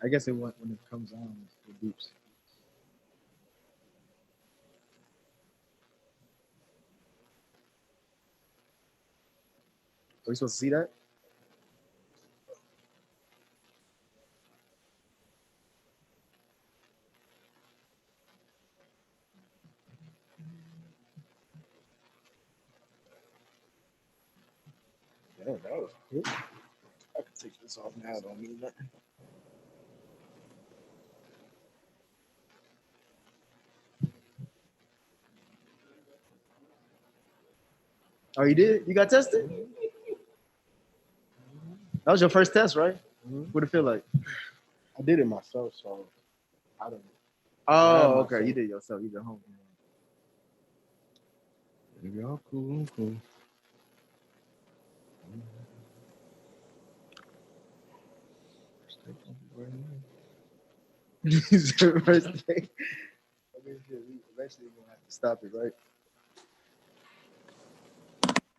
I guess it when it comes on, it beeps. Are we supposed to see that? Yeah, that was good. I can take this off now. Don't mean nothing. Oh, you did? You got tested? That was your first test, right? What did it feel like? I did it myself, so I don't know. Oh, okay. You did it yourself. You did home. Y'all cool, cool. First day. Eventually, we're gonna have to stop it, right?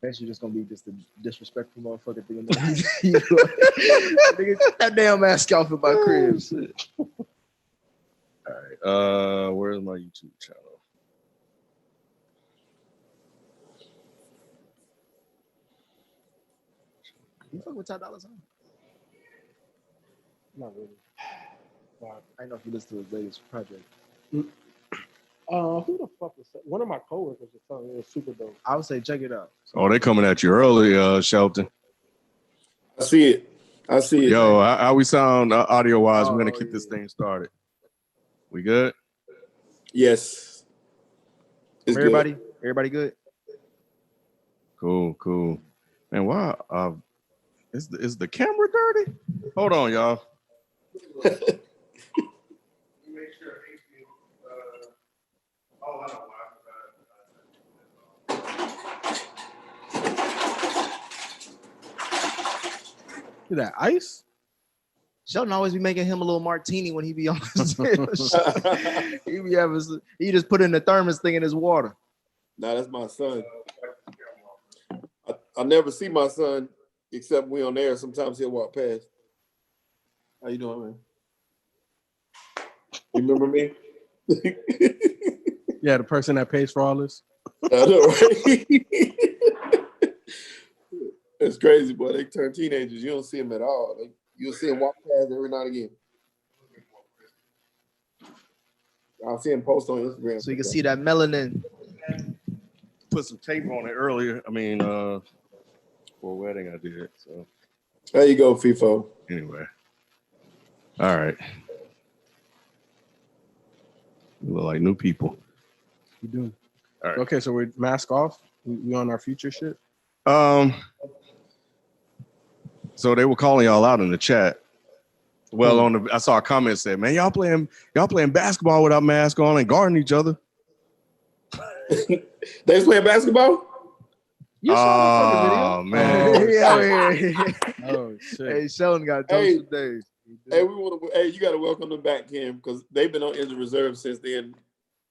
Eventually, just gonna be just a disrespectful motherfucker thinking that nigga, get that damn mask off of my crib. All right. Where's my YouTube channel? You fuck with Ty Dolla Sign? Not really. I know if you listen to his latest project. Who the fuck was that? One of my coworkers was telling me it was super dope. I would say check it out. Oh, they coming at you early, Shelton. I see it. Yo, how we sound audio wise? We're gonna keep this thing started. We good? Yes. It's everybody, good. everybody good? Cool. Man, why? Is the camera dirty? Hold on, y'all. Is that ice? Sheldon always be making him a little martini when he be on his he just put in the thermos thing in his water. Nah, that's my son. I never see my son except when we on air. Sometimes he'll walk past. How you doing, man? You remember me? Yeah, the person that pays for all this. I know, right? It's crazy, boy. They turn teenagers. You don't see them at all. You'll see them walk past every now and again. I'll see him post on Instagram. So you can see that melanin. Put some tape on it earlier. I mean, for a wedding I did. So there you go, FIFO. Anyway. All right. We look like new people. You do. All right. Okay, so we're mask off. We on our future shit. So they were calling y'all out in the chat. Well, I saw a comment said, "Man, y'all playing basketball without mask on and guarding each other." They was playing basketball? You saw the fucking video? Oh shit! Hey, Sheldon got jokes for days. Hey, you got to welcome them back, Kim, because they've been on injured reserve since then.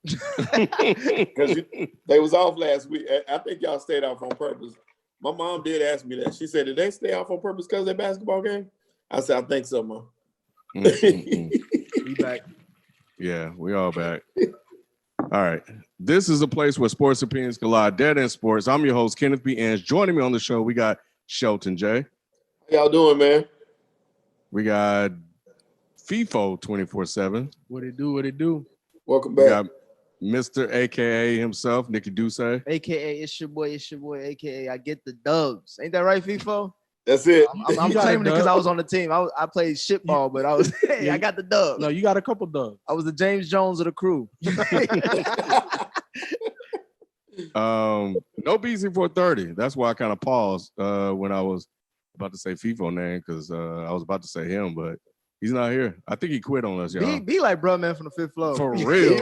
Because they was off last week. I think y'all stayed off on purpose. My mom did ask me that. She said, "Did they stay off on purpose because of their basketball game?" I said, "I think so, Mom." We back. Yeah, we all back. All right. This is a place where sports opinions collide. Dead End Sports. I'm your host, Kenneth B. Ange. Joining me on the show, we got Shelton J. How y'all doing, man? We got FIFO 24/7. What it do? Welcome back. We got Mr. AKA himself, Nicky Duce. AKA it's your boy, AKA I get the dubs. Ain't that right, FIFO? That's it. I'm claiming it because I was on the team. I played shitball, but I was I got the dub. No, you got a couple dubs. I was the James Jones of the crew. No BC 430. That's why I kind of paused when I was about to say FIFO name because I was about to say him, but he's not here. I think he quit on us, y'all. Be like bro, man, from the fifth floor. For real.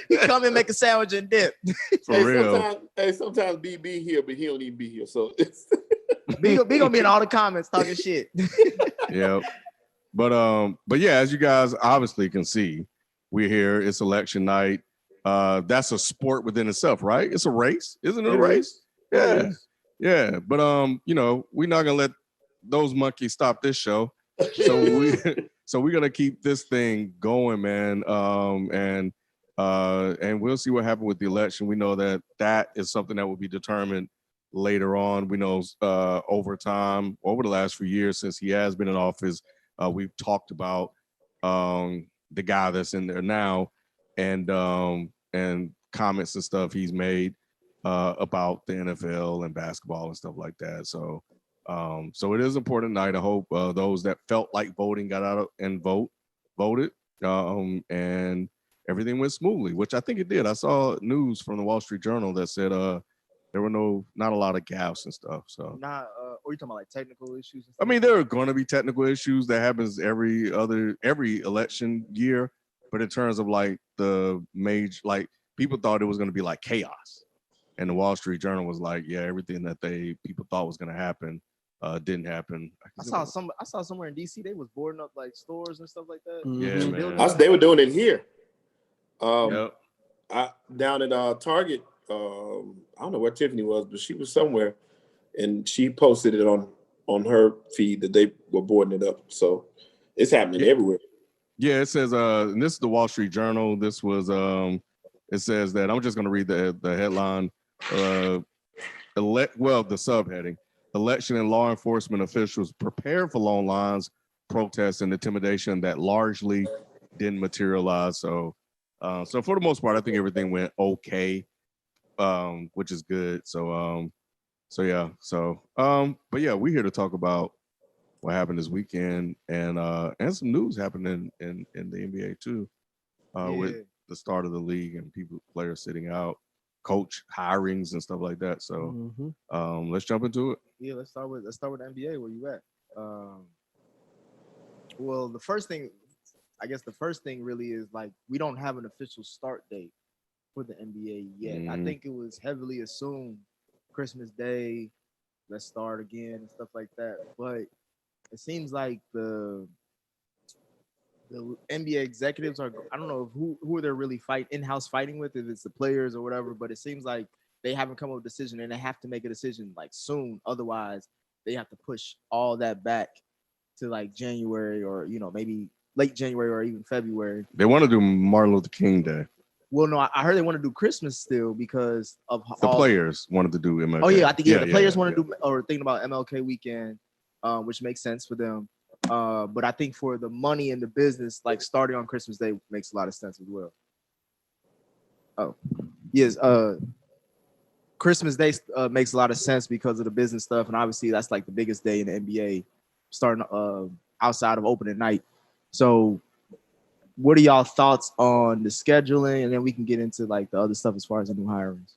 He come in, make a sandwich and dip. For real. Sometimes be here, but he don't even be here. So it's be gonna be in all the comments talking shit. Yeah. But yeah, as you guys obviously can see, we're here. It's election night. That's a sport within itself, right? It's a race, isn't it? A race? Yeah. Yeah. But we're not gonna let those monkeys stop this show. So we're gonna keep this thing going, man. And we'll see what happens with the election. We know that is something that will be determined later on. We know over time, over the last few years since he has been in office, we've talked about the guy that's in there now, and comments and stuff he's made about the NFL and basketball and stuff like that. So it is an important night. I hope those that felt like voting got out and voted, and everything went smoothly, which I think it did. I saw news from the Wall Street Journal that said there were not a lot of gaffes and stuff. So Not or you talking about like technical issues? And I mean, there are going to be technical issues that happens every election year, but in terms of like the major, like people thought it was going to be like chaos, and the Wall Street Journal was like, yeah, everything that people thought was going to happen didn't happen. I saw somewhere in DC they was boarding up like stores and stuff like that. Yeah, man. They were doing it here. Yep. Down at Target. I don't know where Tiffany was, but she was somewhere, and she posted it on her feed that they were boarding it up. So it's happening everywhere. Yeah, it says, and this is the Wall Street Journal. This was, it says that, I'm just going to read the headline. The subheading: election and law enforcement officials prepared for long lines, protests, and intimidation that largely didn't materialize. So for the most part, I think everything went okay, which is good. But yeah, we're here to talk about what happened this weekend and some news happening in the NBA too, with the start of the league and players sitting out, coach hirings and stuff like that. So let's jump into it. Yeah, let's start with the NBA. Where you at? Well, the first thing really is like we don't have an official start date for the NBA yet. I think it was heavily assumed Christmas Day, let's start again and stuff like that. But it seems like the NBA executives are, I don't know who they're really in-house fighting with, if it's the players or whatever, but it seems like they haven't come up with a decision and they have to make a decision like soon. Otherwise, they have to push all that back to like January or, maybe late January or even February. They want to do Martin Luther King Day. Well, no, I heard they want to do Christmas still because of the players wanted to do MLK. Oh yeah, I think the players want to do or thinking about MLK weekend, which makes sense for them. But I think for the money and the business, like starting on Christmas Day makes a lot of sense as well. Oh, yes. Christmas Day makes a lot of sense because of the business stuff, and obviously that's like the biggest day in the NBA, starting outside of opening night. So, what are y'all thoughts on the scheduling, and then we can get into like the other stuff as far as the new hirings.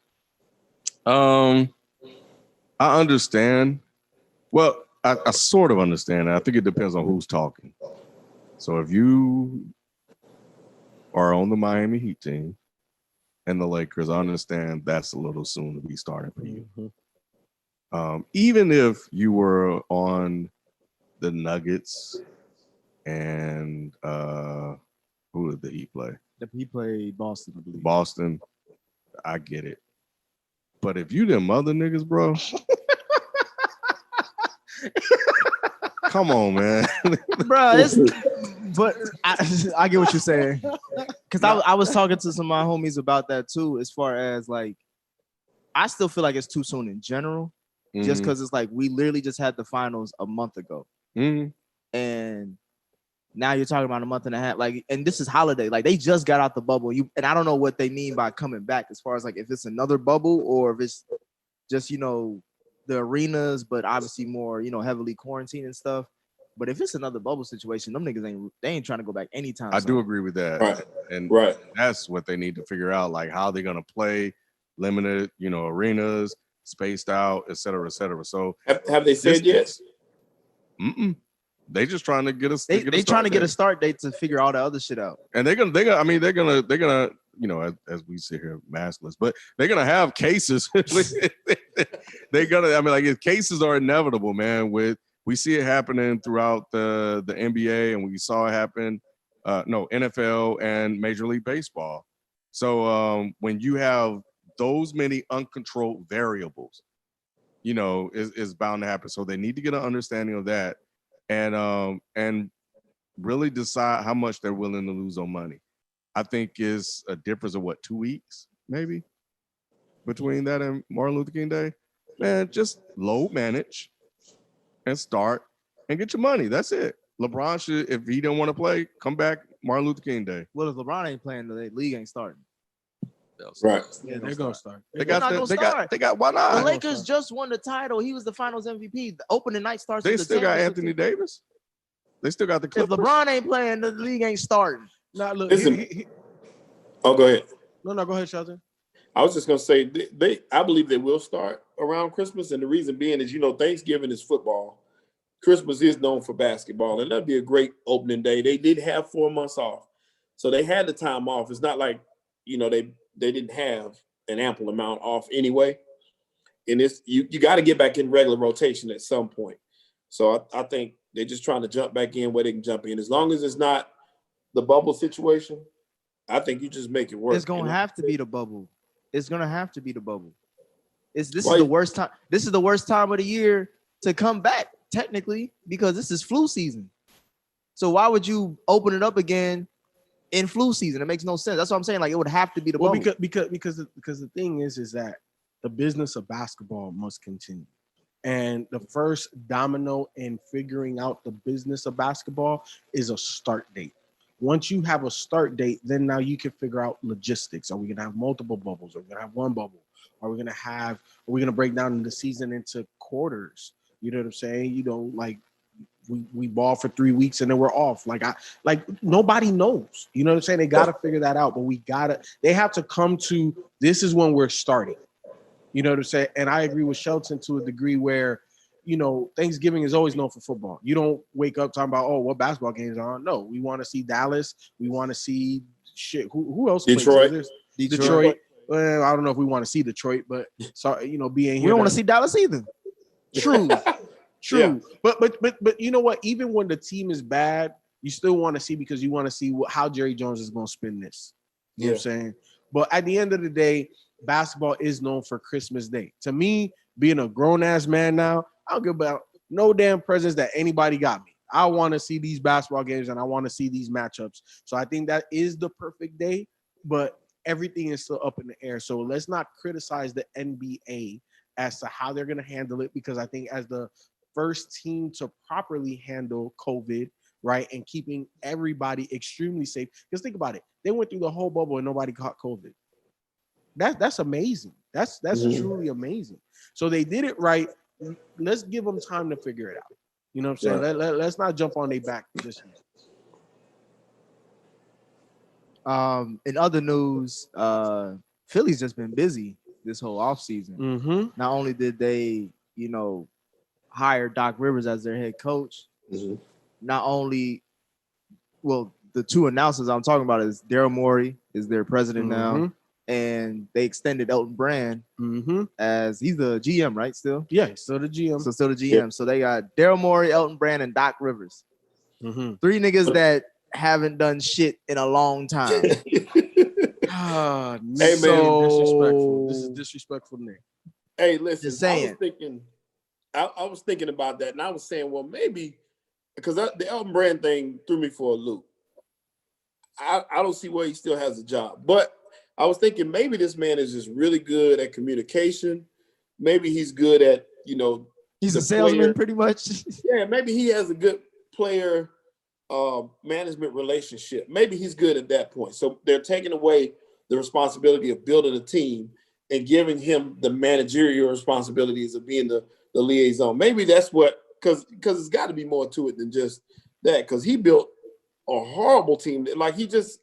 I understand. Well, I sort of understand. I think it depends on who's talking. So if you are on the Miami Heat team and the Lakers, I understand that's a little soon to be starting for you. Even if you were on the Nuggets and who did the Heat play? He played Boston, I believe. Boston, I get it. But if you them other niggas, bro, come on, man. Bro, but I get what you're saying. Because I was talking to some of my homies about that too, as far as like, I still feel like it's too soon in general, just because it's like we literally just had the finals a month ago. And now you're talking about a month and a half, like, and this is holiday. Like they just got out the bubble. And I don't know what they mean by coming back, as far as like if it's another bubble or if it's just the arenas, but obviously more heavily quarantined and stuff. But if it's another bubble situation, them niggas ain't trying to go back anytime soon. I do agree with that, right? And that's what they need to figure out, like how they're gonna play, limited, arenas, spaced out, et cetera, et cetera. So have they said yes? They just trying to get us. They trying to get a start date to figure all the other shit out. And they're gonna, as we sit here maskless, but they're gonna have cases. They're gonna, cases are inevitable, man. We see it happening throughout the NBA, and we saw it happen, NFL and Major League Baseball. So when you have those many uncontrolled variables, is bound to happen. So they need to get an understanding of that. And really decide how much they're willing to lose on money. I think is a difference of 2 weeks, maybe, between that and Martin Luther King Day. Man, just load manage and start and get your money. That's it. LeBron should, if he don't want to play, come back Martin Luther King Day. Well, if LeBron ain't playing, the league ain't starting. Right. Yeah, they're gonna start. They got why The not? Lakers just won the title. He was the Finals MVP. The opening night starts. They with the still got championship Anthony team. Davis. They still got the If Clippers. LeBron ain't playing, the league ain't starting. Now look. Listen. Oh, go ahead. No, go ahead, Shelton. I was just gonna say I believe they will start around Christmas, and the reason being is Thanksgiving is football, Christmas is known for basketball, and that'd be a great opening day. They did have 4 months off, so they had the time off. It's not like they didn't have an ample amount off anyway, and it's you got to get back in regular rotation at some point. So I think they're just trying to jump back in where they can jump in, as long as it's not the bubble situation. I think you just make it work. It's gonna have to be the bubble. It's gonna have to be the bubble. This is the worst time. This is the worst time of the year to come back, technically, because this is flu season. So why would you open it up again in flu season? It makes no sense. That's what I'm saying. Like, it would have to be the bubble. Because the thing is that the business of basketball must continue. And the first domino in figuring out the business of basketball is a start date. Once you have a start date, then now you can figure out logistics. Are we going to have multiple bubbles? Are we going to have one bubble? Are we going to break down the season into quarters? You know what I'm saying? Like we ball for 3 weeks and then we're off. Like nobody knows. You know what I'm saying? They got to figure that out, but they have to come to, this is when we're starting. You know what I'm saying? And I agree with Shelton to a degree where, Thanksgiving is always known for football. You don't wake up talking about, what basketball games are on. No, we want to see Dallas. We want to see shit. Who else? Detroit. Detroit. Well, I don't know if we want to see Detroit, but being here. We don't want to see Dallas either. True. Yeah. But you know what? Even when the team is bad, you still want to see, because you want to see how Jerry Jones is going to spin this. You know what I'm saying? But at the end of the day, basketball is known for Christmas Day. To me, being a grown-ass man now, I don't give about no damn presents that anybody got me. I want to see these basketball games and I want to see these matchups. So I think that is the perfect day, but everything is still up in the air. So let's not criticize the NBA as to how they're going to handle it, because I think as the first team to properly handle COVID, right, and keeping everybody extremely safe. Because think about it. They went through the whole bubble and nobody caught COVID. That's amazing. That's truly amazing. So they did it right. Let's give them time to figure it out. You know what I'm saying? Yeah. Let's not jump on their back this year. In other news, Philly's just been busy this whole offseason. Mm-hmm. Not only did they, hire Doc Rivers as their head coach, not only, the two announcers I'm talking about is Daryl Morey is their president now, and they extended Elton Brand as he's the GM, right? Still, yeah, still the GM. So still the GM. Yeah. So they got Daryl Morey, Elton Brand, and Doc Rivers. 3 niggas that haven't done shit in a long time. Hey man, disrespectful. This is disrespectful, Nick. Hey, listen. I was thinking about that, and I was saying, well, maybe because the Elton Brand thing threw me for a loop. I don't see where he still has a job, but I was thinking maybe this man is just really good at communication. Maybe he's good at, he's a salesman pretty much. Yeah, maybe he has a good player management relationship. Maybe he's good at that point. So they're taking away the responsibility of building a team and giving him the managerial responsibilities of being the liaison. Maybe that's what, because it's got to be more to it than just that, because he built a horrible team. Like he just,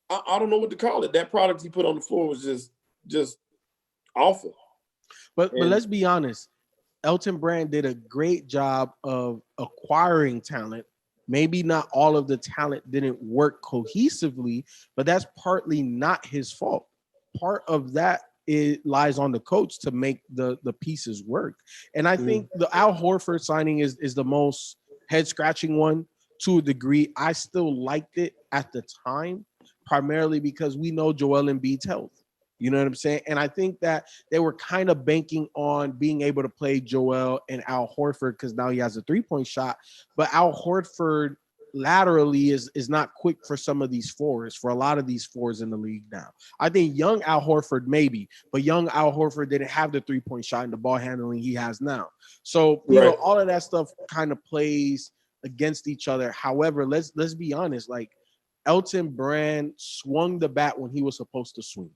I don't know what to call it. That product he put on the floor was just awful. But let's be honest. Elton Brand did a great job of acquiring talent. Maybe not all of the talent didn't work cohesively, but that's partly not his fault. Part of that lies on the coach to make the pieces work. And I think the Al Horford signing is the most head-scratching one to a degree. I still liked it at the time, primarily because we know Joel Embiid's health. You know what I'm saying? And I think that they were kind of banking on being able to play Joel and Al Horford because now he has a 3-point shot. But Al Horford laterally is not quick for some of these fours, for a lot of these fours in the league now. I think young Al Horford maybe, but young Al Horford didn't have the 3-point shot and the ball handling he has now. So, you know, all of that stuff kind of plays against each other. However, let's be honest, like Elton Brand swung the bat when he was supposed to swing.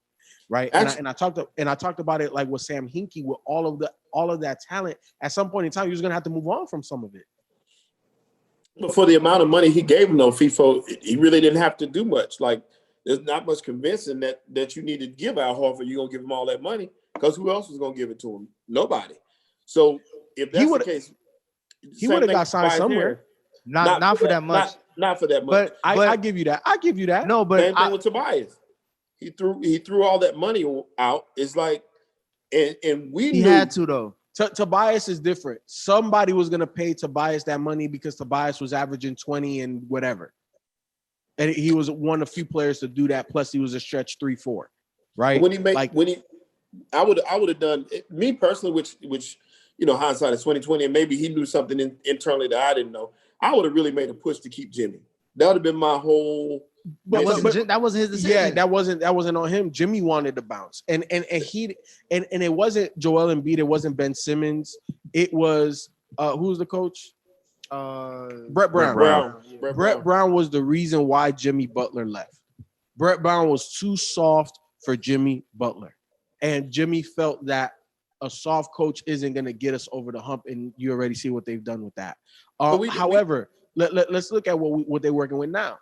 Right. And I talked about it like with Sam Hinkie with all of that talent. At some point in time, he was gonna have to move on from some of it. But for the amount of money he gave him, though, FIFO, he really didn't have to do much. Like, there's not much convincing that you need to give Al Horford. You're gonna give him all that money because who else was gonna give it to him? Nobody. So if that's the case, he would have got signed somewhere. Not for that much. Not for that much. But I give you that. I give you that. No, but same thing with Tobias. He threw all that money out. It's like, and we knew had to though. Tobias is different. Somebody was gonna pay Tobias that money because Tobias was averaging 20 and whatever, and he was one of few players to do that. Plus, he was a stretch 3-4, right? I would have done it, me personally, which you know, hindsight is 20/20, and maybe he knew something internally that I didn't know. I would have really made a push to keep Jimmy. That would have been my whole. But that wasn't his decision. Yeah, that wasn't on him. Jimmy wanted to bounce, and it wasn't Joel Embiid. It wasn't Ben Simmons. It was who was the coach? Brett Brown. Brett Brown was the reason why Jimmy Butler left. Brett Brown was too soft for Jimmy Butler, and Jimmy felt that a soft coach isn't going to get us over the hump, and you already see what they've done with that. However, let's look at what they're working with now.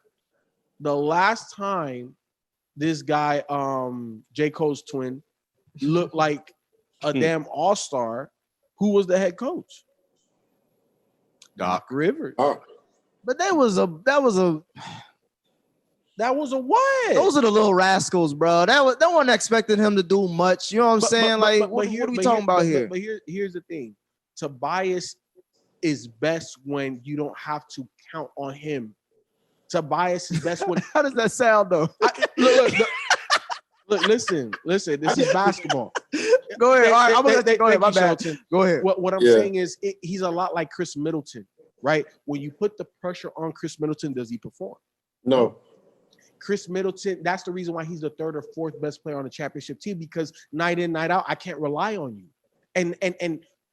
The last time this guy, J. Cole's twin, looked like a damn all-star, who was the head coach? Doc Rivers. But that was a what? Those are the little rascals, bro. That wasn't expecting him to do much. You know what I'm saying? What are we talking about here? But here's the thing. Tobias is best when you don't have to count on him. Tobias is best when. How does that sound, though? Look, listen. This is basketball. Go ahead. All right, I'm gonna go ahead. My bad. Go ahead. What I'm saying is, he's a lot like Chris Middleton, right? When you put the pressure on Chris Middleton, does he perform? No. Chris Middleton, that's the reason why he's the third or fourth best player on the championship team, because night in, night out, I can't rely on you.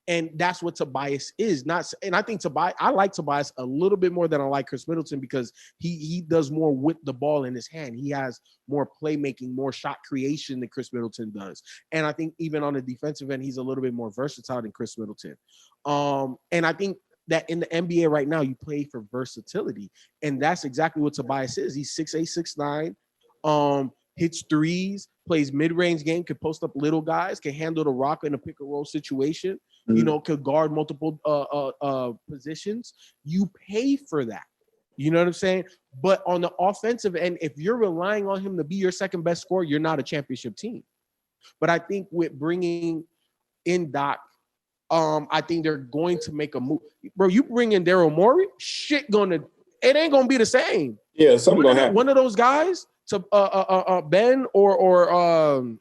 And that's what Tobias is. And I think I like Tobias a little bit more than I like Chris Middleton because he does more with the ball in his hand. He has more playmaking, more shot creation than Chris Middleton does. And I think even on the defensive end, he's a little bit more versatile than Chris Middleton. And I think that in the NBA right now, you play for versatility. And that's exactly what Tobias is. He's 6'8", 6'9", hits threes, plays mid-range game, can post up little guys, can handle the rock in a pick-and-roll situation, you know, could guard multiple positions. You pay for that. You know what I'm saying? But on the offensive end, if you're relying on him to be your second best scorer, you're not a championship team. But I think with bringing in Doc, I think they're going to make a move. Bro, you bring in Daryl Morey, it ain't gonna be the same. Yeah, something gonna happen. One of those guys to Ben or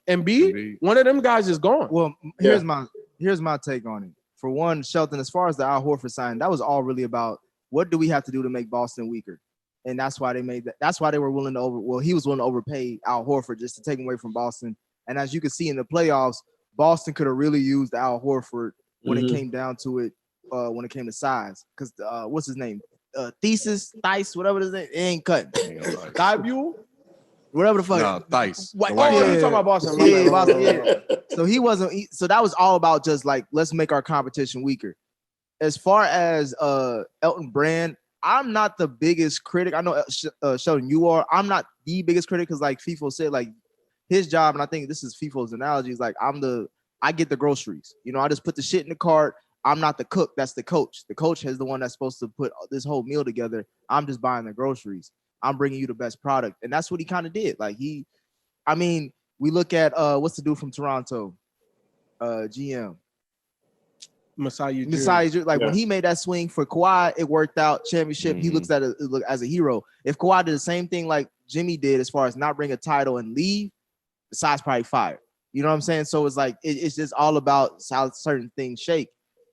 Embiid, one of them guys is gone. Well, here's my take on it. For one, Shelton, as far as the Al Horford sign, that was all really about what do we have to do to make Boston weaker, and that's why they made that. That's why they were willing to he was willing to overpay Al Horford just to take him away from Boston. And as you can see in the playoffs, Boston could have really used Al Horford when it came down to it. When it came to size, because what's his name? Theis, whatever his name, it ain't cutting. Debut. Whatever the fuck. No, Theis. You're talking about Boston. Boston, yeah. So he wasn't. So that was all about just like, let's make our competition weaker. As far as Elton Brand, I'm not the biggest critic. I know Sheldon, you are. I'm not the biggest critic because, like FIFO said, like his job, and I think this is FIFO's analogy, is like I get the groceries. You know, I just put the shit in the cart. I'm not the cook. That's the coach. The coach is the one that's supposed to put this whole meal together. I'm just buying the groceries. I'm bringing you the best product. And that's what he kind of did. Like we look at what's the dude from Toronto? GM. Masai Ujiri. Like when he made that swing for Kawhi, it worked out. Championship. He looks at it as a hero. If Kawhi did the same thing like Jimmy did, as far as not bring a title and leave, the side's probably fired. You know what I'm saying? So it's like it's just all about how certain things shake.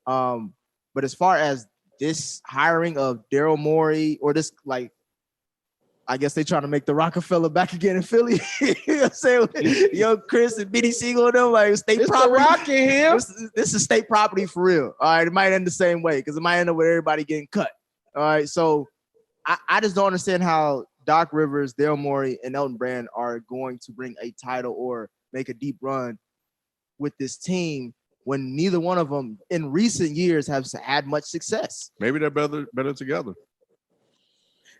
But as far as this hiring of Daryl Morey or this like. I guess they trying to make the Rockefeller back again in Philly. You know what I'm saying? Yo, Chris and Benny Siegel and them, like state property. Rocking him. This is state property for real. All right, it might end the same way because it might end up with everybody getting cut. All right, so I just don't understand how Doc Rivers, Daryl Morey, and Elton Brand are going to bring a title or make a deep run with this team when neither one of them in recent years have had much success. Maybe they're better together.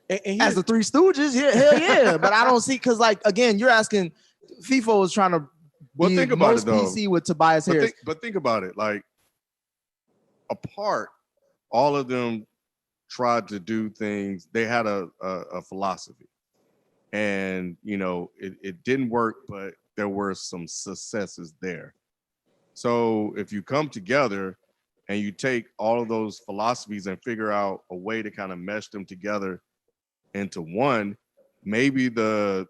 And as the Three Stooges, yeah, hell yeah. But I don't see because, like, again, you're asking. FIFA was trying to be think about most it, though. PC with Tobias Harris. But think about it. Like, apart, all of them tried to do things. They had a philosophy, and it didn't work, but there were some successes there. So if you come together and you take all of those philosophies and figure out a way to kind of mesh them together into one, maybe that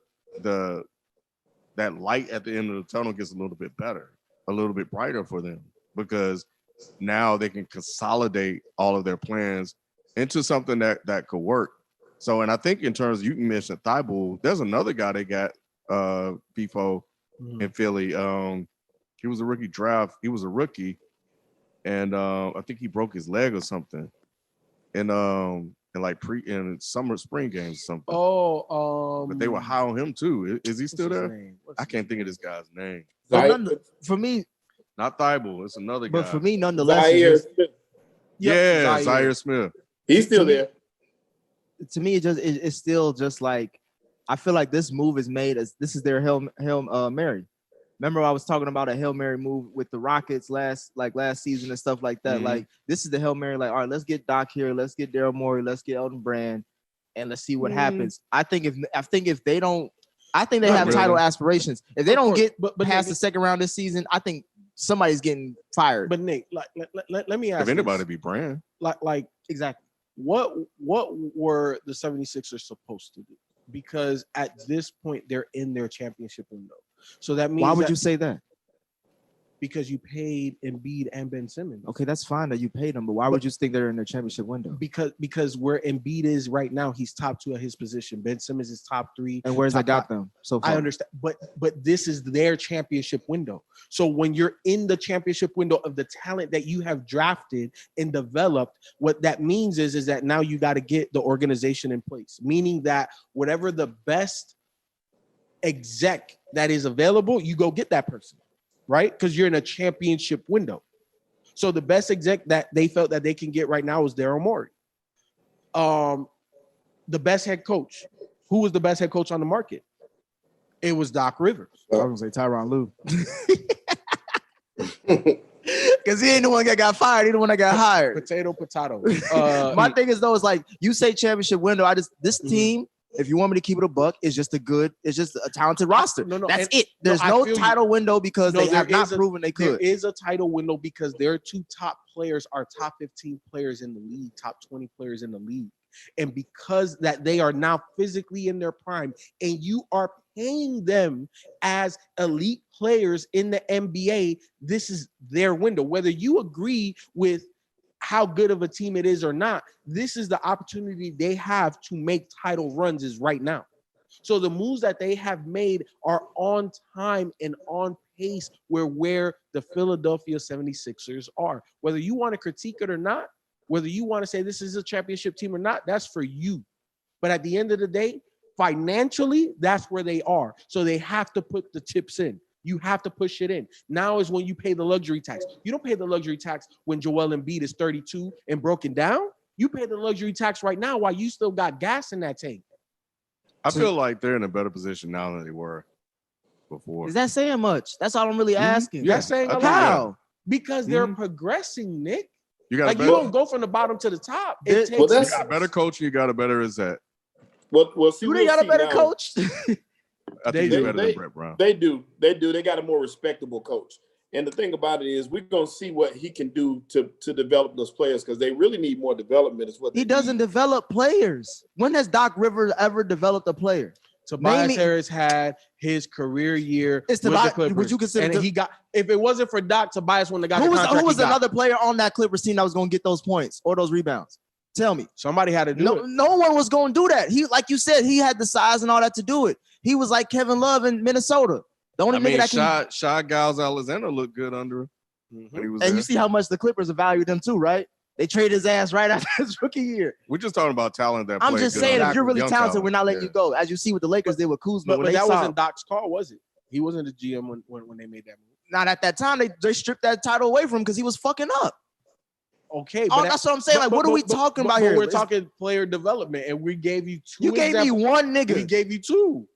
light at the end of the tunnel gets a little bit better, a little bit brighter for them, because now they can consolidate all of their plans into something that could work. So, and I think in terms of, you mentioned Thibault, there's another guy they got FIFO in Philly. He was a rookie draft. He was a rookie, and I think he broke his leg or something. And in summer spring games or something. But they were high on him too. Is he still there? I can't think of this guy's name. For me, not Thibault. It's another guy. But for me, nonetheless, Zaire Smith. He's still there. To me, it's still just like, I feel like this move is made as this is their Hail Mary. Remember, I was talking about a Hail Mary move with the Rockets last season and stuff like that. Mm-hmm. Like, this is the Hail Mary. Like, all right, let's get Doc here. Let's get Daryl Morey. Let's get Elton Brand, and let's see what happens. I think if they don't, I think they have title aspirations. If they don't get past the second round this season, I think somebody's getting fired. But Nick, let me ask. If anybody, be Brand. Like exactly. What were the 76ers supposed to do? Because at this point, they're in their championship window. So that means, why would you say that? Because you paid Embiid and Ben Simmons. Okay, that's fine that you paid them, but why would you think they're in their championship window? Because where Embiid is right now, he's top 2 at his position. Ben Simmons is top 3. And where's that got them so far? I understand, but this is their championship window. So when you're in the championship window of the talent that you have drafted and developed, what that means is that now you got to get the organization in place, meaning that whatever the best exec that is available, you go get that person, right? Because you're in a championship window. So the best exec that they felt that they can get right now is Daryl Morey. The best head coach. Who was the best head coach on the market? It was Doc Rivers. I was gonna say Tyronn Lue. Because he ain't the one that got fired, he the one that got hired. Potato. My thing is though, is like, you say championship window. This team, if you want me to keep it a buck, it's just a talented roster. No, that's it. There's no title window because they have not proven they could. There is a title window because their 2 top players are top 15 players in the league, top 20 players in the league. And because that they are now physically in their prime and you are paying them as elite players in the NBA, this is their window. Whether you agree with how good of a team it is or not, this is the opportunity they have to make title runs is right now. So the moves that they have made are on time and on pace where the Philadelphia 76ers are. Whether you want to critique it or not, whether you want to say this is a championship team or not, that's for you. But at the end of the day, financially, that's where they are. So they have to put the chips in. You have to push it in. Now is when you pay the luxury tax. You don't pay the luxury tax when Joel Embiid is 32 and broken down. You pay the luxury tax right now while you still got gas in that tank. I feel like they're in a better position now than they were before. Is that saying much? That's all I'm really asking. You're saying a lot. How? Because they're progressing, Nick. You don't go from the bottom to the top. You got a better coach and you got a better exec. Do they got a better coach? I think they're better than Brett Brown. They do. They got a more respectable coach. And the thing about it is we're going to see what he can do to develop those players because they really need more development. Is what he doesn't develop players. When has Doc Rivers ever developed a player? Tobias Harris had his career year with the Clippers. Would you consider and he got, if it wasn't for Doc, Tobias wouldn't have got the contract. Who was another player on that Clippers team that was going to get those points or those rebounds? Tell me. Somebody had to do it. No one was going to do that. He, like you said, he had the size and all that to do it. He was like Kevin Love in Minnesota. The only nigga that can. Shai Gilgeous-Alexander looked good under him. When he was and you see how much the Clippers valued him too, right? They traded his ass right after his rookie year. We're just talking about talent that. I'm just saying, if you're really talented, we're not letting you go. As you see what the Lakers did with Kuzma. But that wasn't Doc's call, was it? He wasn't the GM when they made that move. Not at that time. They stripped that title away from him because he was fucking up. Okay, but that's what I'm saying. What are we talking about here? We're talking player development, and we gave you two. You gave me one nigga. We gave you two.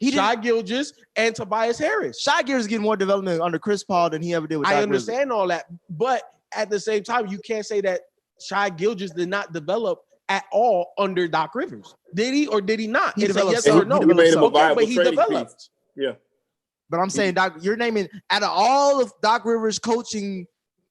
Shai Gilgeous and Tobias Harris. Shai Gilgeous is getting more development under Chris Paul than he ever did with Doc understand all that, but at the same time, you can't say that Shai Gilgeous did not develop at all under Doc Rivers. Did he or did he not? He developed. Yes or no? He made him a viable but he developed. Piece. Yeah. But I'm saying, Doc, you're naming out of all of Doc Rivers' coaching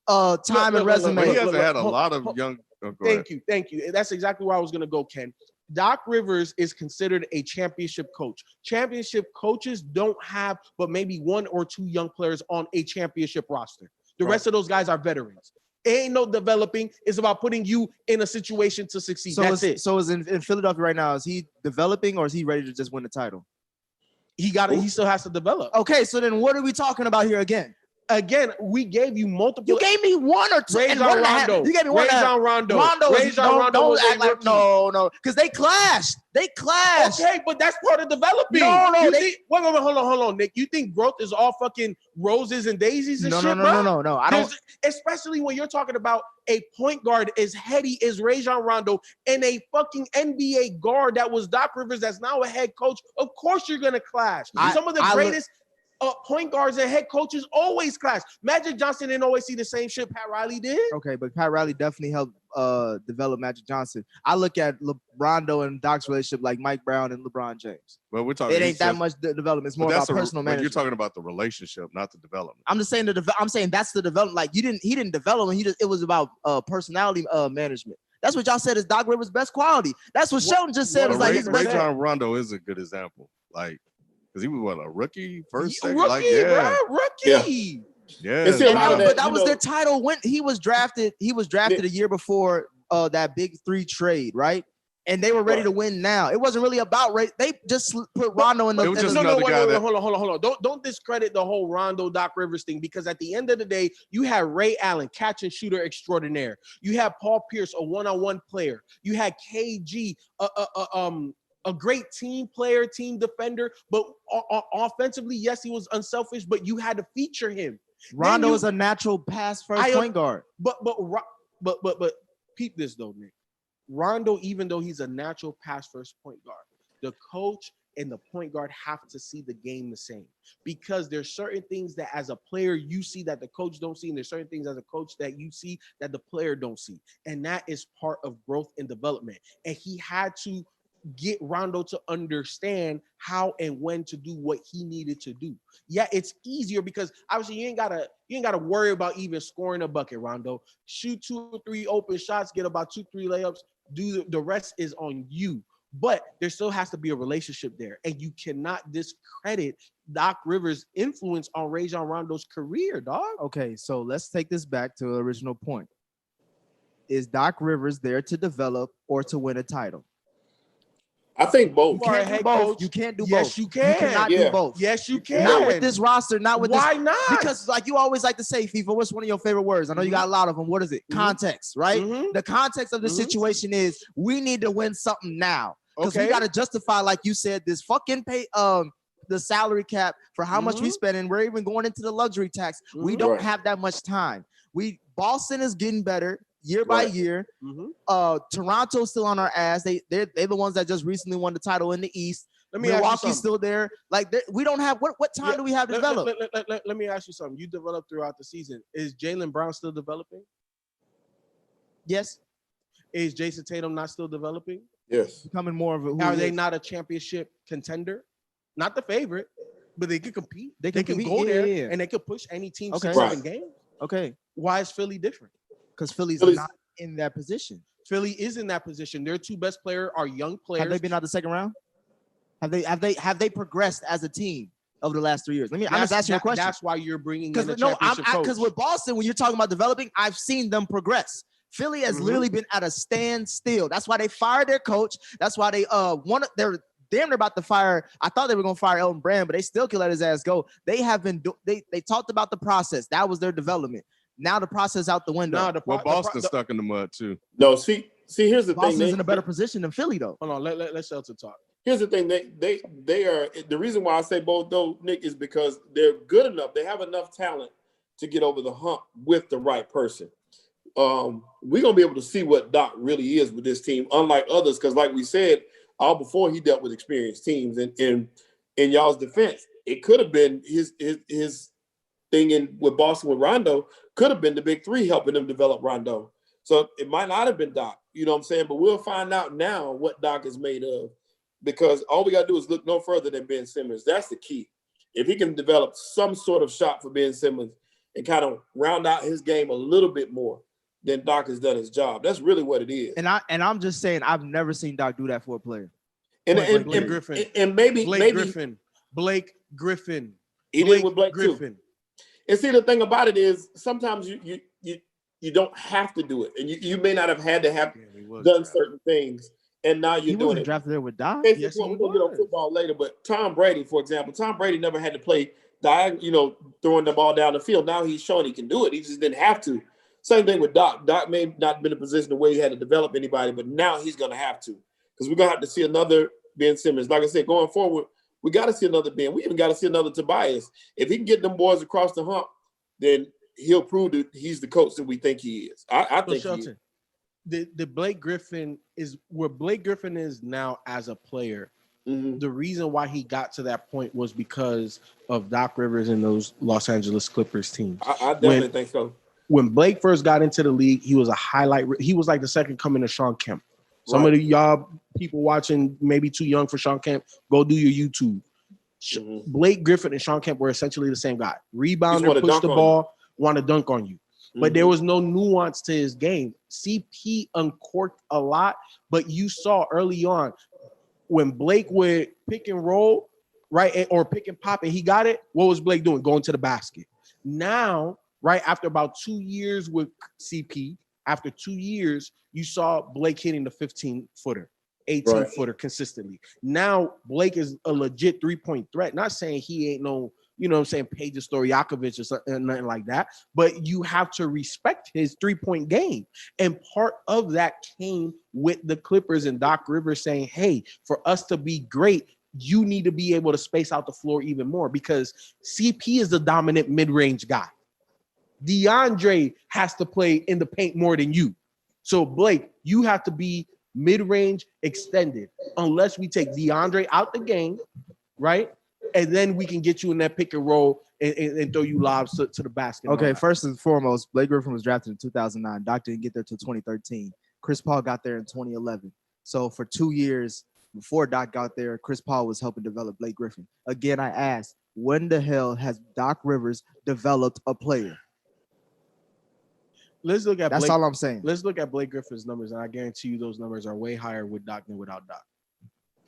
time and resume. He hasn't had a lot of young. Thank you. That's exactly where I was going to go, Ken. Doc Rivers is considered a championship coach. Championship coaches don't have but maybe one or two young players on a championship roster. The rest of those guys are veterans. Ain't no developing. It's about putting you in a situation to succeed. That's it. So is in Philadelphia right now, is he developing or is he ready to just win the title? He still has to develop. Okay, so then what are we talking about here again? Again, we gave you multiple. You gave me one or two. Rajon Rondo. You gave me one. Rajon Rondo. Don't act like no, because they clashed. Okay, but that's part of developing. No. Wait, hold on, Nick. You think growth is all fucking roses and daisies and shit, bro? No. I don't. Especially when you're talking about a point guard as heady as Rajon Rondo and a fucking NBA guard that was Doc Rivers that's now a head coach. Of course, you're gonna clash. Some of the greatest. Point guards and head coaches always clash. Magic Johnson didn't always see the same shit Pat Riley did. Okay, but Pat Riley definitely helped develop Magic Johnson. I look at Rondo and Doc's relationship like Mike Brown and LeBron James. Well, we're talking. It ain't that much development. It's more about personal management. You're talking about the relationship, not the development. I'm just saying I'm saying that's the development. Like he didn't develop, and it was about personality management. That's what y'all said is Doc Rivers' best quality. That's what Sheldon just said. Is like his best. Rajon Rondo is a good example. Like. Because he was a rookie, first, second, rookie. Yeah. But that was their title when he was drafted. He was drafted a year before that big 3 trade, right? And they were ready to win now. It wasn't really about race. They just put Rondo in the. Hold on. Don't discredit the whole Rondo Doc Rivers thing because at the end of the day, you had Ray Allen, catch and shooter extraordinaire. You had Paul Pierce, a one-on-one player. You had KG, a great team player, team defender, but offensively, yes, he was unselfish, but you had to feature him. Rondo is a natural pass first point guard. But peep this though, Nick. Rondo, even though he's a natural pass first point guard, the coach and the point guard have to see the game the same because there's certain things that as a player you see that the coach don't see, and there's certain things as a coach that you see that the player don't see, and that is part of growth and development. And he had to get Rondo to understand how and when to do what he needed to do. Yeah, it's easier because obviously you ain't gotta worry about even scoring a bucket, Rondo. Shoot 2 or 3 open shots, get about 2-3 layups. The rest is on you. But there still has to be a relationship there, and you cannot discredit Doc Rivers' influence on Rajon Rondo's career, dog. Okay, so let's take this back to the original point. Is Doc Rivers there to develop or to win a title? I think both. You can't do both. You can't do both. Yes, you can. You cannot do both. Yes, you can. Not with this roster. Not with Why this. not? Because like you always like to say, FIFA, what's one of your favorite words? I know you got a lot of them. What is it? Context, right? The context of the situation is we need to win something now. Because we got to justify, like you said, this fucking pay the salary cap for how much we spend, and we're even going into the luxury tax. We don't have that much time. Boston is getting better year by year. Toronto's still on our ass. They're the ones that just recently won the title in the East. Milwaukee's still there. Like we don't have what time do we have to develop? Let me ask you something. You developed throughout the season. Is Jaylen Brown still developing? Yes. Is Jason Tatum not still developing? Yes. Becoming more of a. Are they not a championship contender? Not the favorite, but they could compete. They can go there and they could push any team 6-7 games. Okay. Why is Philly different? Because Philly's not in that position. Philly is in that position. Their 2 best players are young players. Have they been out the second round? Have they progressed as a team over the last 3 years? I'm just asking you a question. That's why you're bringing in a championship coach. Because with Boston, when you're talking about developing, I've seen them progress. Philly has literally been at a standstill. That's why they fired their coach. That's why they're damn near about to fire. I thought they were gonna fire Elton Brand, but they still can let his ass go. They have been they talked about the process. That was their development. Now the process out the window. Boston's stuck in the mud too. No, see, here's the thing. Boston's in a better position than Philly, though. Hold on, let Shelton talk. Here's the thing. They are the reason why I say both though, Nick, is because they're good enough. They have enough talent to get over the hump with the right person. We're gonna be able to see what Doc really is with this team, unlike others, because like we said, all before he dealt with experienced teams. And in y'all's defense, it could have been his thing with Boston with Rondo could have been the big three helping him develop Rondo. So it might not have been Doc, you know what I'm saying? But we'll find out now what Doc is made of, because all we got to do is look no further than Ben Simmons. That's the key. If he can develop some sort of shot for Ben Simmons and kind of round out his game a little bit more, then Doc has done his job. That's really what it is. And I'm just saying, I've never seen Doc do that for a player. Blake Griffin. And maybe Blake Griffin. He did with Blake Griffin. Too. And see, the thing about it is sometimes you don't have to do it, and you may not have had to have done certain things, and now you're doing it. Drafted there with Doc. Yes, we're gonna get on football later, but Tom Brady, for example, Tom Brady never had to play throwing the ball down the field. Now he's showing he can do it. He just didn't have to. Same thing with Doc. Doc may not been in a position the way he had to develop anybody, but now he's gonna have to, because we're gonna have to see another Ben Simmons. Like I said, going forward, we got to see another Ben. We even got to see another Tobias. If he can get them boys across the hump, then he'll prove that he's the coach that we think he is. I think Shelton, the Blake Griffin is where Blake Griffin is now as a player. Mm-hmm. The reason why he got to that point was because of Doc Rivers and those Los Angeles Clippers teams. I definitely think so. When Blake first got into the league, he was a highlight. He was like the second coming to Sean Kemp. Some of y'all people watching maybe too young for Sean Kemp, go do your YouTube. Mm-hmm. Blake Griffin and Sean Kemp were essentially the same guy. Rebounder, push the ball, want to dunk on you. Mm-hmm. But there was no nuance to his game. CP uncorked a lot, but you saw early on when Blake would pick and roll, right, or pick and pop, and he got it, what was Blake doing? Going to the basket. Now, right after about 2 years with CP, after 2 years, you saw Blake hitting the 15-footer, 18-footer consistently. Now, Blake is a legit three-point threat. Not saying he ain't no, Peja Stojakovic or something, nothing like that, but you have to respect his three-point game. And part of that came with the Clippers and Doc Rivers saying, hey, for us to be great, you need to be able to space out the floor even more, because CP is the dominant mid-range guy. DeAndre has to play in the paint more than you. So, Blake, you have to be mid-range extended unless we take DeAndre out the game, right? And then we can get you in that pick and roll and throw you lobs to the basket. Okay, first and foremost, Blake Griffin was drafted in 2009. Doc didn't get there till 2013. Chris Paul got there in 2011. So for 2 years before Doc got there, Chris Paul was helping develop Blake Griffin. Again, I asked, when the hell has Doc Rivers developed a player? Let's look at That's all I'm saying. Let's look at Blake Griffin's numbers, and I guarantee you those numbers are way higher with Doc than without Doc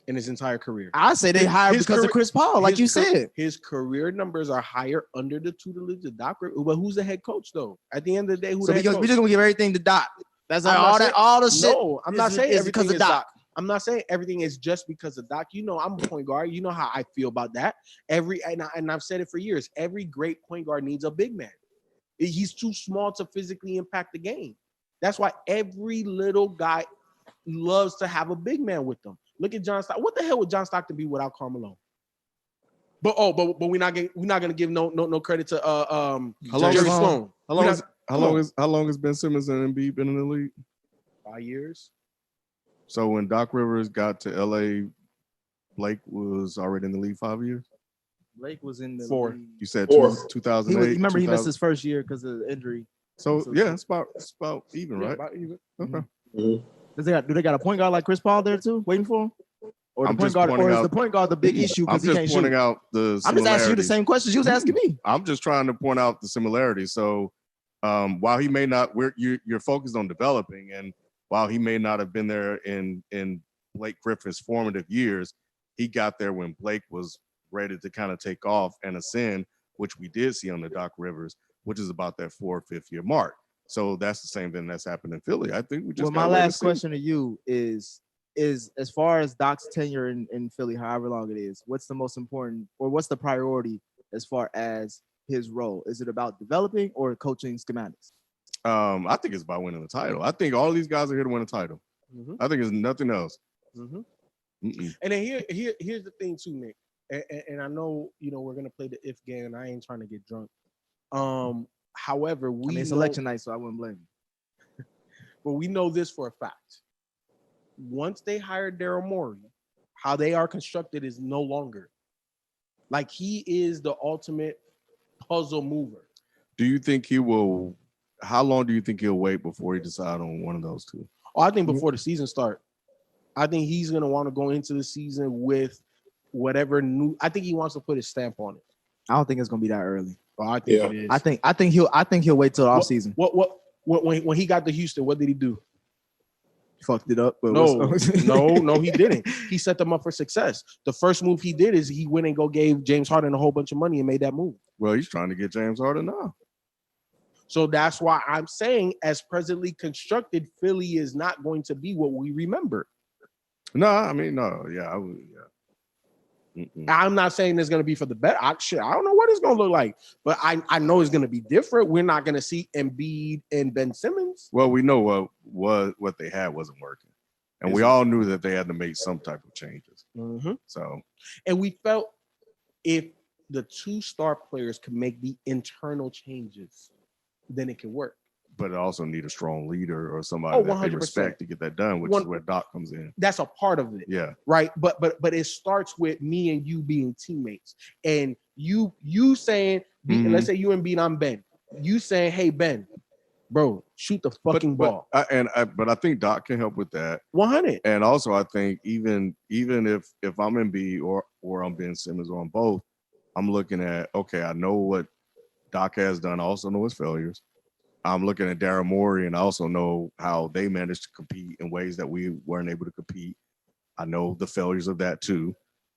in his entire career. I say they higher because of Chris Paul, like you said. His career numbers are higher under the tutelage of Doc Rivers. But who's the head coach, though? At the end of the day, we're just gonna give everything to Doc. That's all the shit. No, I'm not saying everything because of Doc. I'm not saying everything is just because of Doc. I'm a point guard. You know how I feel about that. And I've said it for years. Every great point guard needs a big man. He's too small to physically impact the game. That's why every little guy loves to have a big man with them. Look at John Stockton. What the hell would John Stockton be without Carmelo? But we're not gonna give no credit to Jerry Sloan. How long has Ben Simmons and Embiid been in the league? 5 years. So when Doc Rivers got to LA, Blake was already in the league 5 years. Blake was in the 4. league. You said 2008. Remember, he missed his first year because of the injury. So yeah, it's about even, right? About even. Okay. Mm-hmm. Do they got a point guard like Chris Paul there too, waiting for him? Or the point guard, or is the point guard the big issue because he can't shoot? I'm just asking you the same questions you was asking me. I'm just trying to point out the similarities. So while he may not, you're focused on developing, and while he may not have been there in Blake Griffin's formative years, he got there when Blake was ready to kind of take off and ascend, which we did see on the Doc Rivers, which is about that 4 or 5 year mark. So that's the same thing that's happened in Philly. I think we just. Well, my last question to you is as far as Doc's tenure in Philly, however long it is, what's the most important or what's the priority as far as his role? Is it about developing or coaching schematics? I think it's about winning the title. I think all these guys are here to win a title. Mm-hmm. I think it's nothing else. Mm-hmm. And then here's the thing too, Nick. And I know we're gonna play the if game, and I ain't trying to get drunk. However, it's election night, so I wouldn't blame you. But we know this for a fact. Once they hired Daryl Morey, how they are constructed is no longer. Like, he is the ultimate puzzle mover. Do you think he will? How long do you think he'll wait before he decide on one of those two? Oh, I think before the season start. I think he's gonna want to go into the season with whatever new. I think he wants to put his stamp on it. I don't think it's gonna be that early. Oh, I think it is. I think he'll wait till the off season. When he got to Houston, what did he do? Fucked it up. But no, he didn't. He set them up for success. The first move he did is he went and gave James Harden a whole bunch of money and made that move. Well, he's trying to get James Harden now. So that's why I'm saying, as presently constructed, Philly is not going to be what we remember. No, I mean, no. Yeah, I would. Yeah. I'm not saying it's going to be for the better. I don't know what it's going to look like, but I know it's going to be different. We're not going to see Embiid and Ben Simmons. Well, we know what they had wasn't working, and we all knew that they had to make some type of changes. Mm-hmm. So, and we felt if the two star players could make the internal changes, then it could work. But it also need a strong leader or somebody that they respect to get that done, which is where Doc comes in. That's a part of it. Yeah. Right. But it starts with me and you being teammates. And you saying, let's say you and Embiid, I'm Ben. You saying, hey, Ben, bro, shoot the fucking ball. But I think Doc can help with that. 100. And also I think even if I'm Embiid or I'm Ben Simmons or I'm both, I'm looking at, okay, I know what Doc has done. I also know his failures. I'm looking at Daryl Morey, and I also know how they managed to compete in ways that we weren't able to compete. I know the failures of that too.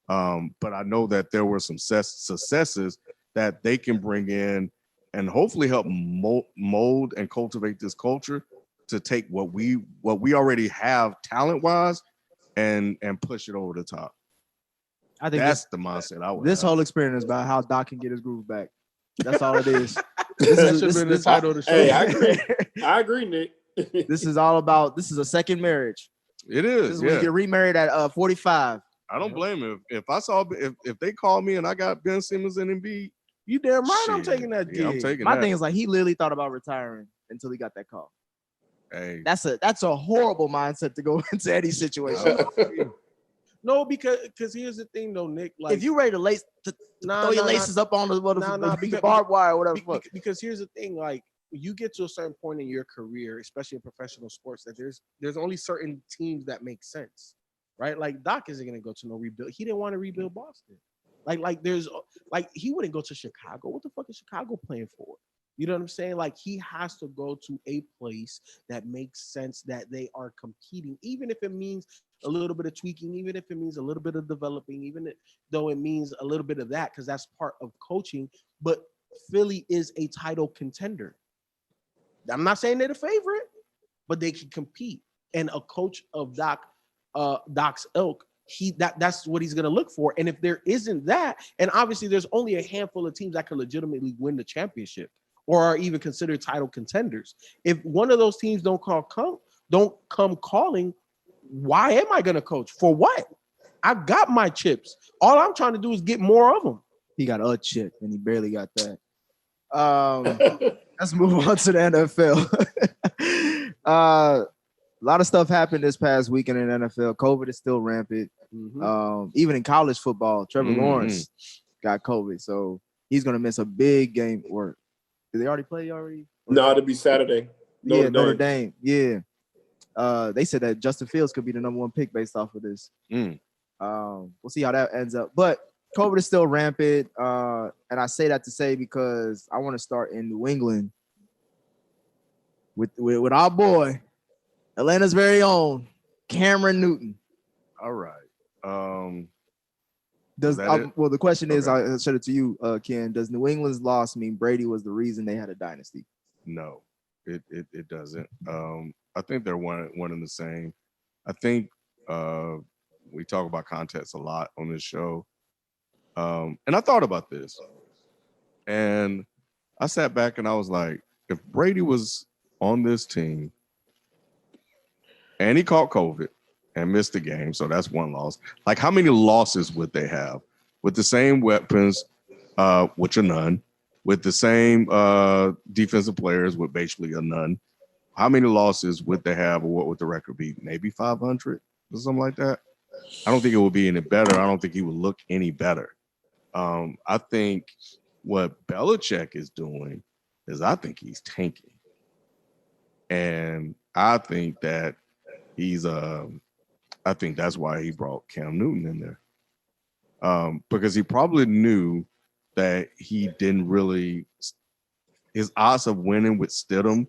But I know that there were some successes that they can bring in and hopefully help mold and cultivate this culture to take what we already have talent-wise and push it over the top. I think that's the mindset I would This have. whole experience is about how Doc can get his groove back. That's all it is. This should have been the title of the show. Hey, I agree, Nick. This is all about. This is a second marriage. It is. This is when you get remarried at 45. I don't blame him. If they call me and I got Ben Simmons and Embiid, you damn right. I'm taking that gig. Yeah, I'm taking My that. thing is like he literally thought about retiring until he got that call. Hey, that's a horrible mindset to go into any situation. No, because here's the thing though, Nick. Like, if you ready to throw your laces up on the barbed wire or whatever. Because here's the thing, like, you get to a certain point in your career, especially in professional sports, that there's only certain teams that make sense, right? Like Doc isn't gonna go to no rebuild. He didn't want to rebuild Boston. Like he wouldn't go to Chicago. What the fuck is Chicago playing for? You know what I'm saying? Like, he has to go to a place that makes sense, that they are competing, even if it means a little bit of tweaking, even if it means a little bit of developing, even though it means a little bit of that, because that's part of coaching. But Philly is a title contender. I'm not saying they're the favorite, but they can compete. And a coach of Doc's ilk, that's what he's going to look for. And if there isn't that, and obviously there's only a handful of teams that can legitimately win the championship or are even considered title contenders. If one of those teams don't come calling, why am I going to coach? For what? I got my chips. All I'm trying to do is get more of them. He got a chip and he barely got that. Let's move on to the NFL. A lot of stuff happened this past weekend in the NFL. COVID is still rampant. Mm-hmm. Even in college football, Trevor Lawrence got COVID, so he's going to miss a big game. Or did they already play already? No, it'll be Saturday. Notre Dame. Yeah. They said that Justin Fields could be the #1 pick based off of this. We'll see how that ends up. But COVID is still rampant. And I say that to say because I want to start in New England with our boy, Atlanta's very own Cameron Newton. All right. Well, the question is, I said it to you, Ken. Does New England's loss mean Brady was the reason they had a dynasty? No. It doesn't. I think they're one and the same. I think we talk about context a lot on this show. And I thought about this. And I sat back and I was like, if Brady was on this team and he caught COVID and missed the game, so that's one loss. Like, how many losses would they have with the same weapons, which are none, with the same defensive players, with basically a none? How many losses would they have, or what would the record be? Maybe 500 or something like that. I don't think it would be any better. I don't think he would look any better. I think what Belichick is doing is I think he's tanking. And I think that he's I think that's why he brought Cam Newton in there. Because he probably knew that he didn't really, his odds of winning with Stidham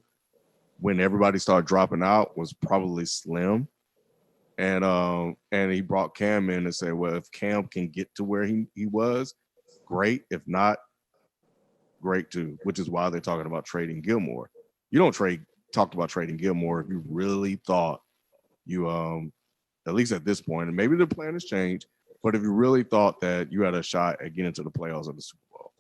when everybody started dropping out was probably slim. And he brought Cam in and said, well, if Cam can get to where he was, great. If not, great too, which is why they're talking about trading Gilmore. You don't talk about trading Gilmore if you really thought you, at least at this point, and maybe the plan has changed, but if you really thought that you had a shot at getting to the playoffs of the Super Bowl.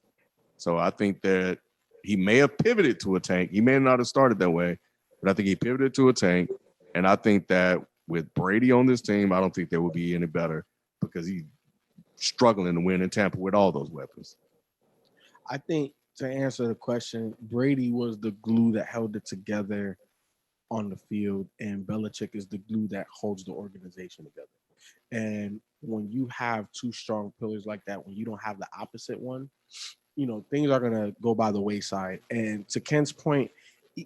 So I think that he may have pivoted to a tank. He may not have started that way, but I think he pivoted to a tank. And I think that with Brady on this team, I don't think they will be any better because he's struggling to win in Tampa with all those weapons. I think, to answer the question, Brady was the glue that held it together on the field, and Belichick is the glue that holds the organization together. And when you have two strong pillars like that, when you don't have the opposite one, things are going to go by the wayside. And to Ken's point,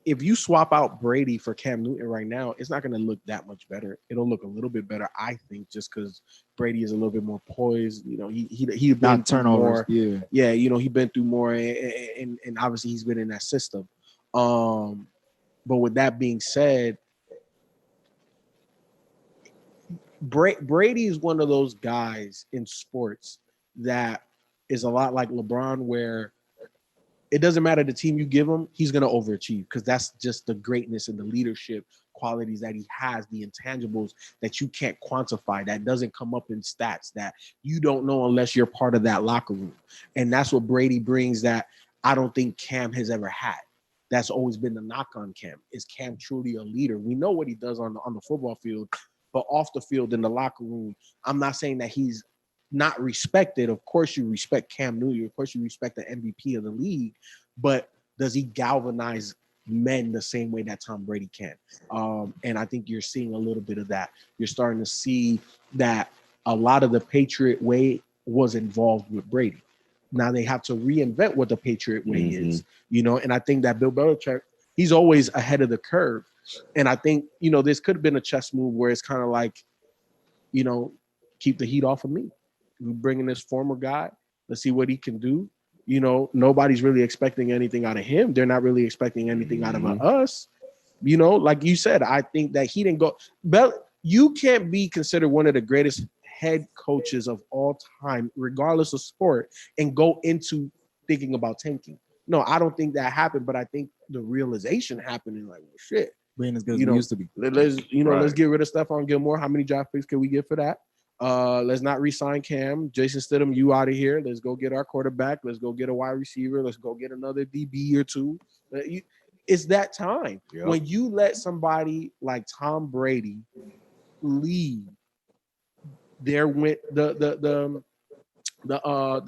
if you swap out Brady for Cam Newton right now, it's not going to look that much better. It'll look a little bit better, I think, just because Brady is a little bit more poised. He's been turnovers. More. Yeah. He's been through more, and obviously he's been in that system. But with that being said, Brady is one of those guys in sports that is a lot like LeBron, where it doesn't matter the team you give him, he's going to overachieve because that's just the greatness and the leadership qualities that he has, the intangibles that you can't quantify, that doesn't come up in stats, that you don't know unless you're part of that locker room. And that's what Brady brings that I don't think Cam has ever had. That's always been the knock on Cam. Is Cam truly a leader? We know what he does on the football field, but off the field in the locker room, I'm not saying that he's not respected. Of course you respect Cam Newton. Of course you respect the MVP of the league, but does he galvanize men the same way that Tom Brady can? And I think you're seeing a little bit of that. You're starting to see that a lot of the Patriot way was involved with Brady. Now they have to reinvent what the Patriot way is, and I think that Bill Belichick, he's always ahead of the curve. And I think, this could have been a chess move where it's kind of like, keep the heat off of me. We're bringing this former guy. Let's see what he can do. Nobody's really expecting anything out of him. They're not really expecting anything out of us. Like you said, I think that he didn't go. You can't be considered one of the greatest head coaches of all time, regardless of sport, and go into thinking about tanking. No, I don't think that happened, but I think the realization happened and like, well, shit. Being as good as we used to be. Let's get rid of Stephon Gilmore. How many draft picks can we get for that? Let's not re-sign Cam. Jason Stidham, you out of here. Let's go get our quarterback. Let's go get a wide receiver. Let's go get another DB or two. It's that time. Yep. When you let somebody like Tom Brady lead the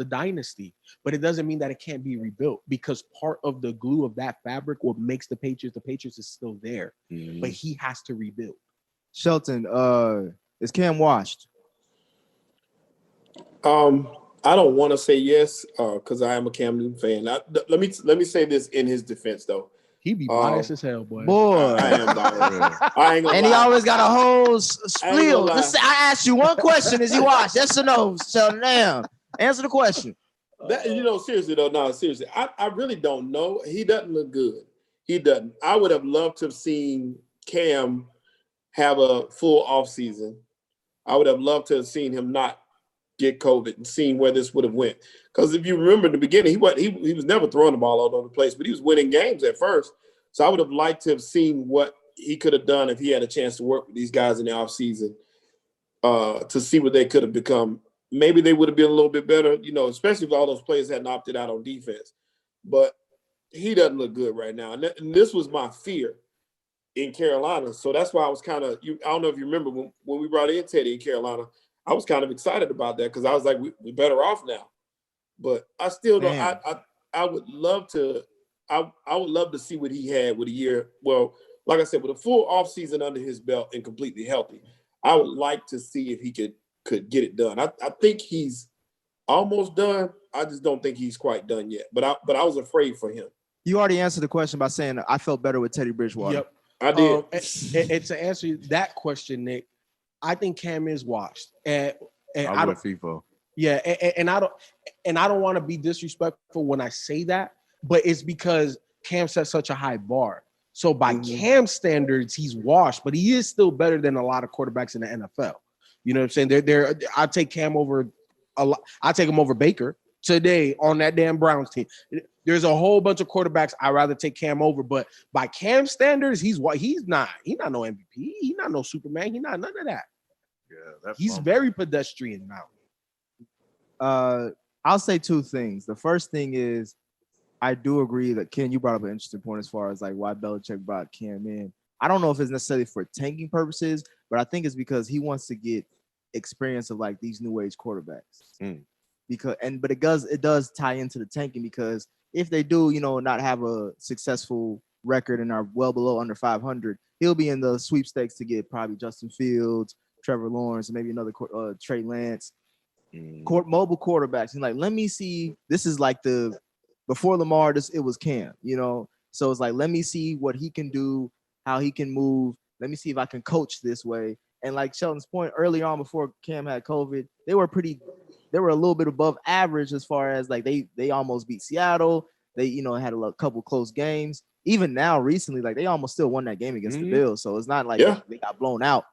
dynasty, but it doesn't mean that it can't be rebuilt, because part of the glue of that fabric, what makes the Patriots is still there, but he has to rebuild. Shelton, is Cam washed? I don't want to say yes because I am a Cam Newton fan. Let me say this in his defense though. He be biased as hell, boy. I am biased. I ain't gonna and lie. he always got a whole spiel. I asked you one question: is he washed? Yes or no? Shelton, damn. Answer the question. Seriously though, seriously. I really don't know. He doesn't look good. He doesn't. I would have loved to have seen Cam have a full off season. I would have loved to have seen him not get COVID and seen where this would have went. Because if you remember in the beginning, he was never throwing the ball all over the place, but he was winning games at first. So I would have liked to have seen what he could have done if he had a chance to work with these guys in the offseason to see what they could have become. Maybe they would have been a little bit better, especially if all those players hadn't opted out on defense. But he doesn't look good right now. And this was my fear in Carolina. So that's why I was kind of, I don't know if you remember when we brought in Teddy in Carolina, I was kind of excited about that because I was like, we're better off now. But I still don't, I would love to, I would love to see what he had with a year. Well, like I said, with a full offseason under his belt and completely healthy, I would like to see if he could get it done. I think he's almost done. I just don't think he's quite done yet. But I was afraid for him. You already answered the question by saying I felt better with Teddy Bridgewater. Yep, I did. And to answer that question, Nick, I think Cam is washed. And I don't FIFO. Yeah, and I don't want to be disrespectful when I say that, but it's because Cam set such a high bar. So by Cam standards, he's washed, but he is still better than a lot of quarterbacks in the NFL. You know what I'm saying? I take Cam over a lot. I take him over Baker today on that damn Browns team. There's a whole bunch of quarterbacks I'd rather take Cam over, but by Cam standards, he's not no MVP. He's not no Superman. He's not none of that. Yeah, he's very pedestrian now. I'll say two things. The first thing is I do agree that Ken, you brought up an interesting point as far as like why Belichick brought Cam in. I don't know if it's necessarily for tanking purposes, but I think it's because he wants to get experience of like these new age quarterbacks. But it does tie into the tanking because if they do, not have a successful record and are well below under 500, he'll be in the sweepstakes to get probably Justin Fields, Trevor Lawrence, and maybe another Trey Lance, mobile quarterbacks. And like, let me see. This is like before Lamar. It was Cam, So it's like, let me see what he can do, how he can move. Let me see if I can coach this way. And like Sheldon's point early on, before Cam had COVID, they were a little bit above average as far as like they almost beat Seattle. They had a couple close games. Even now, recently, like they almost still won that game against the Bills. So it's not like they got blown out.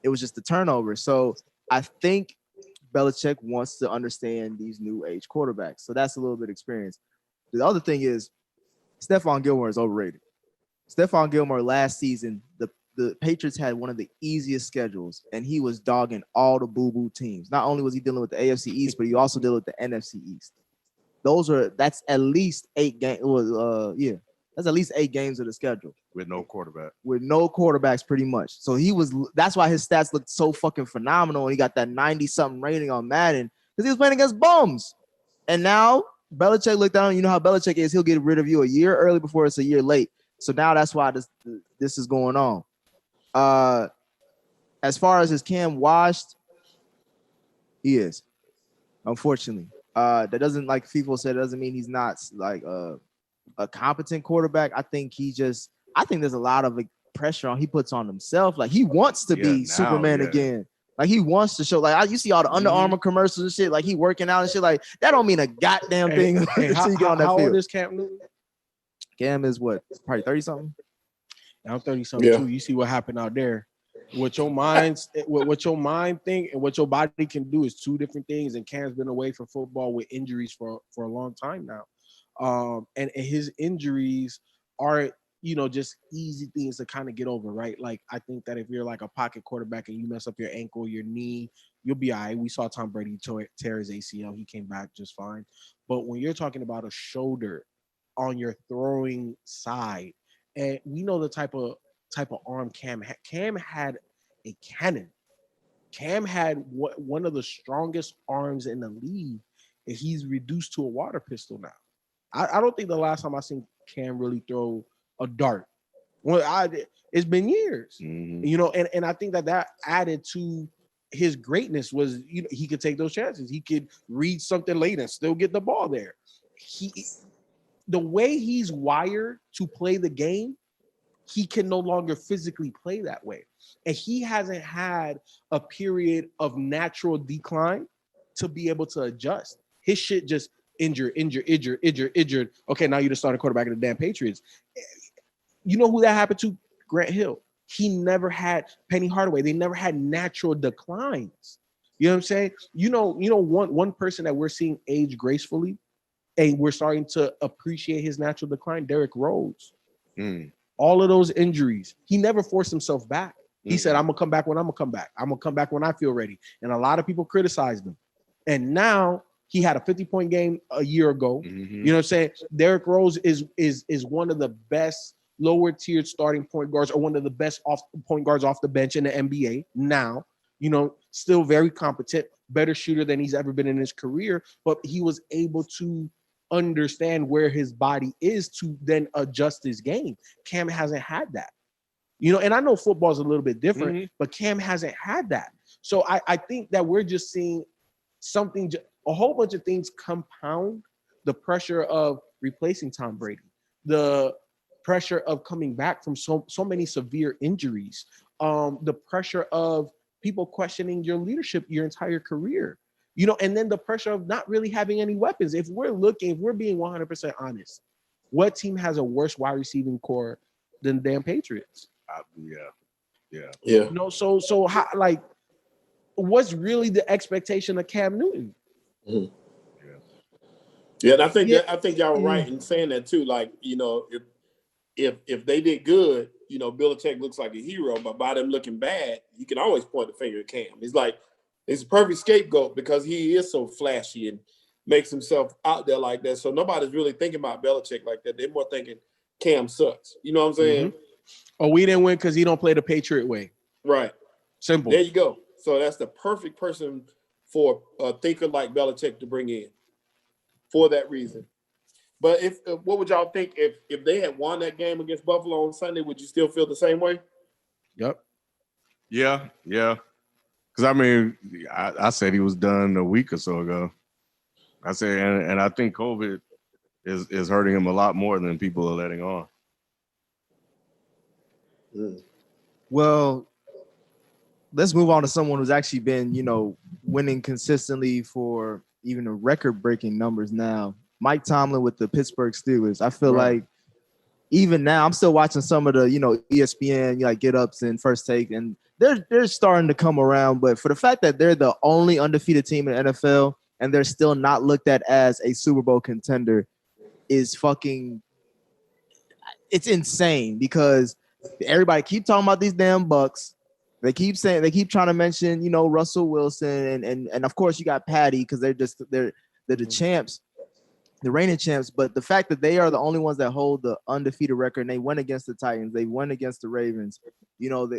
It was just the turnover. So I think Belichick wants to understand these new age quarterbacks. So that's a little bit of experience. The other thing is Stephon Gilmore is overrated. Stephon Gilmore last season, the Patriots had one of the easiest schedules, and he was dogging all the boo-boo teams. Not only was he dealing with the AFC East, but he also dealt with the NFC East. That's at least 8 games. That's at least 8 games of the schedule. With no quarterback. With no quarterbacks, pretty much. So that's why his stats looked so fucking phenomenal. And he got that 90-something rating on Madden because he was playing against bums. And now Belichick looked down. You know how Belichick is. He'll get rid of you a year early before it's a year late. So now that's why this is going on. As far as his Cam washed, he is. Unfortunately. That doesn't, like FIFO said, doesn't mean he's not like a competent quarterback. I think there's a lot of pressure he puts on himself. Like he wants to be Superman again. Like he wants to show. Like you see all the Under Armour commercials and shit. Like he working out and shit. Like that don't mean a goddamn thing. How old is Cam Newton? Cam is what? Probably 30 something. I'm 30 something too. You see what happened out there. What your mind think and what your body can do is two different things. And Cam's been away from football with injuries for a long time now. And his injuries are, just easy things to kind of get over, right? Like I think that if you're like a pocket quarterback and you mess up your ankle, your knee, you'll be all right. We saw Tom Brady tear his ACL. He came back just fine. But when you're talking about a shoulder on your throwing side, and we know the type of arm Cam had. Cam had a cannon. Cam had one of the strongest arms in the league, and he's reduced to a water pistol now. I don't think the last time I seen Cam really throw a dart. Well, it's been years, and I think that added to his greatness was he could take those chances. He could read something late and still get the ball there. The way he's wired to play the game, he can no longer physically play that way. And he hasn't had a period of natural decline to be able to adjust. His shit just injured. Okay, now you're the starting quarterback of the damn Patriots. You know who that happened to? Grant Hill. He never had Penny Hardaway. They never had natural declines. You know what I'm saying? One person that we're seeing age gracefully, and we're starting to appreciate his natural decline, Derrick Rose. all of those injuries, he never forced himself back. He said, I'm going to come back when I'm going to come back. I'm going to come back when I feel ready. And a lot of people criticized him. And now he had a 50-point game a year ago. You know what I'm saying? Derrick Rose is one of the best lower tiered starting point guards, or one of the best point guards off the bench in the NBA now. You know, still very competent, better shooter than he's ever been in his career. But he was able to understand where his body is to then adjust his game. Cam hasn't had that. You know, and I know football is a little bit different, but Cam hasn't had that. So I think that we're just seeing something, a whole bunch of things compound the pressure of replacing Tom Brady, the pressure of coming back from so many severe injuries, the pressure of people questioning your leadership your entire career, you know, and then the pressure of not really having any weapons. If we're being 100% honest, what team has a worse wide receiving core than the damn Patriots? Yeah. You know, so how, like, what's really the expectation of Cam Newton? Yeah, and I think y'all were right in saying that too. Like, you know, if they did good, you know, Belichick looks like a hero, but by them looking bad, you can always point the finger at Cam. It's like it's a perfect scapegoat because he is so flashy and makes himself out there like that. So nobody's really thinking about Belichick like that. They're more thinking Cam sucks. You know what I'm saying? Oh, we didn't win because he don't play the Patriot way. Right. Simple. There you go. So that's the perfect person for a thinker like Belichick to bring in for that reason. But what would y'all think if they had won that game against Buffalo on Sunday? Would you still feel the same way? Yep. Yeah. Because I mean, I said he was done a week or so ago. I said, and I think COVID is hurting him a lot more than people are letting on. Well, let's move on to someone who's actually been, you know, winning consistently for even a record-breaking numbers now. Mike Tomlin with the Pittsburgh Steelers. I feel like even now, I'm still watching some of the, you know, ESPN, like Get Ups and First Take, and they're starting to come around. But for the fact that they're the only undefeated team in the NFL and they're still not looked at as a Super Bowl contender is it's insane because everybody keep talking about these damn Bucks. They keep trying to mention, you know, Russell Wilson and of course you got Patty because they're the champs, the reigning champs. But the fact that they are the only ones that hold the undefeated record and they went against the Titans, they went against the Ravens, you know,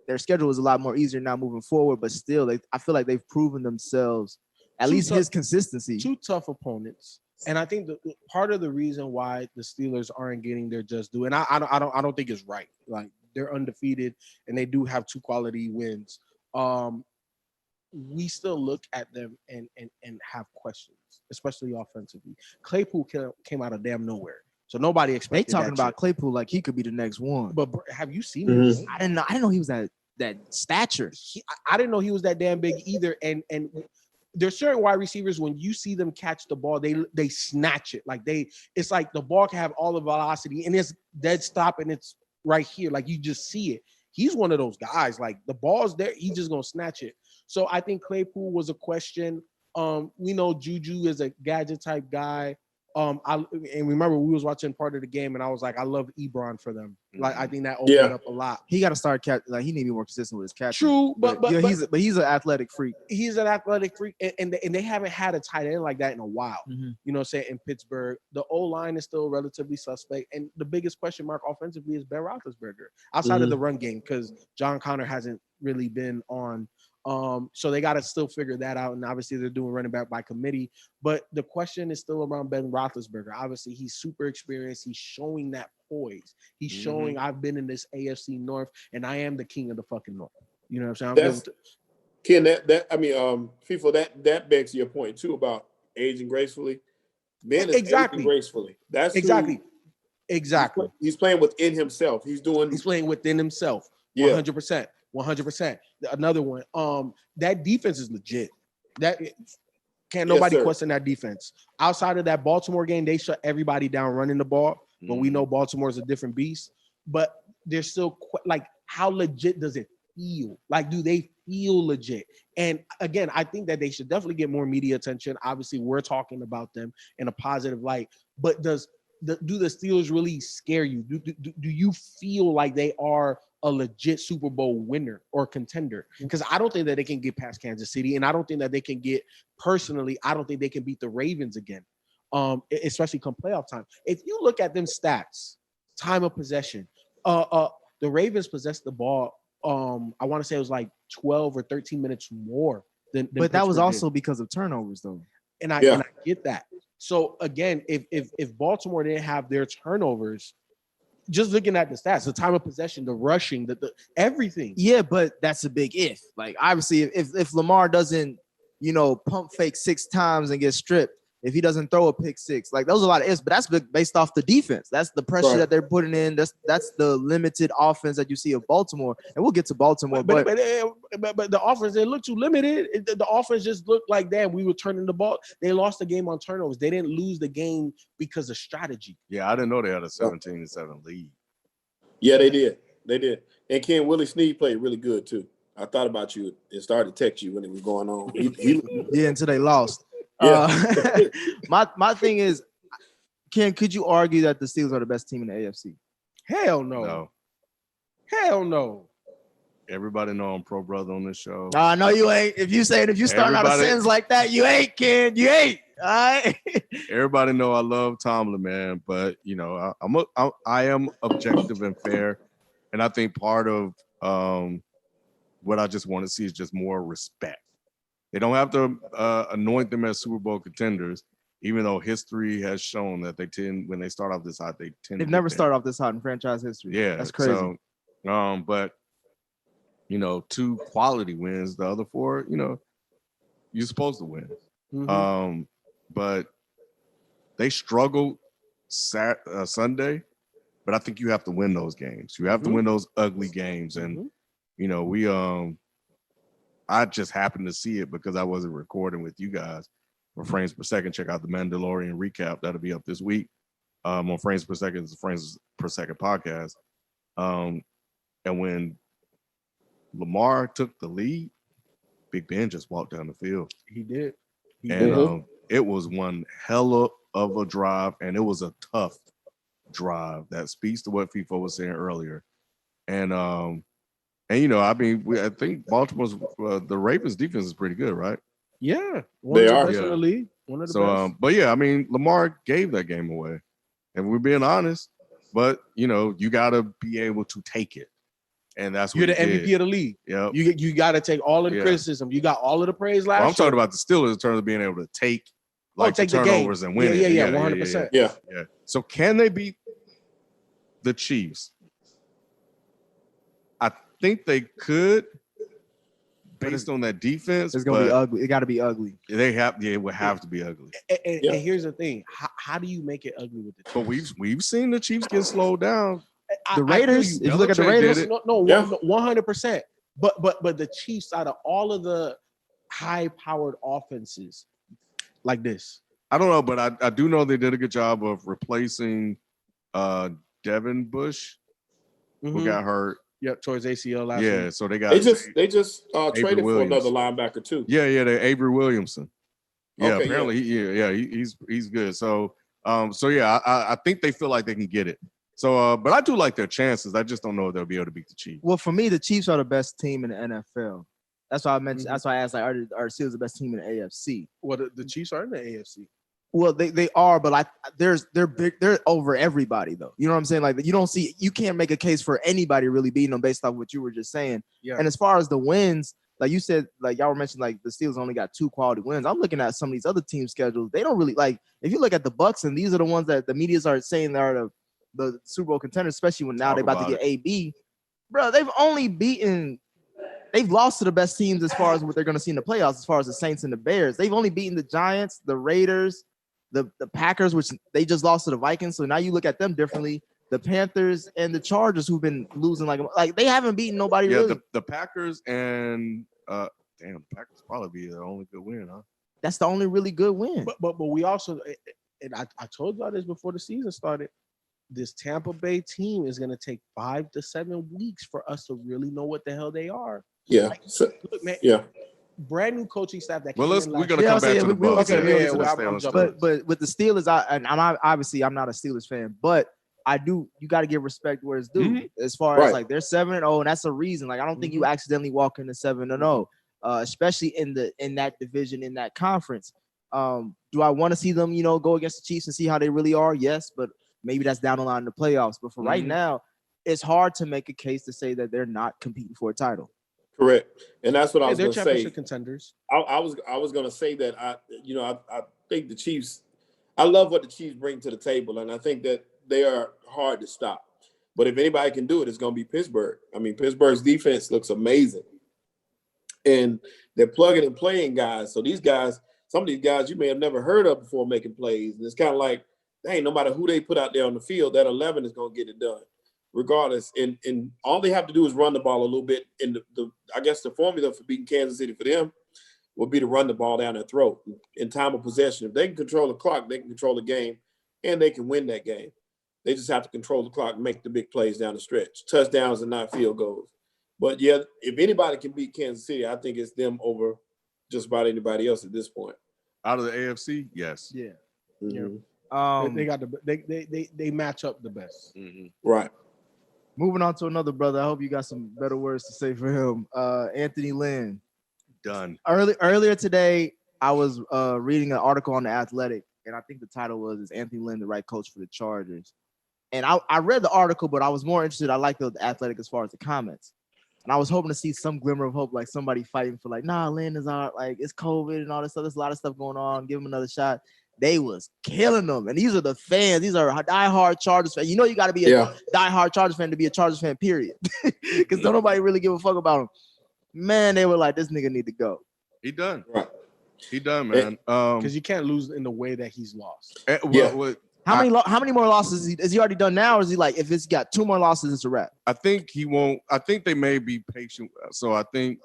their schedule is a lot more easier now moving forward. But still, I feel like they've proven themselves, at least his consistency. Two tough opponents. And I think part of the reason why the Steelers aren't getting their just due, and I don't think it's right. Like, they're undefeated and they do have 2 quality wins. We still look at them and have questions, especially offensively. Claypool came out of damn nowhere, so nobody expected. They talking about Claypool like he could be the next one. But have you seen him? I didn't know he was that stature. I didn't know he was that damn big either. And there's certain wide receivers, when you see them catch the ball, they snatch it. Like it's like the ball can have all the velocity and it's dead stop and it's right here. Like you just see it. He's one of those guys. Like the ball's there, he's just gonna snatch it. So I think Claypool was a question. We know Juju is a gadget type guy. And remember we was watching part of the game and I was like, I love Ebron for them. Like I think that opened up a lot. He got to start like he need to be more consistent with his catch. True, but he's an athletic freak. He's an athletic freak, and they haven't had a tight end like that in a while. You know, say in Pittsburgh, the O-line is still relatively suspect, and the biggest question mark offensively is Ben Roethlisberger outside of the run game because John Connor hasn't really been on. So they got to still figure that out. And obviously they're doing running back by committee, but the question is still around Ben Roethlisberger. Obviously he's super experienced. He's showing that poise. He's showing I've been in this AFC North and I am the king of the fucking North. You know what I'm saying? Ken, FIFA, that begs your point too about aging gracefully. Ben is aging gracefully. That's exactly. He's playing within himself. He's playing within himself. 100%. 100%. Another one. That defense is legit. That can't nobody question that defense. Outside of that Baltimore game, they shut everybody down running the ball. But we know Baltimore is a different beast. But they're still like, how legit does it feel? Like, do they feel legit? And again, I think that they should definitely get more media attention. Obviously, we're talking about them in a positive light. But does do the Steelers really scare you? Do you feel like they are a legit Super Bowl winner or contender? Because I don't think that they can get past Kansas City, and I don't think that they can get personally. I don't think they can beat the Ravens again, especially come playoff time. If you look at them stats, time of possession, the Ravens possessed the ball. I want to say it was like 12 or 13 minutes more than but that was Pittsburgh also did. because of turnovers, though. And I get that. So again, if Baltimore didn't have their turnovers, just looking at the stats, the time of possession, the rushing, the everything. Yeah, but that's a big if. Like obviously, if Lamar doesn't, pump fake 6 times and get stripped, if he doesn't throw a pick 6, like those are a lot of ifs. But that's based off the defense. That's the pressure that they're putting in. That's the limited offense that you see of Baltimore. And we'll get to Baltimore, but the offense didn't look too limited. The offense just looked like that. We were turning the ball. They lost the game on turnovers. They didn't lose the game because of strategy. Yeah, I didn't know they had a 17-7 lead. Yeah, they did. And Ken Willie Snead played really good too. I thought about you and started to text you when it was going on. Yeah, until they lost. Yeah. My thing is, Ken, could you argue that the Steelers are the best team in the AFC? Hell no. Hell no. Everybody know I'm pro brother on this show. No, you ain't. If you start out a sentence like that, you ain't, Ken. You ain't. All right. Everybody know I love Tomlin, man, but I am objective and fair, and I think part of what I just want to see is just more respect. They don't have to anoint them as Super Bowl contenders, even though history has shown that when they start off this hot, they've never started off this hot in franchise history. Yeah, that's crazy. So, but 2 quality wins, the other 4, you're supposed to win. Mm-hmm. But they struggled Sunday, but I think you have to win those games. You have to win those ugly games, and I just happened to see it because I wasn't recording with you guys. For Frames Per Second, check out the Mandalorian recap. That'll be up this week on Frames Per Second. It's the Frames Per Second podcast. And when Lamar took the lead, Big Ben just walked down the field. He did. It was one hell of a drive, and it was a tough drive that speaks to what FIFA was saying earlier. And I think Baltimore's the Ravens defense is pretty good, right? Yeah, they are in the league. One of the best. But yeah, Lamar gave that game away, and we're being honest. But you got to be able to take it, and that's what you're the MVP of the league. Yeah, you got to take all of the criticism. You got all of the praise last year. I'm talking about the Steelers in terms of being able to take the turnovers and win it. Yeah, 100%. Yeah. So can they beat the Chiefs? I think they could, based on that defense. It's gonna be ugly. It got to be ugly. It would have to be ugly. And here's the thing: how do you make it ugly with the Chiefs? But we've seen the Chiefs get slowed down. The Raiders, if you look at the Raiders, no, 100%. But the Chiefs, out of all of the high-powered offenses like this, I don't know, but I do know they did a good job of replacing Devin Bush, who got hurt. Yep, towards ACL last week. So they got they just traded for another linebacker too. Yeah, they Avery Williamson. Yeah, Okay, apparently he's good. So I think they feel like they can get it. So but I do like their chances. I just don't know if they'll be able to beat the Chiefs. Well, for me, the Chiefs are the best team in the NFL. That's why I mentioned. That's why I asked, like, are Steelers the best team in the AFC? Well, the Chiefs are in the AFC. Well, they are, but they're big. They're over everybody, though. You know what I'm saying? Like, you can't make a case for anybody really beating them based off what you were just saying. Yeah. And as far as the wins, like you said, like y'all were mentioning, like the Steelers only got 2 quality wins. I'm looking at some of these other team schedules. They don't really like. If you look at the Bucks, and these are the ones that the media are saying they are the Super Bowl contenders, especially when now they're about to get AB. Bro, they've lost to the best teams as far as what they're going to see in the playoffs, as far as the Saints and the Bears. They've only beaten the Giants, the Raiders, the Packers, which they just lost to the Vikings. So now you look at them differently. The Panthers and the Chargers, who've been losing like they haven't beaten nobody. Yeah, really. The Packers and the Packers probably be the only good win, huh? That's the only really good win. But we also, and I told y'all this before the season started. This Tampa Bay team is going to take 5 to 7 weeks for us to really know what the hell they are. Yeah. Look, man. Yeah. brand new coaching staff that. Well, came we're in gonna last come back to the Bucks. Okay, I'm but with the Steelers, I'm not a Steelers fan, but I do. You got to give respect where it's due. As far as like they're 7-0, and that's a reason. Like I don't think you accidentally walk into 7-0, especially in that division, in that conference. Do I want to see them, go against the Chiefs and see how they really are? Yes, but maybe that's down the line in the playoffs. But for right now, it's hard to make a case to say that they're not competing for a title. Correct, and that's what I was going to say. Championship contenders. I was going to say that I think the Chiefs. I love what the Chiefs bring to the table, and I think that they are hard to stop. But if anybody can do it, it's going to be Pittsburgh. I mean, Pittsburgh's defense looks amazing, and they're plugging and playing guys. So these guys, some of these guys you may have never heard of before making plays, and it's kind of like, hey, no matter who they put out there on the field, that 11 is going to get it done, regardless. And all they have to do is run the ball a little bit. And I guess the formula for beating Kansas City for them would be to run the ball down their throat in time of possession. If they can control the clock, they can control the game, and they can win that game. They just have to control the clock and make the big plays down the stretch. Touchdowns and not field goals. But, yeah, if anybody can beat Kansas City, I think it's them over just about anybody else at this point. Out of the AFC, yes. Yeah. Mm-hmm. They got they match up the best. Right. Moving on to another brother. I hope you got some better words to say for him. Anthony Lynn. Done. Earlier today, I was reading an article on The Athletic, and I think the title was, "Is Anthony Lynn the right coach for the Chargers?" And I read the article, but I was more interested. I like the Athletic as far as the comments. And I was hoping to see some glimmer of hope, like somebody fighting for like, nah, Lynn is out, like it's COVID and all this stuff. There's a lot of stuff going on. Give him another shot. They was killing them. And these are the fans. These are diehard Chargers fans. You know you got to be a diehard Chargers fan to be a Chargers fan, period. Because don't nobody really give a fuck about him. Man, they were like, this nigga need to go. He done. Right. He done, man. Because you can't lose in the way that he's lost. How many more losses is he already done now? Or is he like, if it's got 2 more losses, it's a wrap? I think he won't. I think they may be patient. So I think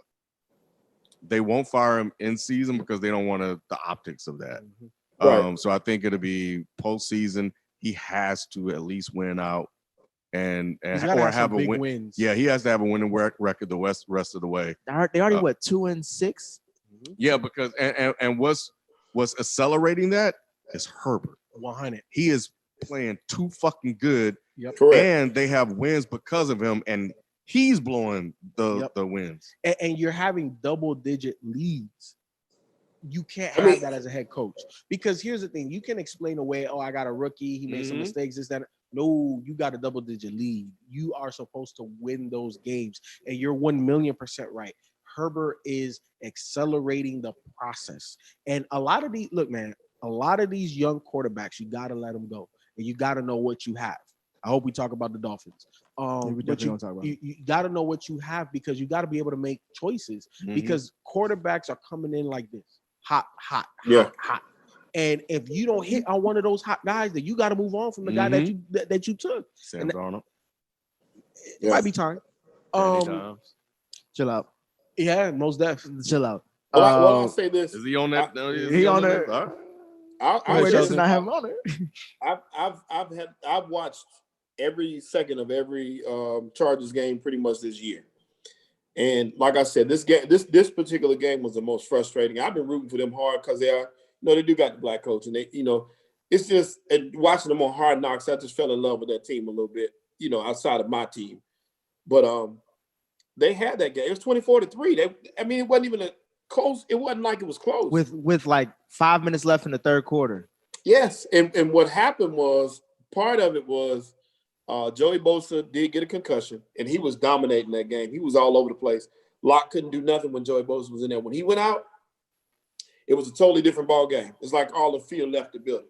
they won't fire him in season because they don't want the optics of that. Right. So I think it'll be postseason. He has to at least win out and or have a win. Wins. Yeah, he has to have a winning record the rest of the way. They already 2-6? Yeah, because and what's accelerating that is Herbert. 100. He is playing too fucking good. Yep. Correct. And they have wins because of him, and he's blowing the wins. And you're having double-digit leads. You can't have that as a head coach. Because here's the thing. You can explain away, I got a rookie. He made some mistakes, this, that. No, you got a double-digit lead. You are supposed to win those games. And you're 1,000,000% right. Herbert is accelerating the process. And a lot of these young quarterbacks, you got to let them go. And you got to know what you have. I hope we talk about the Dolphins. But you got to know what you have because you got to be able to make choices because quarterbacks are coming in like this. Hot. And if you don't hit on one of those hot guys, then you got to move on from the guy that you took. Sam Darnold. It might be time. Chill out. Yeah, most definitely. Chill out. Well, I'll say this. Is he on that? He on there. I have him on there. I've watched every second of every Chargers game pretty much this year. And like I said, this particular game was the most frustrating. I've been rooting for them hard because they do got the black coach, and they, it's just watching them on Hard Knocks. I just fell in love with that team a little bit, outside of my team. But they had that game. It was 24-3. It wasn't even close. It wasn't like it was close. With like 5 minutes left in the third quarter. Yes, and what happened was part of it was Joey Bosa did get a concussion, and he was dominating that game. He was all over the place. Locke couldn't do nothing when Joey Bosa was in there. When he went out, it was a totally different ball game. It's like all the field left the building.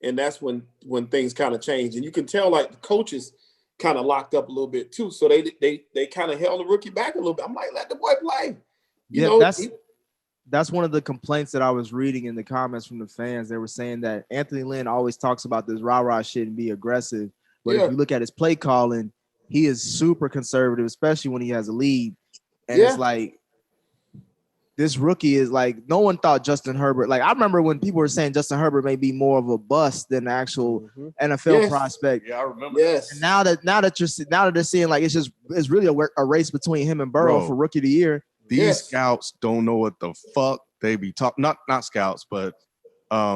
And that's when things kind of changed. And you can tell like the coaches kind of locked up a little bit too. So they kind of held the rookie back a little bit. I'm like, let the boy play. That's one of the complaints that I was reading in the comments from the fans. They were saying that Anthony Lynn always talks about this rah-rah shit and be aggressive. But if you look at his play calling, he is super conservative, especially when he has a lead. And it's like, this rookie is like, no one thought Justin Herbert. Like, I remember when people were saying Justin Herbert may be more of a bust than an actual NFL prospect. Yeah, I remember. And now that they're seeing like it's really a race between him and Burrow for rookie of the year. These scouts don't know what the fuck they be talking. Not scouts, but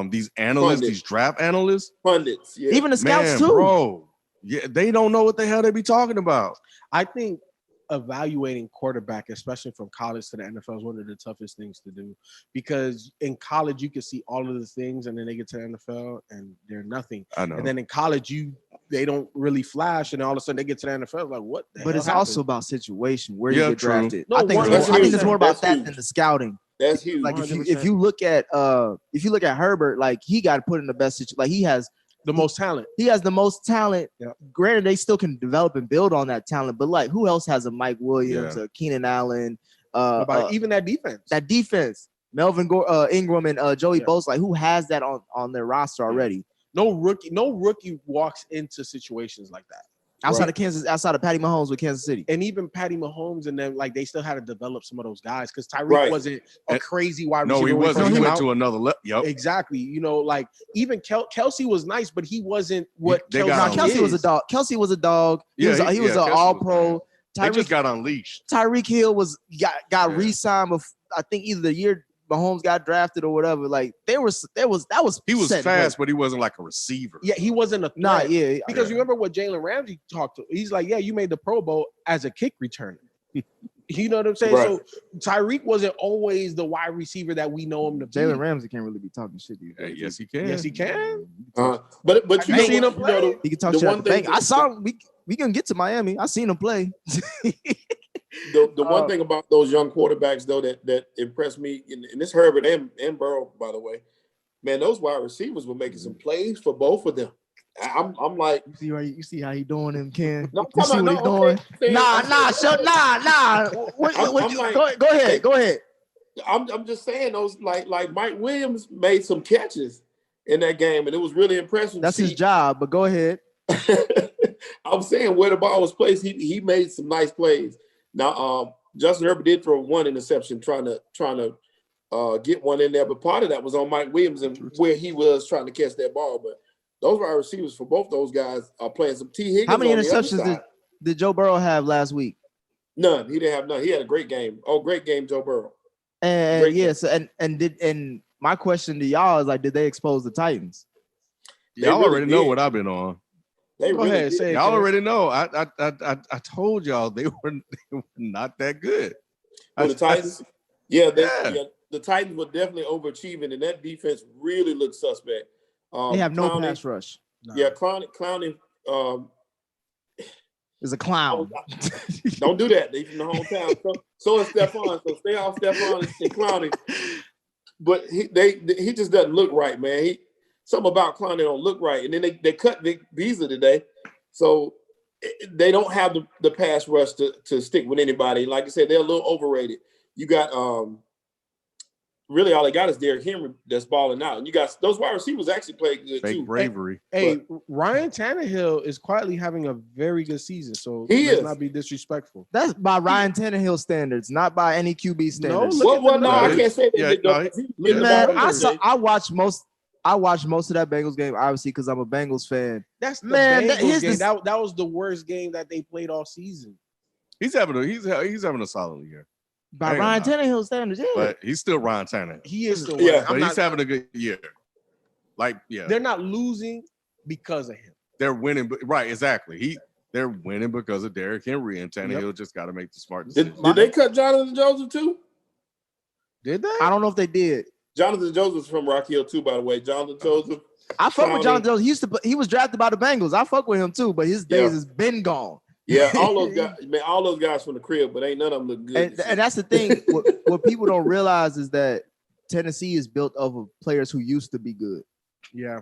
these analysts, these draft analysts, pundits, even the scouts too, bro. Yeah, they don't know what the hell they be talking about. I think evaluating quarterback, especially from college to the NFL, is one of the toughest things to do, because in college you can see all of the things, and then they get to the NFL and they're nothing. I know. And then in college they don't really flash, and all of a sudden they get to the NFL like, what the but hell it's happened? also about situation where you get true. drafted. No, I think it's more about that than the scouting. That's huge. Like if you look at Herbert, like he got put in the best situation. Like he has the most talent. He has the most talent. Yeah. Granted, they still can develop and build on that talent, but like who else has a Mike Williams, a Keenan Allen, even that defense? That defense, Melvin Ingram and Joey Bosa, like who has that on their roster already? No rookie walks into situations like that. Outside of Patty Mahomes with Kansas City. And even Patty Mahomes and them, like they still had to develop some of those guys because Tyreek wasn't a crazy wide receiver. No, he wasn't. He went to another level. Yep. Exactly. You know, like even Kelsey was nice, but he wasn't what Kelsey was a dog. Kelsey was a dog. He was an all-pro. They just got unleashed. Tyreek Hill got re-signed before, I think either the year Mahomes got drafted or whatever. Like he was fast, but he wasn't like a receiver. Yeah, he wasn't a threat. Because remember what Jalen Ramsey talked to. He's like, yeah, you made the Pro Bowl as a kick returner. You know what I'm saying? Right. So Tyreek wasn't always the wide receiver that we know him to be. Jalen Ramsey can't really be talking shit. Yes, he can. Yes, he can. But you seen him play. He can talk shit at the bank. I saw him. We can get to Miami. I seen him play. The one thing about those young quarterbacks though that impressed me, and this Herbert and Burrow, by the way, man, those wide receivers were making some plays for both of them. I'm like, you see how he doing him, Ken? No, you see what he doing? Nah. Go ahead. I'm just saying those like Mike Williams made some catches in that game, and it was really impressive. That's his job, but go ahead. I'm saying where the ball was placed, he made some nice plays. Now, Justin Herbert did throw one interception trying to get one in there, but part of that was on Mike Williams and where he was trying to catch that ball. But those wide receivers for both those guys are playing some T. Higgins. How many interceptions did Joe Burrow have last week? None. He didn't have none. He had a great game. Oh, great game, Joe Burrow. And yes, and my question to y'all is like, did they expose the Titans? Y'all already know what I've been on. Go ahead, say it. Y'all already know. I told y'all they were not that good. The Titans, the Titans were definitely overachieving, and that defense really looked suspect. They have no pass rush. No. Yeah, Clowney is a clown. Don't do that. They from the hometown. So is Stephon. So stay off Stephon and Clowney. But he just doesn't look right, man. Something about Clowney don't look right. And then they cut Vic Beasley today. So they don't have the pass rush to stick with anybody. Like I said, they're a little overrated. You got really all they got is Derrick Henry that's balling out. And you got those wide receivers actually played good too. Bravery. Hey, Ryan Tannehill is quietly having a very good season. So let's not be disrespectful. That's by Ryan Tannehill standards, not by any QB standards. I can't say that. I watched most of that Bengals game, obviously, because I'm a Bengals fan. That's the Bengals game. That was the worst game that they played all season. He's having a solid year. By Ryan Tannehill standards, yeah. But he's still Ryan Tannehill. He is still but he's having a good year. They're not losing because of him. They're winning, right, exactly. They're winning because of Derrick Henry, and Tannehill just got to make the smart decision. Did they cut Jonathan Joseph too? Did they? I don't know if they did. Jonathan Joseph's from Rock Hill too, by the way. Jonathan Joseph. I fuck with Jonathan Joseph. He was drafted by the Bengals. I fuck with him too, but his days has been gone. Yeah, all those guys from the crib, but ain't none of them look good. And that's the thing. what people don't realize is that Tennessee is built of players who used to be good. Yeah.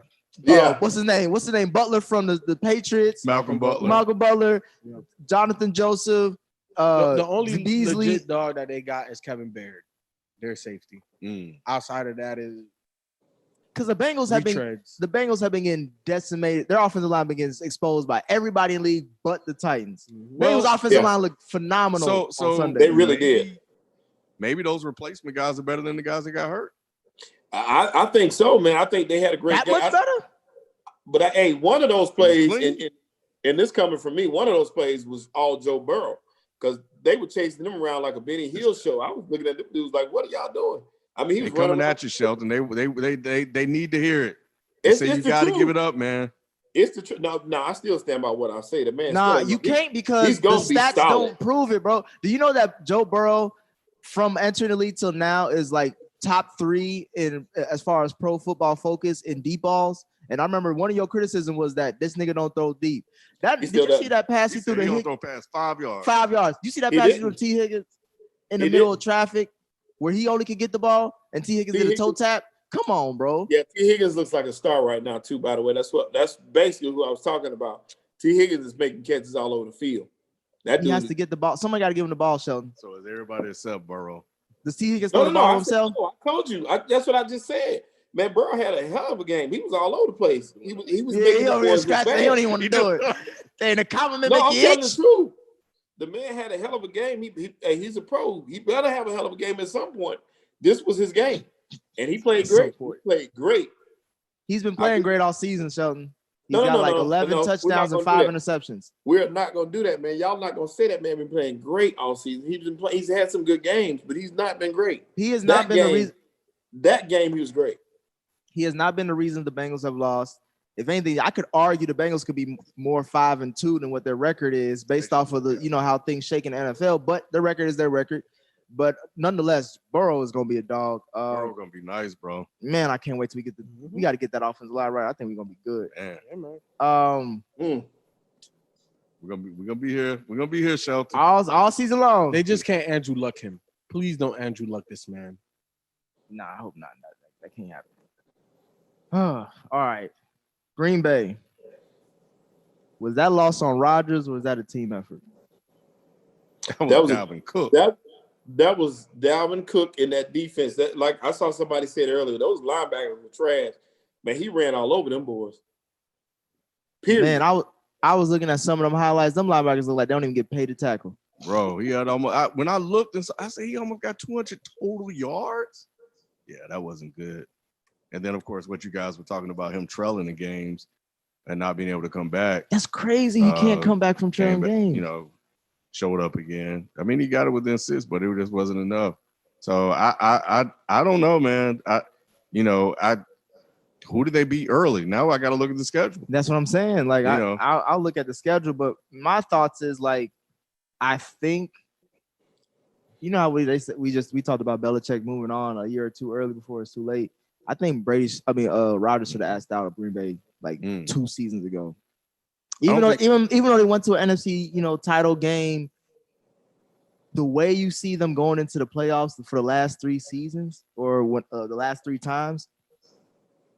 What's his name? Butler from the Patriots. Malcolm Butler. Yeah. Jonathan Joseph. The only Beasley. legit dog that they got is Kevin Baird, their safety. Outside of that is because the Bengals have been getting decimated. Their offensive line been getting exposed by everybody in the league but the Titans. Bengals offensive line looked phenomenal on Sunday. They really did. Maybe those replacement guys are better than the guys that got hurt. I think so, man. I think they had a great game. Much better? But one of those plays, and this coming from me, one of those plays was all Joe Burrow. because they were chasing them around like a Benny Hill show. I was looking at them dudes like, what are y'all doing? I mean, he was coming at you, Shelton. They need to hear it. They say you the got to truth. give it up, man. It's the truth. No, I still stand by what I say. The man. Nah, you can't because the stats don't prove it, bro. Do you know that Joe Burrow, from entering the league till now, is like top 3 in as far as pro football focus in deep balls? And I remember one of your criticism was that this nigga don't throw deep. Did you see that pass he threw to Higgins? Don't throw past 5 yards. 5 yards. You see that pass he threw to T. Higgins in the middle of traffic where he only could get the ball and T. Higgins did a toe tap? Come on, bro. Yeah, T. Higgins looks like a star right now, too, by the way. That's basically who I was talking about. T. Higgins is making catches all over the field. He has to get the ball. Somebody got to give him the ball, Sheldon. So is everybody except Burrow? Does T. Higgins throw the ball himself? I told you. That's what I just said. Man, Burrow had a hell of a game. He was all over the place. He was making the boys look bad. He don't even want to do it. And the compliment I'm make you telling itch. the truth. The man had a hell of a game. He's a pro. He better have a hell of a game at some point. This was his game. And he played great. He played great. He's been playing great all season, Sheldon. He's got 11 touchdowns and 5 interceptions. We're not going to do that, man. Y'all not going to say that man been playing great all season. He's had some good games, but he's not been great. He has not been the reason. That game, he was great. He has not been the reason the Bengals have lost. If anything, I could argue the Bengals could be more 5-2 than what their record is based off of the, how things shake in the NFL, but their record is their record. But nonetheless, Burrow is gonna be a dog. Burrow gonna be nice, bro. Man, I can't wait till we got to get that offensive line right. I think we're gonna be good. Man. We're gonna be here. We're gonna be here, Shelton. All season long. They just can't Andrew Luck him. Please don't Andrew Luck this man. Nah, I hope not. That can't happen. All right. Green Bay. Was that loss on Rodgers or was that a team effort? That was Dalvin Cook. That was Dalvin Cook in that defense. That, like I saw somebody said earlier, those linebackers were trash. Man, he ran all over them boys. Period. Man, I was looking at some of them highlights. Them linebackers look like they don't even get paid to tackle. Bro, he had almost. When I looked, and I said he almost got 200 total yards. Yeah, that wasn't good. And then, of course, what you guys were talking about, him trailing the games and not being able to come back. That's crazy. He can't come back from trailing games. Showed up again. I mean, he got it within 6, but it just wasn't enough. So I don't know, man. Who did they beat early? Now I got to look at the schedule. That's what I'm saying. Like I'll look at the schedule, but my thoughts is like I think how we talked about Belichick moving on a year or two early before it's too late. I think Rodgers should have asked out of Green Bay like 2 seasons ago. Even though they went to an NFC, title game, the way you see them going into the playoffs for the last 3 seasons or the last 3 times,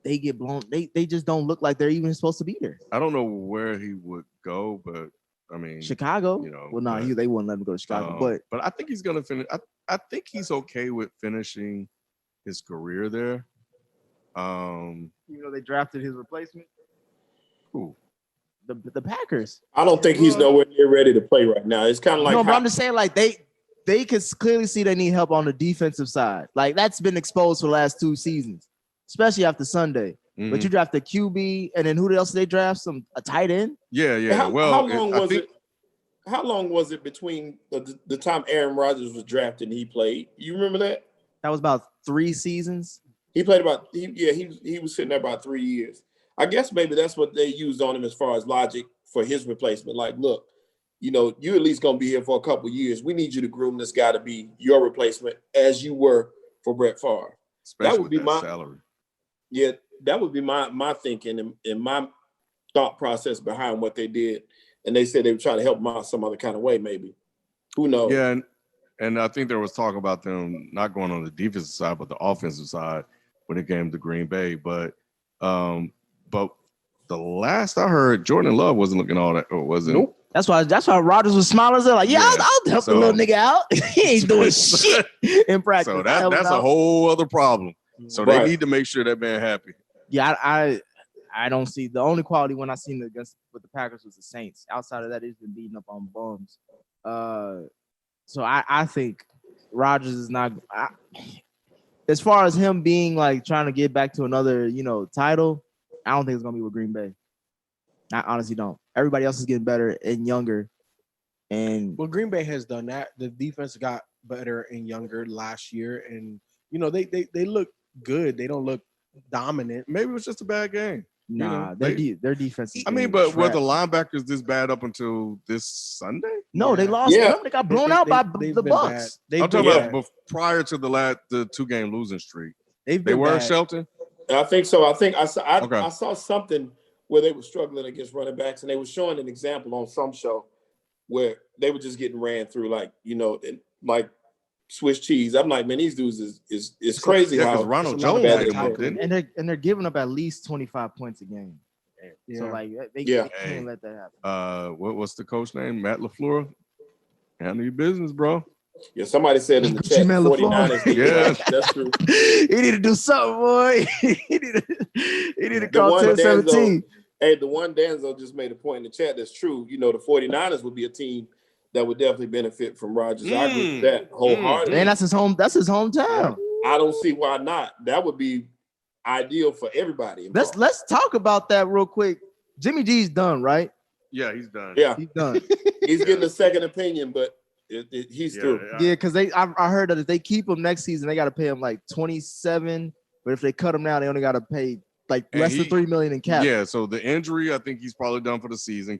they get blown. They just don't look like they're even supposed to be there. I don't know where he would go, but I mean Chicago. They wouldn't let him go to Chicago. But I think he's gonna finish. I think he's okay with finishing his career there. They drafted his replacement. Who? The Packers. I don't think he's nowhere near ready to play right now. It's kind of like but I'm just saying, like they can clearly see they need help on the defensive side. Like that's been exposed for the last 2 seasons, especially after Sunday. Mm-hmm. But you draft a QB, and then who else did they draft? A tight end? Yeah. How long was it between the time Aaron Rodgers was drafted and he played? You remember that? That was about 3 seasons. He played he was sitting there about 3 years. I guess maybe that's what they used on him as far as logic for his replacement. Like, look, you at least going to be here for a couple of years. We need you to groom this guy to be your replacement as you were for Brett Favre. Especially that would be my salary. Yeah, that would be my thinking and my thought process behind what they did. And they said they would try to help him out some other kind of way, maybe. Who knows? Yeah, and I think there was talk about them not going on the defensive side, but the offensive side when it came to Green Bay. But the last I heard, Jordan Love wasn't looking all that, or wasn't. Nope. That's why Rodgers was smiling. Like, I'll help the little nigga out. He ain't doing shit in practice. So that's a whole other problem. So they need to make sure that man happy. Yeah, I don't see the only quality when I seen with the Packers was the Saints. Outside of that, he's been beating up on bums. So I think Rodgers is not. As far as him being like trying to get back to another title, I don't think it's gonna be with Green Bay. I honestly don't. Everybody else is getting better and younger, And Well, Green Bay has done that. The defense got better and younger last year, and they look good. They don't look dominant. Maybe it was just a bad game. nah, they- their defense is I mean, getting but were the trapped. linebackers this bad up until this Sunday? No, they Yeah. lost. Yeah. Remember, they got blown out by they've the been bad. Bucks. They've I'm been talking bad. about prior to the 2-game losing streak. They've They been were bad. Shelton. I think so. I think I saw Okay. I saw something where they were struggling against running backs, and they were showing an example on some show where they were just getting ran through like Swiss cheese. I'm like, man, these dudes is crazy Yeah, how because Ronald it's a lot of Jones bad came up, tackling. didn't And they're giving up at least 25 points a game. Yeah. So like they Yeah. can't let that happen. what's the coach name? Matt LaFleur. Handle your business, bro. Yeah, somebody said in the chat, G-Man 49ers. Yeah. That's true. He need to do something, boy. he need to call one 10-17. Hey, the one Danzo just made a point in the chat that's true. The 49ers would be a team that would definitely benefit from Rodgers. I agree with that wholeheartedly. Man, that's his hometown. I don't see why not. That would be ideal for everybody. Let's talk about that real quick. Jimmy G's done, right? Yeah, he's done. Yeah, He's done. he's getting a second opinion, but he's through. Yeah, because I heard that if they keep him next season, they got to pay him like 27. But if they cut him now, they only got to pay like And less than $3 million in cap. Yeah, so the injury, I think he's probably done for the season.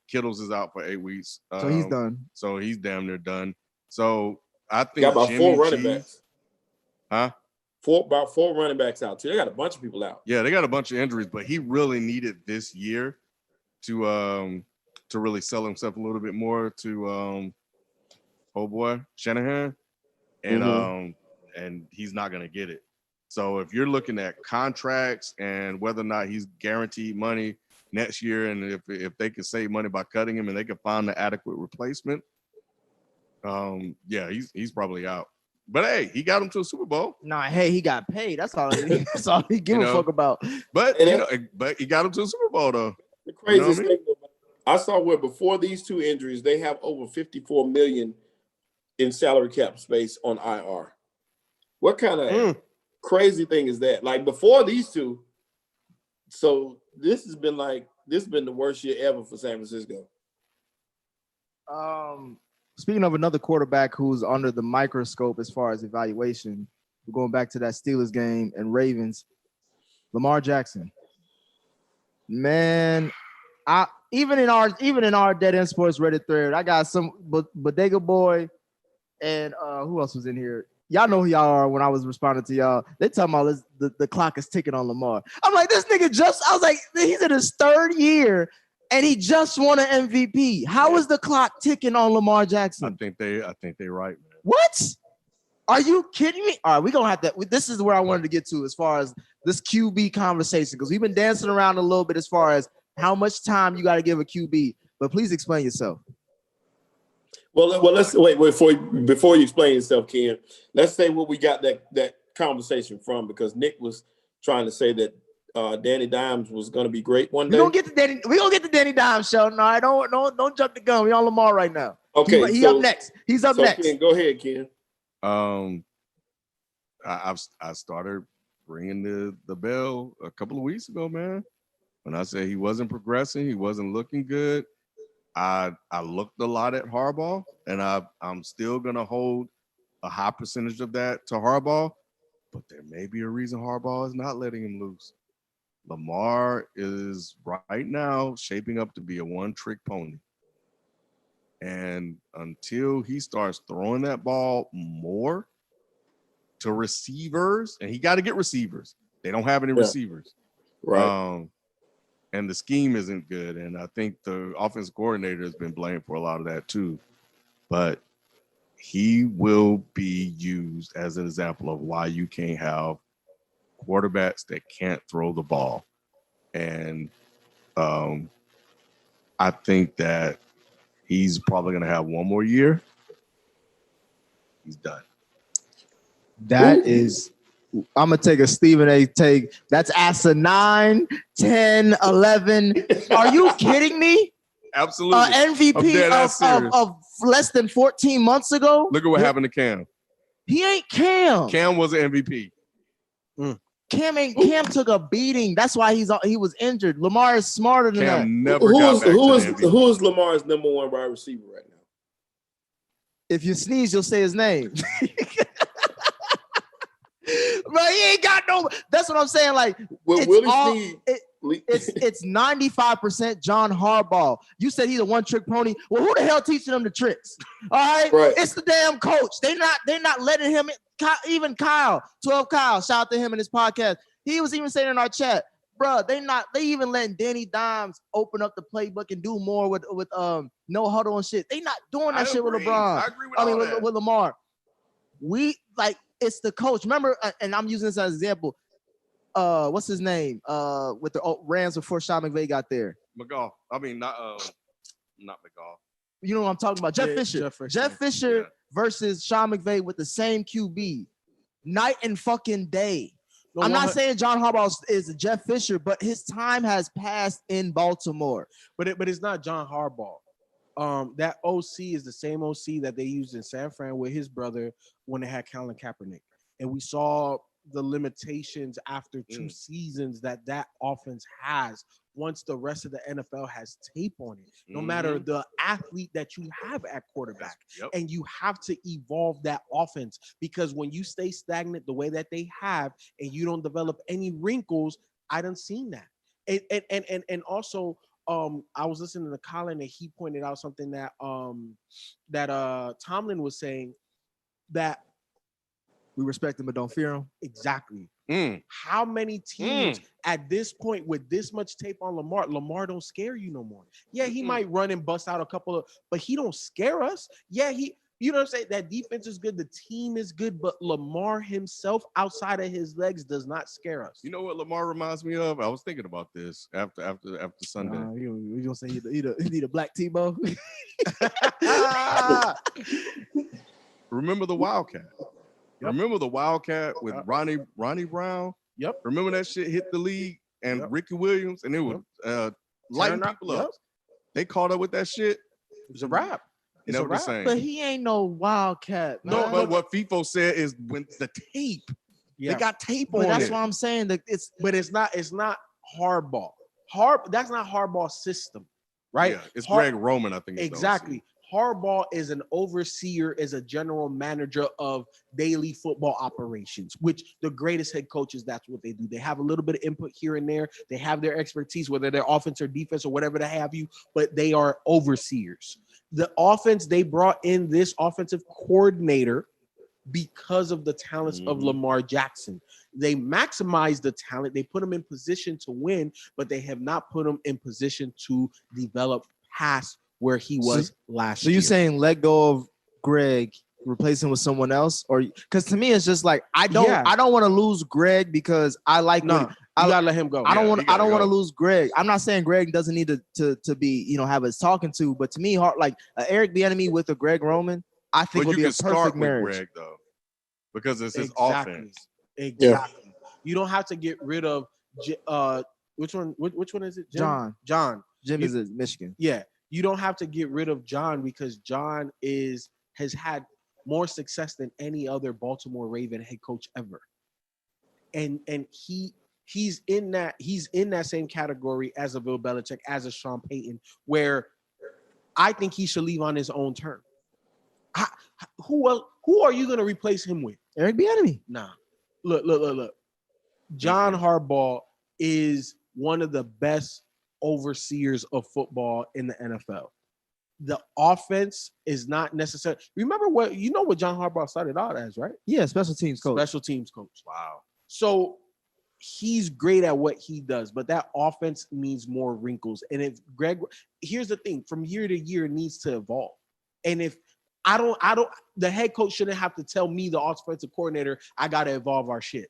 Kittles is out for 8 weeks. So he's done. So he's damn near done. So I think Got about Jimmy four running G- backs. Huh? About four running backs out too. They got a bunch of people out. Yeah, they got a bunch of injuries, but he really needed this year to really sell himself a little bit more to Shanahan. And and he's not gonna get it. So if you're looking at contracts and whether or not he's guaranteed money next year, and if they could save money by cutting him and they could find the adequate replacement, yeah, he's probably out. But hey, he got him to a Super Bowl. Nah, hey, he got paid. That's all he give a fuck about. But And but he got him to a Super Bowl though. The craziest You know what I thing, I saw where before these two injuries, they have over $54 million in salary cap space on IR. What kind of crazy thing is that? Like before these two, so this has been the worst year ever for San Francisco. Speaking of another quarterback who's under the microscope as far as evaluation, we're going back to that Steelers game and Ravens, Lamar Jackson. Man, even in our Dead End Sports Reddit thread, I got some Bodega Boy and who else was in here? Y'all know who y'all are. When I was responding to y'all, they talking about the clock is ticking on Lamar. I'm like, this nigga I was like, he's in his third year and he just won an MVP. How is the clock ticking on Lamar Jackson? I think they right, man. What? Are you kidding me? All right, we're gonna have to. This is where I wanted to get to as far as this QB conversation, because we've been dancing around a little bit as far as how much time you got to give a QB. But please explain yourself. Well, let's wait before you explain yourself, Ken. Let's say what we got that conversation from, because Nick was trying to say that Danny Dimes was going to be great one day. We're gonna get the Danny Dimes show. No, I don't jump the gun. We on Lamar right now. Okay, he up next. He's up next. Ken, go ahead, Ken. I started ringing the bell a couple of weeks ago, man. When I said he wasn't progressing, he wasn't looking good. I looked a lot at Harbaugh, and I'm still gonna hold a high percentage of that to Harbaugh, but there may be a reason Harbaugh is not letting him loose. Lamar is right now shaping up to be a one-trick pony. And until he starts throwing that ball more to receivers, and he got to get receivers. They don't have any receivers. Right. And the scheme isn't good. And I think the offensive coordinator has been blamed for a lot of that too. But he will be used as an example of why you can't have quarterbacks that can't throw the ball. And I think that he's probably going to have one more year. He's done. That is, I'm going to take a Stephen A take. That's asinine, 10, 11. Are you kidding me? Absolutely. MVP of less than 14 months ago? Look at what happened to Cam. He ain't Cam. Cam was an MVP. Cam took a beating. That's why he was injured. Lamar is smarter than that. Cam never got back to the MVP. Who is Lamar's number one wide receiver right now? If you sneeze, you'll say his name. Bro, he ain't got no. That's what I'm saying. Like, Well, Willie Snead. It's 95% John Harbaugh. You said he's a one-trick pony. Well, who the hell teaching him the tricks? All right, It's the damn coach. They're not letting him. Even Kyle, 12 Kyle, shout out to him in his podcast. He was even saying in our chat, bro, they even letting Danny Dimes open up the playbook and do more with no huddle and shit. They not doing that shit with LeBron. I agree with with Lamar. We like it's the coach. Remember, and I'm using this as an example. What's his name? With the Rams before Sean McVay got there. McGough. I mean, not McGough. You know what I'm talking about? Jeff Fisher. Jeff Fisher versus Sean McVay with the same QB, night and fucking day. No, I'm not saying John Harbaugh is Jeff Fisher, but his time has passed in Baltimore. But it's not John Harbaugh. That OC is the same OC that they used in San Fran with his brother when they had Colin Kaepernick, and we saw the limitations after 2 seasons that offense has once the rest of the NFL has tape on it, no matter the athlete that you have at quarterback. And you have to evolve that offense, because when you stay stagnant the way that they have and you don't develop any wrinkles, I done seen that. And also I was listening to Colin and he pointed out something that Tomlin was saying, that we respect him but don't fear him. Exactly. How many teams at this point with this much tape on Lamar don't scare you no more? Yeah, he might run and bust out a couple of, but he don't scare us. Yeah, you know what I'm saying? That defense is good, the team is good, but Lamar himself outside of his legs does not scare us. You know what Lamar reminds me of? I was thinking about this after Sunday. You gonna say he need a black Tebow? Remember the Wildcat? Remember the Wildcat with Ronnie Brown? Yep. Remember that shit hit the league and Ricky Williams, and it was lighting people up. They caught up with that shit. It was a wrap. It's never the same. But he ain't no Wildcat, man. No, but what FIFO said is when the tape, they got tape on it. That's what I'm saying. That it's not Harbaugh. That's not Harbaugh's system, right? Yeah, it's Greg Roman, I think. Exactly. Harbaugh is an overseer, is a general manager of daily football operations, which the greatest head coaches, that's what they do. They have a little bit of input here and there. They have their expertise, whether they're offense or defense or whatever they have you, but they are overseers. The offense, they brought in this offensive coordinator because of the talents of Lamar Jackson. They maximize the talent. They put him in position to win, but they have not put him in position to develop past where he was last year. So you're saying let go of Greg, replace him with someone else? Or because to me it's just like I don't want to lose Greg because I like I gotta let him go. I don't want to lose Greg. I'm not saying Greg doesn't need to be, have us talking to, but to me, Eric Bieniemy with a Greg Roman, I think would be a perfect marriage. With Greg, though, because it's his offense. Exactly. Yeah. You don't have to get rid of which one is it? Jim? John. Jim is in Michigan. Yeah. You don't have to get rid of John because John has had more success than any other Baltimore Raven head coach ever. And he's in that same category as a Bill Belichick, as a Sean Payton, where I think he should leave on his own term. Who are you going to replace him with? Eric Bieniemy. Nah. Look. John Harbaugh is one of the best overseers of football in the NFL. The offense is not necessary. Remember what John Harbaugh started out as, right? Yeah, special teams coach. Special teams coach. Wow. So he's great at what he does, but that offense needs more wrinkles. And here's the thing, from year to year, it needs to evolve. And if the head coach shouldn't have to tell me, the offensive coordinator, I got to evolve our shit.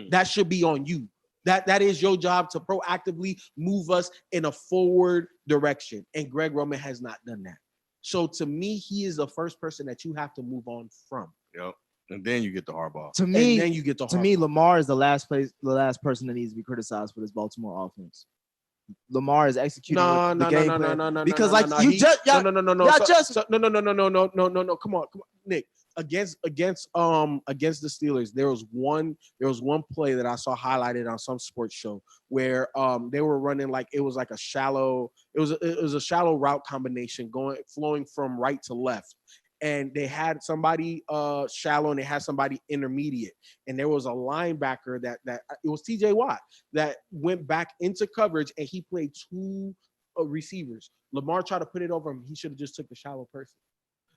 That should be on you. That is your job to proactively move us in a forward direction. And Greg Roman has not done that. So to me, he is the first person that you have to move on from. Yep. And then you get the Harbaugh. To me, Lamar is the last person that needs to be criticized for this Baltimore offense. Lamar is executing the game plan. Because no. Come on, Nick. Against the Steelers, there was one play that I saw highlighted on some sports show where they were running it was a shallow route combination flowing from right to left, and they had somebody shallow and they had somebody intermediate. And there was a linebacker that it was TJ Watt that went back into coverage and he played two receivers. Lamar tried to put it over him. He should have just took the shallow person.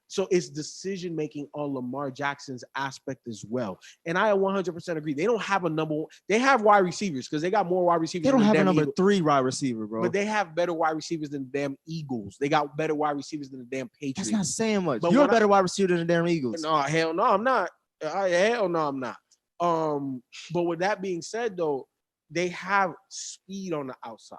So it's decision making on Lamar Jackson's aspect as well. And I 100% agree. They don't have a number one. They have wide receivers because they got more wide receivers. They don't than have the a damn number Eagles. 3 wide receiver, bro. But they have better wide receivers than the damn Eagles. They got better wide receivers than the damn Patriots. That's not saying much. But You're a when better wide receiver than the damn Eagles. No, hell no, I'm not. Hell no, I'm not. But with that being said, though, they have speed on the outside.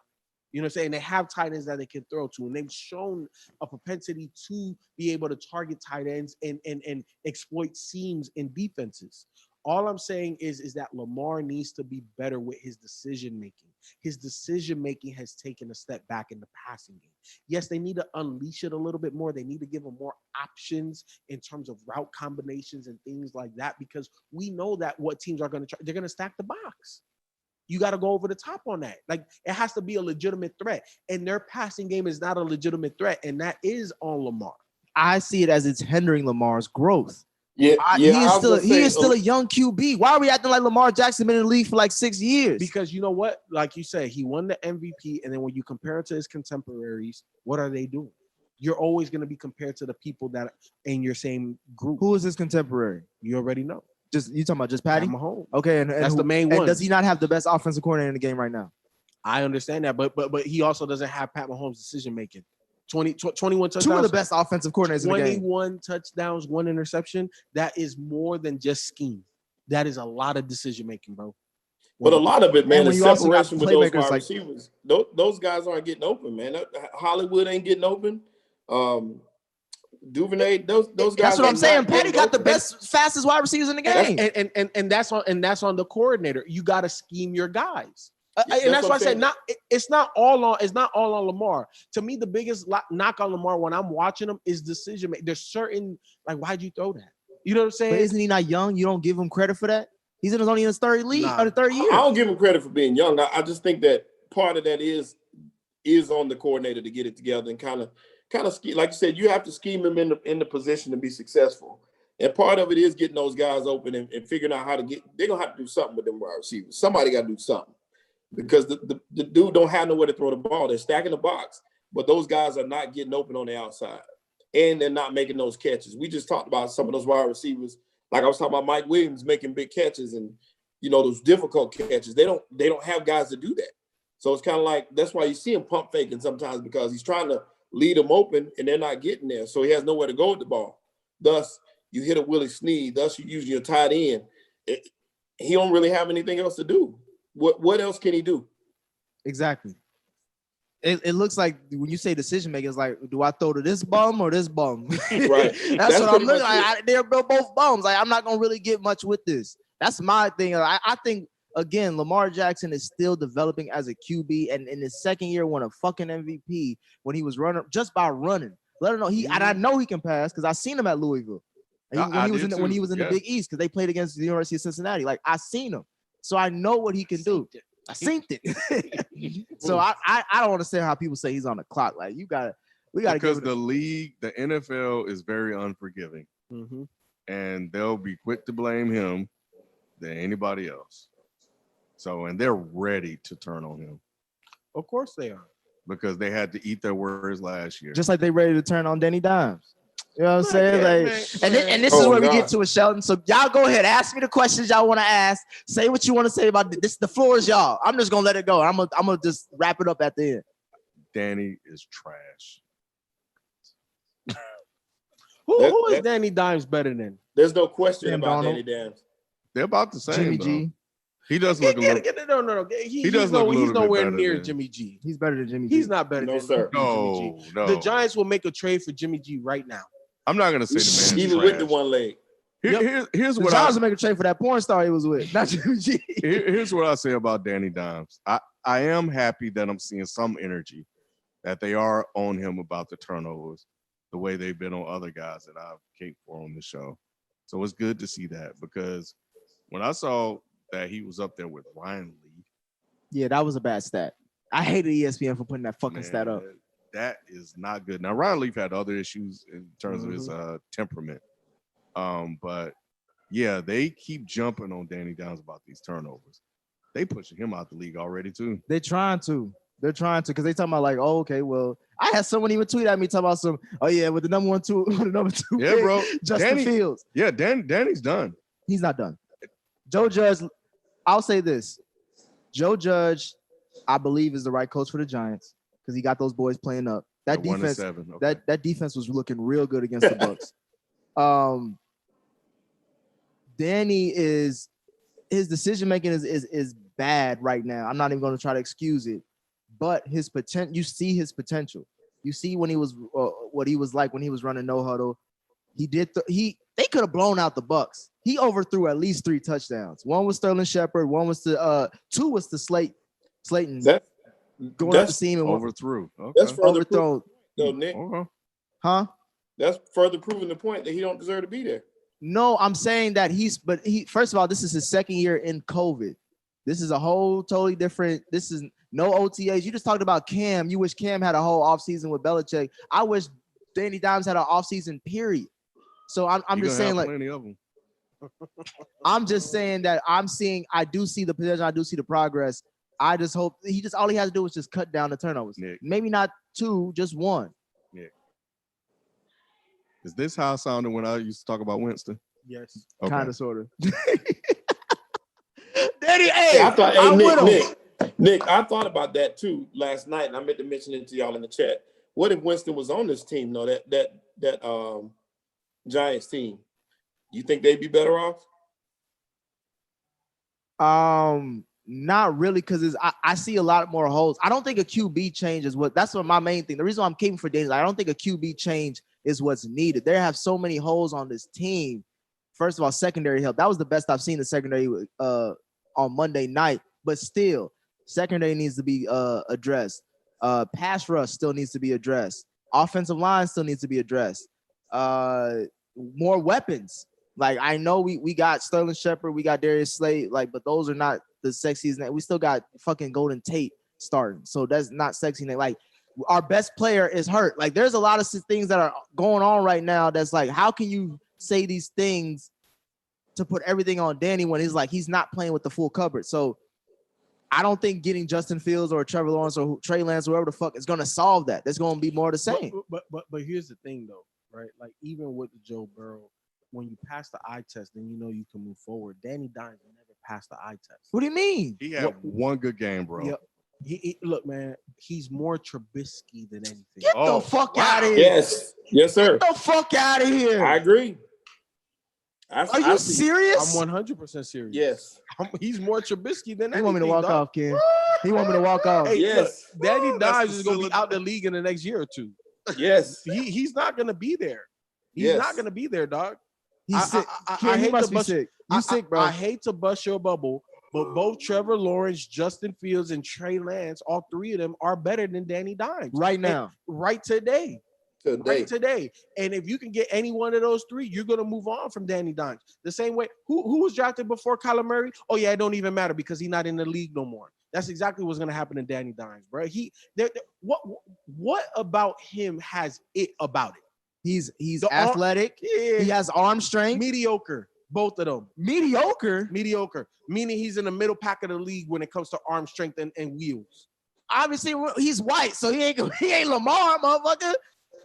You know what I'm saying? They have tight ends that they can throw to, and they've shown a propensity to be able to target tight ends and exploit seams in defenses. All I'm saying is that Lamar needs to be better with his decision making. His decision making has taken a step back in the passing game. Yes, they need to unleash it a little bit more. They need to give him more options in terms of route combinations and things like that, because we know that what teams are going to try, they're going to stack the box. You got to go over the top on that. Like, it has to be a legitimate threat. And their passing game is not a legitimate threat. And that is on Lamar. I see it as it's hindering Lamar's growth. Yeah, He is still a young QB. Why are we acting like Lamar Jackson been in the league for like 6 years? Because you know what? Like you said, he won the MVP. And then when you compare it to his contemporaries, what are they doing? You're always going to be compared to the people that are in your same group. Who is his contemporary? You already know. You talking about just Patty? Mahomes. Okay, and that's who, the main and one. does he not have the best offensive coordinator in the game right now? I understand that, but he also doesn't have Pat Mahomes' decision making. 21 touchdowns. 2 of the best offensive coordinators in the game. 21 touchdowns, 1 interception. That is more than just scheme. That is a lot of decision making, bro. But a lot of it, man, is separation with those wide like receivers. Those guys aren't getting open, man. Hollywood ain't getting open. Duvernay, those guys. That's what I'm saying. Petty got the best, fastest wide receivers in the game, and that's on the coordinator. You got to scheme your guys, and that's why I said it's not all on Lamar. To me, the biggest knock on Lamar when I'm watching him is decision making. There's certain, like, why'd you throw that? You know what I'm saying? But isn't he not young? You don't give him credit for that. He's only in his third year. I don't give him credit for being young. I just think that part of that is on the coordinator to get it together and kind of like you said, you have to scheme him in the position to be successful. And part of it is getting those guys open and figuring out how to get. They're gonna have to do something with them wide receivers. Somebody got to do something because the dude don't have nowhere to throw the ball. They're stacking the box, but those guys are not getting open on the outside, and they're not making those catches. We just talked about some of those wide receivers. Like I was talking about Mike Williams making big catches and those difficult catches. They don't have guys to do that. So it's kind of like that's why you see him pump faking sometimes because he's trying to lead them open and they're not getting there. So he has nowhere to go with the ball. Thus, you hit a Willie Snead. Thus, you use your tight end. He don't really have anything else to do. What else can he do? Exactly. It looks like when you say decision making, it's like, do I throw to this bum or this bum? Right. That's what I'm looking like. They're both bums. Like, I'm not gonna really get much with this. That's my thing. I think. Again, Lamar Jackson is still developing as a QB, and in his second year won a fucking MVP when he was running just by running. Let him know and I know he can pass because I seen him at Louisville when he was in the Big East because they played against the University of Cincinnati. Like, I seen him, so I know what he can do. I seen it. So I don't understand how people say he's on the clock. Like, we got to because the league, the NFL is very unforgiving, and they'll be quick to blame him than anybody else. So, and they're ready to turn on him. Of course they are. Because they had to eat their words last year. Just like they ready to turn on Danny Dimes. You know what I'm saying? And this is where we get to it, Sheldon. So y'all go ahead. Ask me the questions y'all want to ask. Say what you want to say about this. The floor is y'all. I'm just going to let it go. I'm gonna just wrap it up at the end. Danny is trash. Who is Danny Dimes better than? There's no question about Danny Dimes. They're about the same. Jimmy G. He does look a little. No. He does look a little he's nowhere bit near than Jimmy G. He's better than Jimmy G. He's not better than sir. Jimmy G. No. The Giants will make a trade for Jimmy G right now. I'm not gonna say the man even trash. with the one leg. Here's the what Giants will make a trade for that porn star he was with, not Jimmy G. Here's what I say about Danny Dimes. I am happy that I'm seeing some energy that they are on him about the turnovers, the way they've been on other guys that I've caped for on the show. So it's good to see that because when I saw that he was up there with Ryan Lee. Yeah, that was a bad stat. I hated ESPN for putting that fucking stat up. that is not good. Now, Ryan Leaf had other issues in terms of his temperament. But yeah, they keep jumping on Danny Downs about these turnovers. They pushing him out the league already too. They're trying to because they talking about like, oh, okay, well, I had someone even tweet at me talking about some, oh yeah, with the number two, Yeah, bro. Justin Fields. Yeah, Danny's done. He's not done. Joe Judge, I'll say this. Joe Judge, I believe, is the right coach for the Giants because he got those boys playing up. That defense, okay. that defense was looking real good against the Bucs. Danny his decision making is bad right now. I'm not even going to try to excuse it, but his potential. You see his potential. You see when he was what he was like when he was running no huddle. They could have blown out the Bucs. He overthrew at least 3 touchdowns. One was Sterling Shepard. One was to 2 was to Slayton. Going up the seam and overthrew. Okay. That's further overthrown. No, Nick. Okay. Huh? That's further proving the point that he don't deserve to be there. No, I'm saying that he first of all, this is his second year in COVID. This is a whole totally different. This is no OTAs. You just talked about Cam. You wish Cam had a whole offseason with Belichick. I wish Danny Dimes had an offseason, period. So I'm just saying, like, plenty of them. I'm just saying that I do see the potential. I do see the progress. I just hope all he has to do is just cut down the turnovers. Nick. Maybe not 2, just 1. Nick. Is this how I sounded when I used to talk about Winston? Yes. Okay. Kind of, sort of. Danny, hey, Nick, I thought about that too last night, and I meant to mention it to y'all in the chat. What if Winston was on this team, though? That Giants team, you think they'd be better off? Not really, because I see a lot more holes. I don't think a QB change is that's what my main thing. The reason why I'm keeping for Danny, I don't think a QB change is what's needed. They have so many holes on this team. First of all, secondary help. That was the best I've seen the secondary on Monday night. But still, secondary needs to be addressed. Pass rush still needs to be addressed. Offensive line still needs to be addressed. More weapons. Like, I know we got Sterling Shepard, we got Darius Slade, but those are not the sexiest. We still got fucking Golden Tate starting, so that's not sexy. Like, our best player is hurt. Like, there's a lot of things that are going on right now that's like, how can you say these things to put everything on Danny when he's not playing with the full cupboard? So I don't think getting Justin Fields or Trevor Lawrence or Trey Lance, whoever the fuck, is going to solve that. There's going to be more the same. But here's the thing, though, right? Like, even with the Joe Burrow, when you pass the eye test, then you know you can move forward. Danny Dimes never passed the eye test. What do you mean? He had one good game, bro. Yeah. Look, man, he's more Trubisky than anything. Get the fuck out of here. Yes, sir. Get the fuck out of here. I agree. Are you serious? I'm 100% serious. Yes. He's more Trubisky than anything. He want me to walk off, Ken. He want me to walk off. Hey, yes. Look, Danny Dimes is going to be out the league in the next year or 2. Yes. He's not going to be there. He's not going to be there, dog. He's sick. I hate to bust sick. You sick, bro. I hate to bust your bubble, but both Trevor Lawrence, Justin Fields, and Trey Lance, all 3 of them are better than Danny Dimes right now. Right today. Right today. And if you can get any one of those 3, you're going to move on from Danny Dimes. The same way, who was drafted before Kyler Murray? Oh, yeah, it don't even matter because he's not in the league no more. That's exactly what's going to happen to Danny Dimes, bro. What about him has it about it? He's athletic. He has arm strength. Mediocre. Both of them. Mediocre. Meaning he's in the middle pack of the league when it comes to arm strength and wheels. Obviously, he's white, so he ain't Lamar, motherfucker.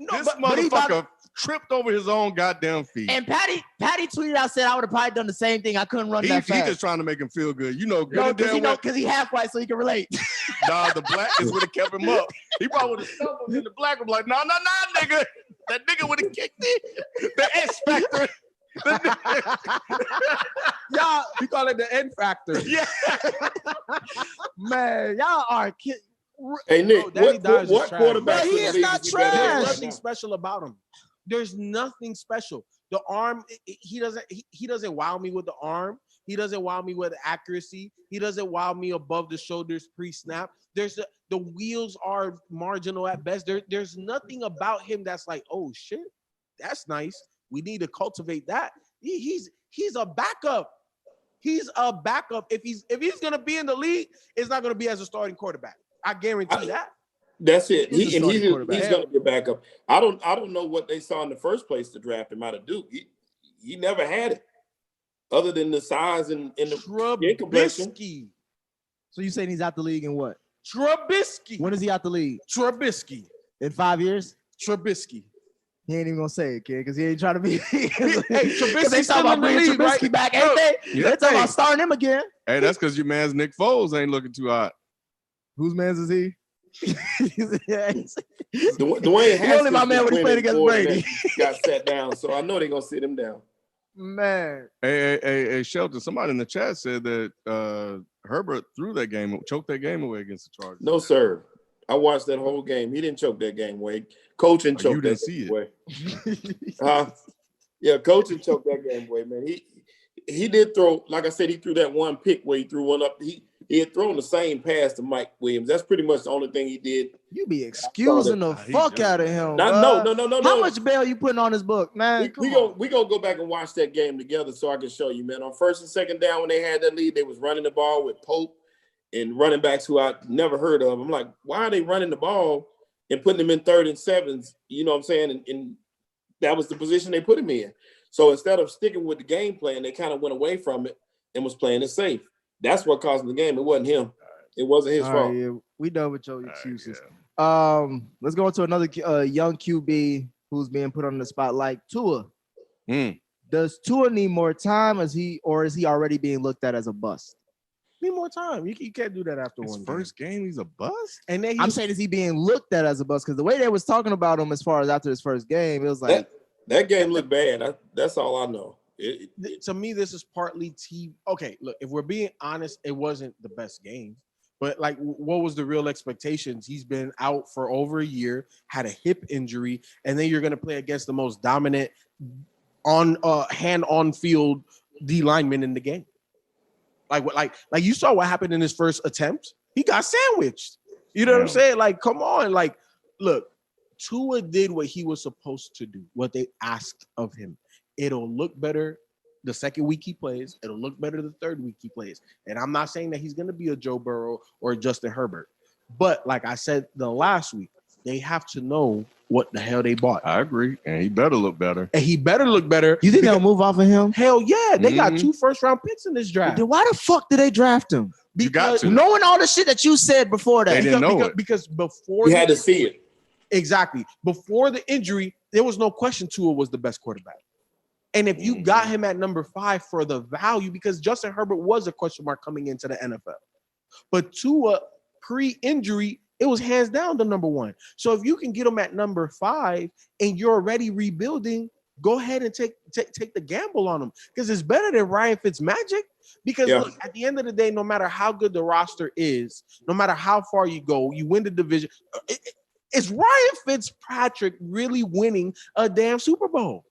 No, this motherfucker tripped over his own goddamn feet. And Patty tweeted out, said I would have probably done the same thing. I couldn't run that fast. He's just trying to make him feel good. You know, because he half white, so he can relate. Nah, the blackness would have kept him up. He probably would have stumbled in the black was like, no, nigga. That nigga would have kicked it. The X Factor. Y'all, we call it the N Factor. Yeah. Man, y'all are kidding. Hey, Nick, what quarterback? He is not trash. There's nothing special about him. There's nothing special. The arm, he doesn't wow me with the arm. He doesn't wow me with accuracy. He doesn't wow me above the shoulders pre-snap. The wheels are marginal at best. There's nothing about him that's like, oh shit, that's nice. We need to cultivate that. He's a backup. He's a backup. If he's gonna be in the league, it's not gonna be as a starting quarterback. I guarantee that. That's it. He's a starting quarterback. He's going to be a backup. I don't know what they saw in the first place to draft him out of Duke. He never had it, other than the size and the skin complexion. So you saying he's out the league in what? Trubisky. When is he out the league? Trubisky. In 5 years? Trubisky. He ain't even gonna say it, kid, because he ain't trying to be. Hey, Trubisky's they talking about bringing Trubisky right? back, ain't they? Yeah. They're talking about starting him again. Hey, that's because your man's Nick Foles ain't looking too hot. Whose man's is he? Dwayne He only my man when he played against Brady. Got sat down, so I know they're gonna sit him down. Man. Hey, Shelton, somebody in the chat said that Herbert threw that game, choked that game away against the Chargers. No, sir. I watched that whole game. He didn't choke that game away. Coaching choked you didn't that see game away. Yeah, coaching choked that game away, man. He did throw, like I said, he threw that one pick where he threw one up. He had thrown the same pass to Mike Williams. That's pretty much the only thing he did. You be excusing the fuck out of him. No. How much bail you putting on his book, man? We gonna go back and watch that game together so I can show you, man. On first and second down when they had that lead, they was running the ball with Pope and running backs who I never heard of. I'm like, why are they running the ball and putting them in 3rd and 7s? You know what I'm saying? And that was the position they put him in. So instead of sticking with the game plan, they kind of went away from it and was playing it safe. That's what caused the game. It wasn't him. It wasn't his fault. Yeah. We done with your excuses. Let's go into another young QB who's being put on the spotlight. Tua. Does Tua need more time? Is he already being looked at as a bust? Need more time. You can't do that after His one first game, he's a bust. And then I'm saying, is he being looked at as a bust? Because the way they was talking about him as far as after his first game, it was like that game looked bad. That's all I know. To me, this is partly TV. Okay, look, if we're being honest, it wasn't the best game. But like, what was the real expectations? He's been out for over a year, had a hip injury, and then you're going to play against the most dominant hand on field D lineman in the game. Like you saw what happened in his first attempt. He got sandwiched. You know what I'm saying? Like, come on. Like, look, Tua did what he was supposed to do, what they asked of him. It'll look better the second week he plays. It'll look better the third week he plays. And I'm not saying that he's going to be a Joe Burrow or a Justin Herbert. But like I said the last week, they have to know what the hell they bought. I agree. And he better look better. And he better look better. You think they'll move off of him? Hell yeah. They got 2 first-round picks in this draft. Then why the fuck did they draft him? You got to. Knowing all the shit that you said before that. They didn't know it. Because before you had to see it. Exactly. Before the injury, there was no question Tua was the best quarterback. And if you got him at number 5 for the value, because Justin Herbert was a question mark coming into the NFL. But Tua, pre-injury, it was hands down the number 1. So if you can get him at number 5 and you're already rebuilding, go ahead and take the gamble on him, because it's better than Ryan Fitzmagic. Because look, at the end of the day, no matter how good the roster is, no matter how far you go, you win the division. Is Ryan Fitzpatrick really winning a damn Super Bowl?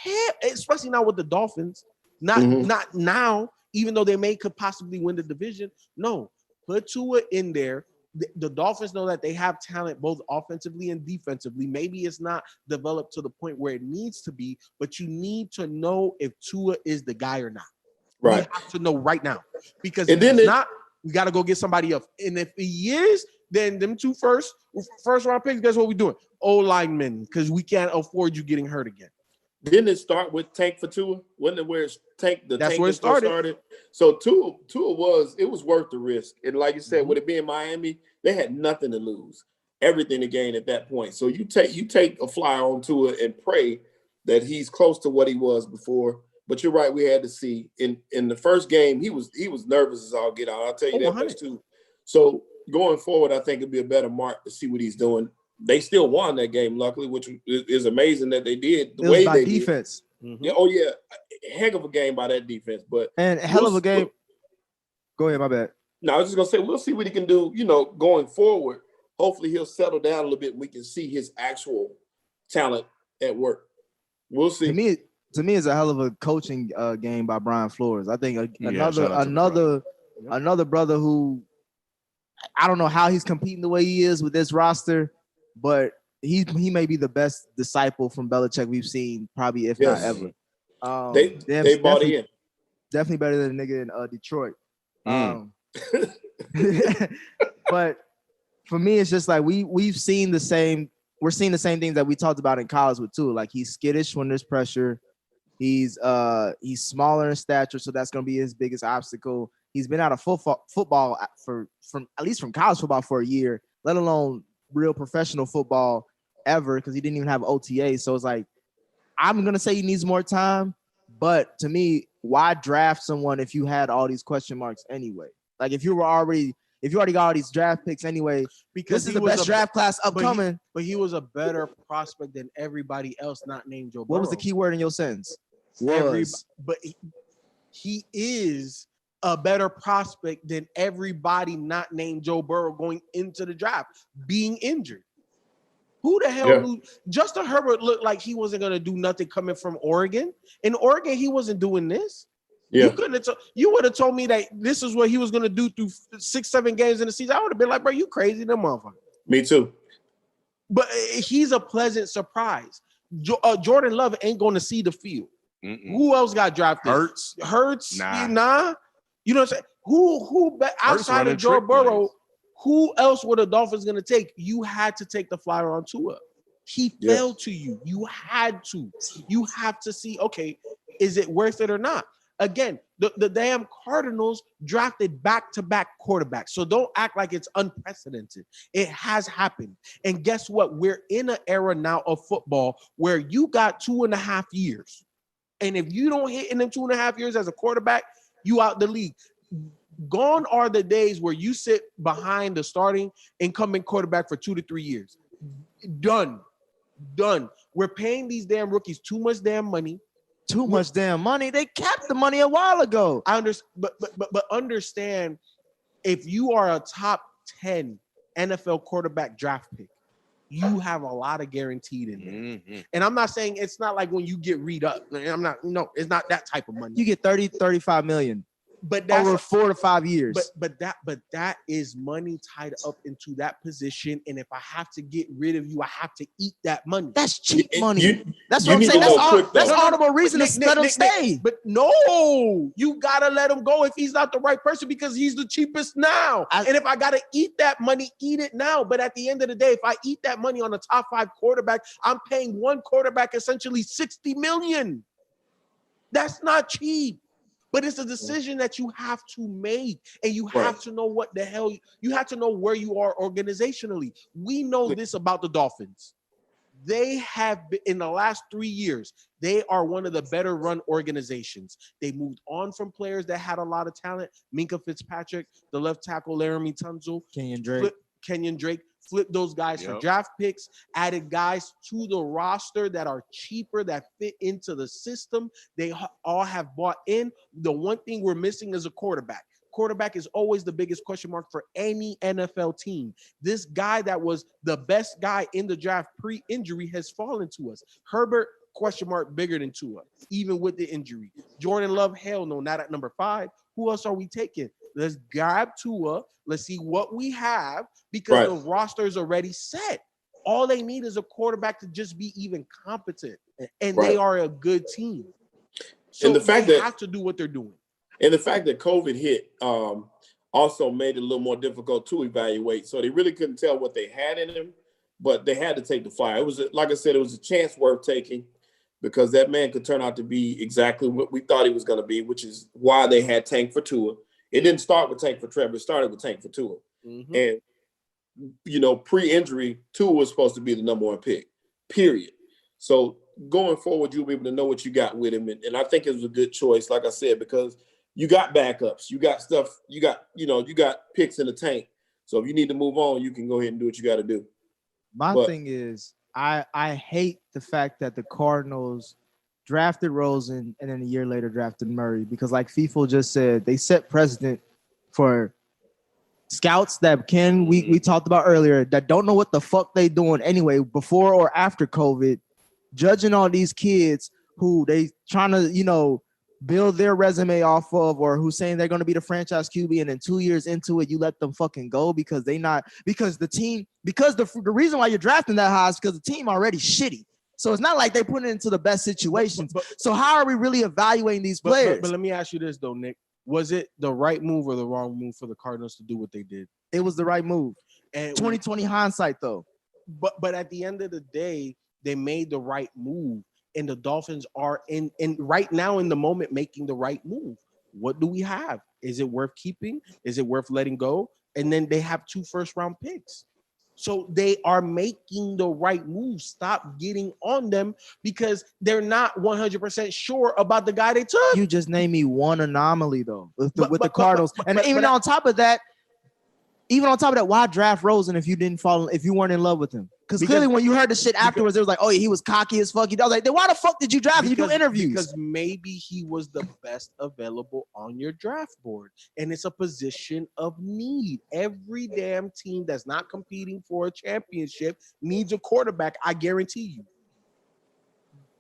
Hell, especially now with the Dolphins. Not now, even though they could possibly win the division. No, put Tua in there. The Dolphins know that they have talent both offensively and defensively. Maybe it's not developed to the point where it needs to be, but you need to know if Tua is the guy or not. Right. You have to know right now, because and if then it's not, we got to go get somebody else. And if he is, then them 2 first round picks, guess what we're doing? O-linemen, because we can't afford you getting hurt again. Didn't it start with tank for Tua? Wasn't it where it's tank? That's tank where it started. So Tua was worth the risk. And like you said, with it being Miami, they had nothing to lose, everything to gain at that point. So you take a flyer on Tua and pray that he's close to what he was before. But you're right, we had to see in the first game he was nervous as all get out. I'll tell you that much too. So going forward, I think it'd be a better mark to see what he's doing. They still won that game, luckily, which is amazing that they did. The way they defense. Did. Yeah, oh yeah, heck of a game by that defense. But and hell of a game. Go ahead, my bad. No, I was just gonna say we'll see what he can do. Going forward. Hopefully he'll settle down a little bit and we can see his actual talent at work. We'll see. To me, it's a hell of a coaching game by Brian Flores. I think another brother who I don't know how he's competing the way he is with this roster, but he may be the best disciple from Belichick we've seen, probably if not ever. They bought in. Definitely better than a nigga in Detroit. But for me, it's just like we've seen the same. We're seeing the same things that we talked about in college with too. Like he's skittish when there's pressure. He's smaller in stature, so that's gonna be his biggest obstacle. He's been out of football from at least from college football for a year, let alone real professional football ever, because he didn't even have OTA. So it's like I'm gonna say he needs more time, but to me, why draft someone if you had all these question marks anyway? Like if you already got all these draft picks anyway, because this is the best draft class upcoming. But he was a better prospect than everybody else not named Joe Burrow. What was the key word in your sentence? But he is a better prospect than everybody not named Joe Burrow going into the draft, being injured. Who the hell knew? Justin Herbert looked like he wasn't going to do nothing coming from Oregon. In Oregon, he wasn't doing this. Yeah. You would have told me that this is what he was going to do through 6-7 games in the season. I would have been like, bro, you crazy, them motherfucker. Me too. But he's a pleasant surprise. Jordan Love ain't going to see the field. Who else got drafted? Hurts? Nah. You know what I'm saying? Who outside of Joe Burrow, who else were the Dolphins going to take? You had to take the flyer on Tua. He fell to you. You had to. You have to see, okay, is it worth it or not? Again, the damn Cardinals drafted back-to-back quarterbacks. So don't act like it's unprecedented. It has happened. And guess what? We're in an era now of football where you got 2.5 years. And if you don't hit in them 2.5 years as a quarterback, you out the league. Gone are the days where you sit behind the starting incumbent quarterback for 2 to 3 years. Done. We're paying these damn rookies too much damn money. Too much damn money. They capped the money a while ago. I understand, but understand, if you are a top 10 NFL quarterback draft pick, you have a lot of guaranteed in there. Mm-hmm. And I'm not saying it's not like when you get read up. It's not that type of money. You get 30-35 million. But that's over 4 to 5 years. But that is money tied up into that position. And if I have to get rid of you, I have to eat that money. That's cheap money. That's what I'm saying. That's honorable reason to let him stay. But no, you gotta let him go if he's not the right person, because he's the cheapest now. And if I gotta eat that money, eat it now. But at the end of the day, if I eat that money on a top 5 quarterback, I'm paying one quarterback essentially $60 million. That's not cheap. But it's a decision that you have to make, and you have to know what the hell you have to know where you are organizationally. We know this about the Dolphins. They have been, in the last 3 years, they are one of the better run organizations. They moved on from players that had a lot of talent. Minkah Fitzpatrick, the left tackle, Laramie Tunsil, Kenyon Drake. Flip those guys for draft picks, added guys to the roster that are cheaper, that fit into the system. They all have bought in. The one thing we're missing is a quarterback. Quarterback is always the biggest question mark for any NFL team. This guy that was the best guy in the draft pre-injury has fallen to us. Herbert, question mark, bigger than Tua, even with the injury. Jordan Love, hell no, not at number 5. Who else are we taking? Let's grab Tua. Let's see what we have, because the roster is already set. All they need is a quarterback to just be even competent, and they are a good team. So and the fact they have to do what they're doing. And the fact that COVID hit also made it a little more difficult to evaluate. So they really couldn't tell what they had in them, but they had to take the flyer. It was, like I said, it was a chance worth taking, because that man could turn out to be exactly what we thought he was going to be, which is why they had Tank for Tua. It didn't start with Tank for Trevor. It started with Tank for Tua. Mm-hmm. And, pre-injury, Tua was supposed to be the number 1 pick, period. So going forward, you'll be able to know what you got with him. And I think it was a good choice, like I said, because you got backups. You got stuff. You got picks in the tank. So if you need to move on, you can go ahead and do what you got to do. My thing is, I hate the fact that the Cardinals drafted Rosen and then a year later drafted Murray, because like FIFO just said, they set precedent for scouts that we talked about earlier that don't know what the fuck they doing anyway, before or after COVID, judging all these kids who they trying to, build their resume off of, or who's saying they're going to be the franchise QB, and then 2 years into it, you let them fucking go because the reason why you're drafting that high is because the team already shitty. So it's not like they put it into the best situations. So how are we really evaluating these players? But let me ask you this though, Nick. Was it the right move or the wrong move for the Cardinals to do what they did? It was the right move. And 2020 hindsight, though. But at the end of the day, they made the right move, and the Dolphins are in right now in the moment making the right move. What do we have? Is it worth keeping? Is it worth letting go? And then they have 2 first-round picks. So they are making the right move. Stop getting on them because they're not 100% sure about the guy they took. You just named me one anomaly, though, with the Cardinals. And even on top of that, why draft Rosen if you weren't in love with him? Because clearly when you heard the shit afterwards, it was like, oh, yeah, he was cocky as fuck. I was like, then why the fuck did you draft him? You do interviews. Because maybe he was the best available on your draft board. And it's a position of need. Every damn team that's not competing for a championship needs a quarterback, I guarantee you.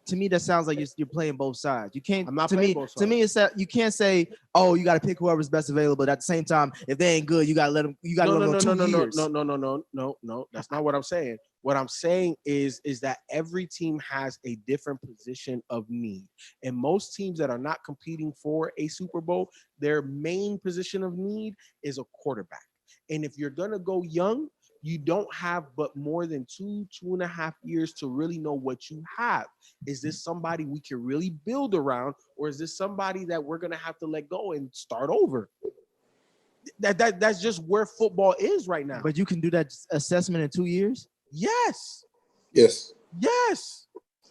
To me, that sounds like you're playing both sides. You can't. I'm not playing both sides. To me, it's you can't say, "Oh, you got to pick whoever's best available." But at the same time, if they ain't good, you got to let them. You got to let them go 2 years. No. That's not what I'm saying. What I'm saying is that every team has a different position of need, and most teams that are not competing for a Super Bowl, their main position of need is a quarterback. And if you're gonna go young, you don't have but more than 2.5 years to really know what you have. Is this somebody we can really build around, or is this somebody that we're going to have to let go and start over? That's just where football is right now. But you can do that assessment in 2 years? Yes.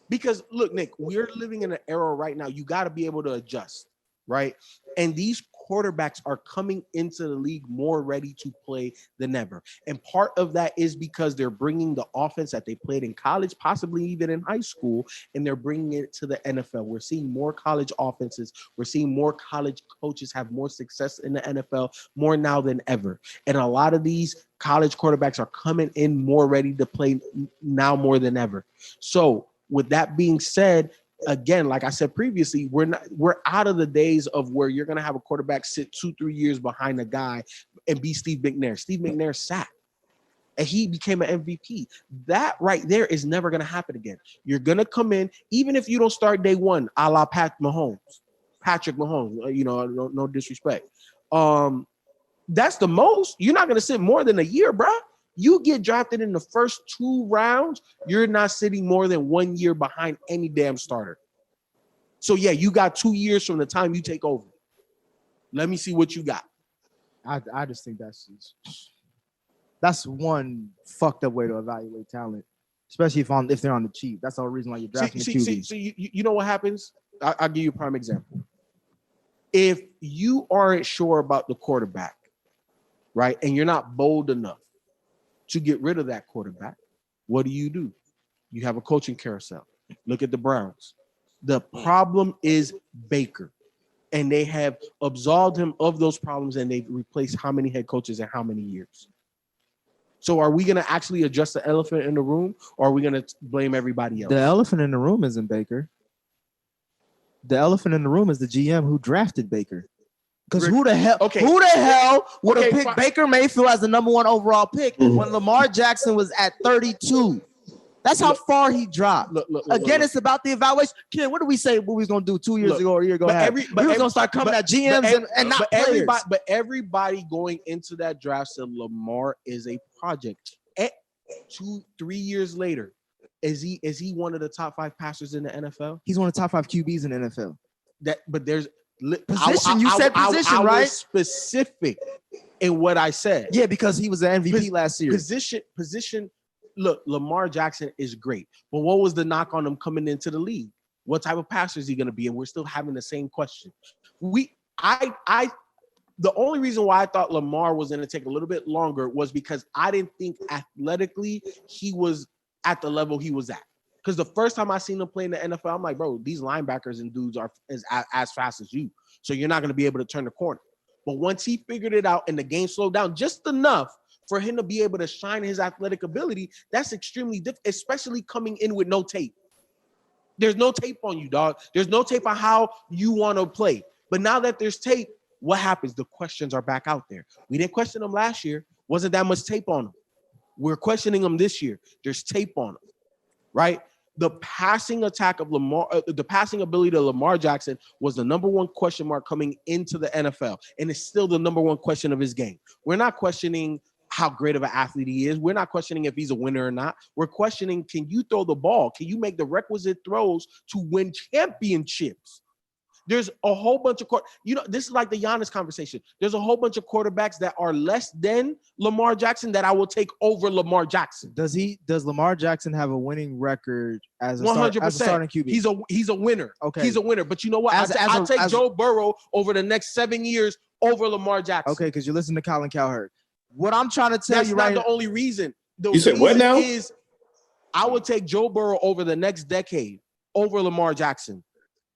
Because look, Nick, we're living in an era right now. You got to be able to adjust, right? And these quarterbacks are coming into the league more ready to play than ever. And part of that is because they're bringing the offense that they played in college, possibly even in high school, and they're bringing it to the NFL. We're seeing more college offenses. We're seeing more college coaches have more success in the NFL more now than ever. And a lot of these college quarterbacks are coming in more ready to play now more than ever. So with that being said, again, like I said previously, we're out of the days of where you're going to have a quarterback sit 2-3 years behind a guy and be Steve McNair. Steve McNair sat and he became an MVP. That right there is never going to happen again. You're going to come in, even if you don't start day one, a la Patrick Mahomes, no disrespect. That's the most. You're not going to sit more than a year, bro. You get drafted in the first 2 rounds, you're not sitting more than 1 year behind any damn starter. So, yeah, you got 2 years from the time you take over. Let me see what you got. I just think that's one fucked up way to evaluate talent, especially if they're on the cheap. That's the whole reason why you're drafting the QB. See, you know what happens? I'll give you a prime example. If you aren't sure about the quarterback, right, and you're not bold enough to get rid of that quarterback, what do? You have a coaching carousel. Look at the Browns. The problem is Baker, and they have absolved him of those problems, and they've replaced how many head coaches in how many years? So are we going to actually address the elephant in the room, or are we going to blame everybody else? The elephant in the room isn't Baker. The elephant in the room is the GM who drafted Baker. Because who the hell would have picked Baker Mayfield as the number 1 overall pick when Lamar Jackson was at 32? That's how far he dropped. Look, it's about the evaluation. Ken, what did we say we was going to do 2 years ago or a year ago? We was going to start coming at GMs and not players. But everybody going into that draft said Lamar is a project. 2-3 years later, is he one of the top 5 passers in the NFL? He's one of the top 5 QBs in the NFL. But there's position. You said position, right? I was specific in what I said. Yeah, because he was an MVP last year. Position. Look, Lamar Jackson is great, but what was the knock on him coming into the league? What type of passer is he going to be? And we're still having the same question. The only reason why I thought Lamar was going to take a little bit longer was because I didn't think athletically he was at the level he was at. Because the first time I seen him play in the NFL, I'm like, bro, these linebackers and dudes are as fast as you. So you're not going to be able to turn the corner. But once he figured it out and the game slowed down just enough for him to be able to shine his athletic ability, that's extremely difficult, especially coming in with no tape. There's no tape on you, dog. There's no tape on how you want to play. But now that there's tape, what happens? The questions are back out there. We didn't question them last year. Wasn't that much tape on them. We're questioning them this year. There's tape on them, right? The passing attack of Lamar, the passing ability of Lamar Jackson was the number 1 question mark coming into the NFL, and it's still the number 1 question of his game. We're not questioning how great of an athlete he is. We're not questioning if he's a winner or not. We're questioning, can you throw the ball? Can you make the requisite throws to win championships? There's a whole bunch of this is like the Giannis conversation. There's a whole bunch of quarterbacks that are less than Lamar Jackson that I will take over Lamar Jackson. Does Lamar Jackson have a winning record as a 100%. As a starting QB? He's a winner. Okay. He's a winner. But you know what? I'll take Joe Burrow over the next 7 years over Lamar Jackson. Okay, because you listen to Colin Cowherd. What I'm trying to tell you right now. That's not the only reason. You said what now? Is I would take Joe Burrow over the next decade over Lamar Jackson.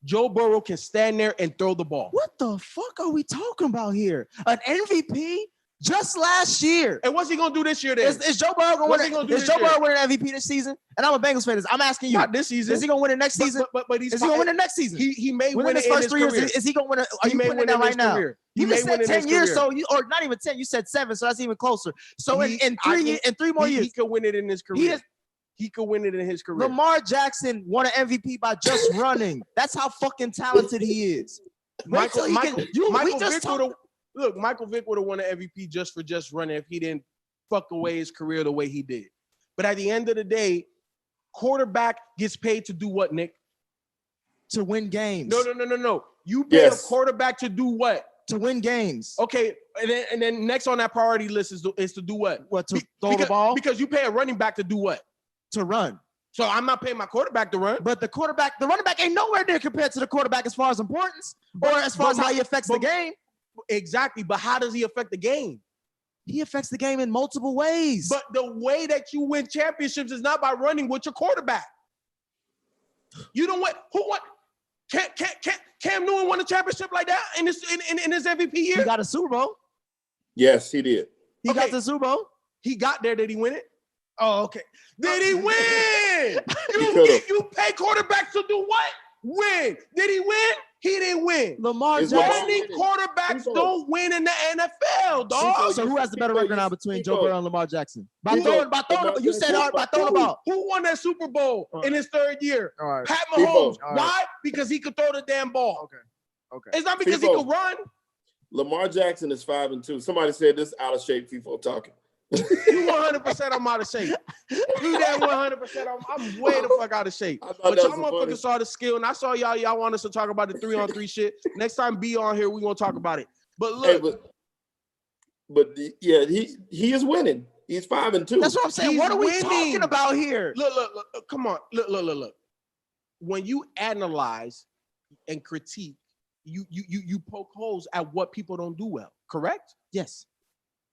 Joe Burrow can stand there and throw the ball. What the fuck are we talking about here? An MVP just last year. And what's he gonna do this year? Then is Joe Burrow gonna win? Is Joe Burrow winning MVP this season? And I'm a Bengals fan. I'm asking you. Not this season. Is he gonna win it next season? But is he gonna win it next season? He may win it his first 3 years. career. Is he gonna win it? Are you putting it down right now? You just said 10 years, so or not even 10. You said 7, so that's even closer. So in 3 more years, he could win it in his career. He could win it in his career. Lamar Jackson won an MVP by just running. That's how fucking talented he is. Michael Vick would have won an MVP just for running if he didn't fuck away his career the way he did. But at the end of the day, quarterback gets paid to do what, Nick? To win games. No. You pay a quarterback to do what? To win games. Okay, and then next on that priority list is to do what? What, to throw the ball? Because you pay a running back to do what? To run. So I'm not paying my quarterback to run. But the running back ain't nowhere near compared to the quarterback as far as importance or as far as how he affects the game. Exactly, but how does he affect the game? He affects the game in multiple ways. But the way that you win championships is not by running with your quarterback. You know what? Who won? Cam Newton won a championship like that in his MVP year? He got a Super Bowl. Yes, he did. He got the Super Bowl. He got there. Did he win it? Oh, okay. Did he win? You pay quarterbacks to do what? Win. Did he win? He didn't win. Lamar Jackson. Winning quarterbacks don't win in the NFL, dog. So who has the better record now between Joe Burrow and Lamar Jackson? By throwing you said by throwing the ball. Who won that Super Bowl in his third year? All right. Pat Mahomes. Why? Because he could throw the damn ball. Okay. It's not because he could run. Lamar Jackson is 5-2. Somebody said this out of shape. People talking. You 100% I'm out of shape. You that 100% I'm way the fuck out of shape. But y'all motherfuckers saw the skill, and I saw y'all want us to talk about the 3-on-3 shit. Next time be on here, we gonna talk about it. But look, he is winning. He's 5-2. That's what I'm saying. What are we talking about here? Look, come on. Look. When you analyze and critique, you poke holes at what people don't do well, correct? Yes.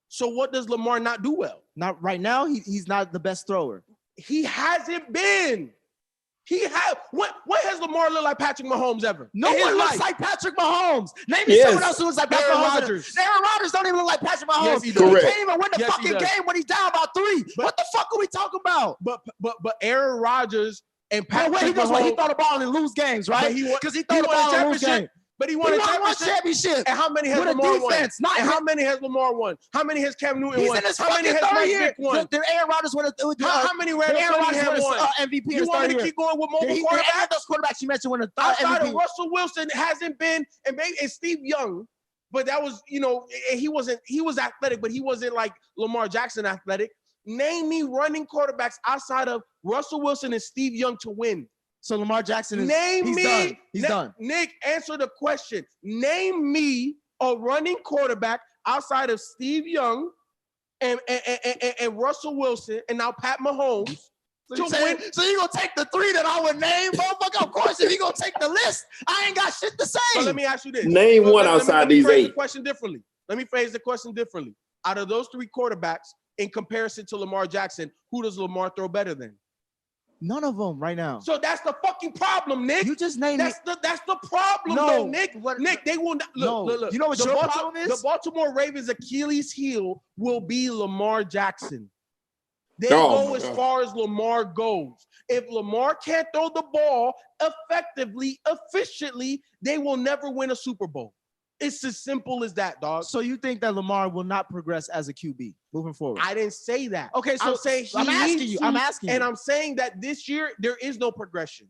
So what does Lamar not do well? Not right now. He's not the best thrower. He hasn't been. When has Lamar looked like Patrick Mahomes ever? No one looks like Patrick Mahomes. Name me someone else who looks like Patrick Mahomes. Aaron Rodgers don't even look like Patrick Mahomes. Yes, he can't even win the fucking game when he's down by 3. What the fuck are we talking about? But Aaron Rodgers and Patrick he goes Mahomes, when he throw the ball and lose games, right? Because he throw the ball and lose games. But he won a championship. And how many has Lamar won? And how many has Lamar won? How many has Cam Newton won? He's in his how many fucking has third year. Won? Did Aaron Rodgers win how many Aaron Rodgers won MVP? You want me to keep going with multiple quarterbacks? Those quarterbacks you mentioned win a outside MVP. of Russell Wilson hasn't been, and Steve Young, but that was, he was athletic, but he wasn't like Lamar Jackson athletic. Name me running quarterbacks outside of Russell Wilson and Steve Young to win. So Lamar Jackson is done. He's done. Nick, answer the question. Name me a running quarterback outside of Steve Young and Russell Wilson and now Pat Mahomes to win. So you gonna take the 3 that I would name, motherfucker? Of course, if you gonna take the list, I ain't got shit to say. So let me ask you this. Name one outside these 8. Let me phrase the question differently. Out of those 3 quarterbacks, in comparison to Lamar Jackson, who does Lamar throw better than? None of them right now. So that's the fucking problem, Nick. You just named that's the problem, though, Nick. Nick, they will not look. You know what your problem is? The Baltimore Ravens' Achilles heel will be Lamar Jackson. They go as far as Lamar goes. If Lamar can't throw the ball effectively, efficiently, they will never win a Super Bowl. It's as simple as that, dog. So you think that Lamar will not progress as a QB moving forward? I didn't say that. Okay, so I'm saying I'm asking you. And I'm saying that this year there is no progression.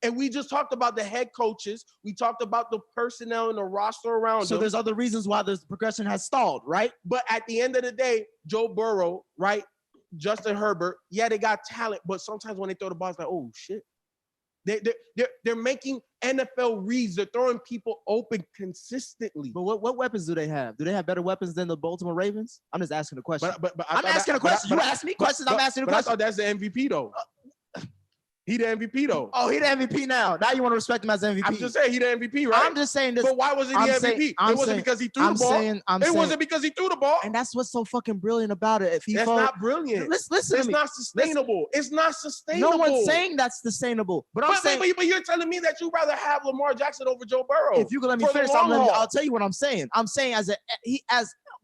And we just talked about the head coaches. We talked about the personnel and the roster around So them. there's other reasons why the progression has stalled, right? But at the end of the day, Joe Burrow, right? Justin Herbert, yeah, they got talent, but sometimes when they throw the ball, it's like, oh shit. They're making NFL reads. They're throwing people open consistently. But what weapons do they have? Do they have better weapons than the Baltimore Ravens? I'm just asking a question. But I'm asking a question. You ask me questions. I'm asking a But I question. thought that's the MVP though. He the MVP though. Oh, he the MVP now. Now you want to respect him as MVP. I'm just saying he the MVP, right? I'm just saying this. But why wasn't he MVP? It wasn't because he threw the ball. It wasn't because he threw the ball. And that's what's so fucking brilliant about it. If he That's not brilliant. Listen It's to me. not sustainable. It's not sustainable. No one's saying that's sustainable. But I'm saying, but you're telling me that you'd rather have Lamar Jackson over Joe Burrow. if you can let me for the finish, long haul. I'll tell you what I'm saying. I'm saying as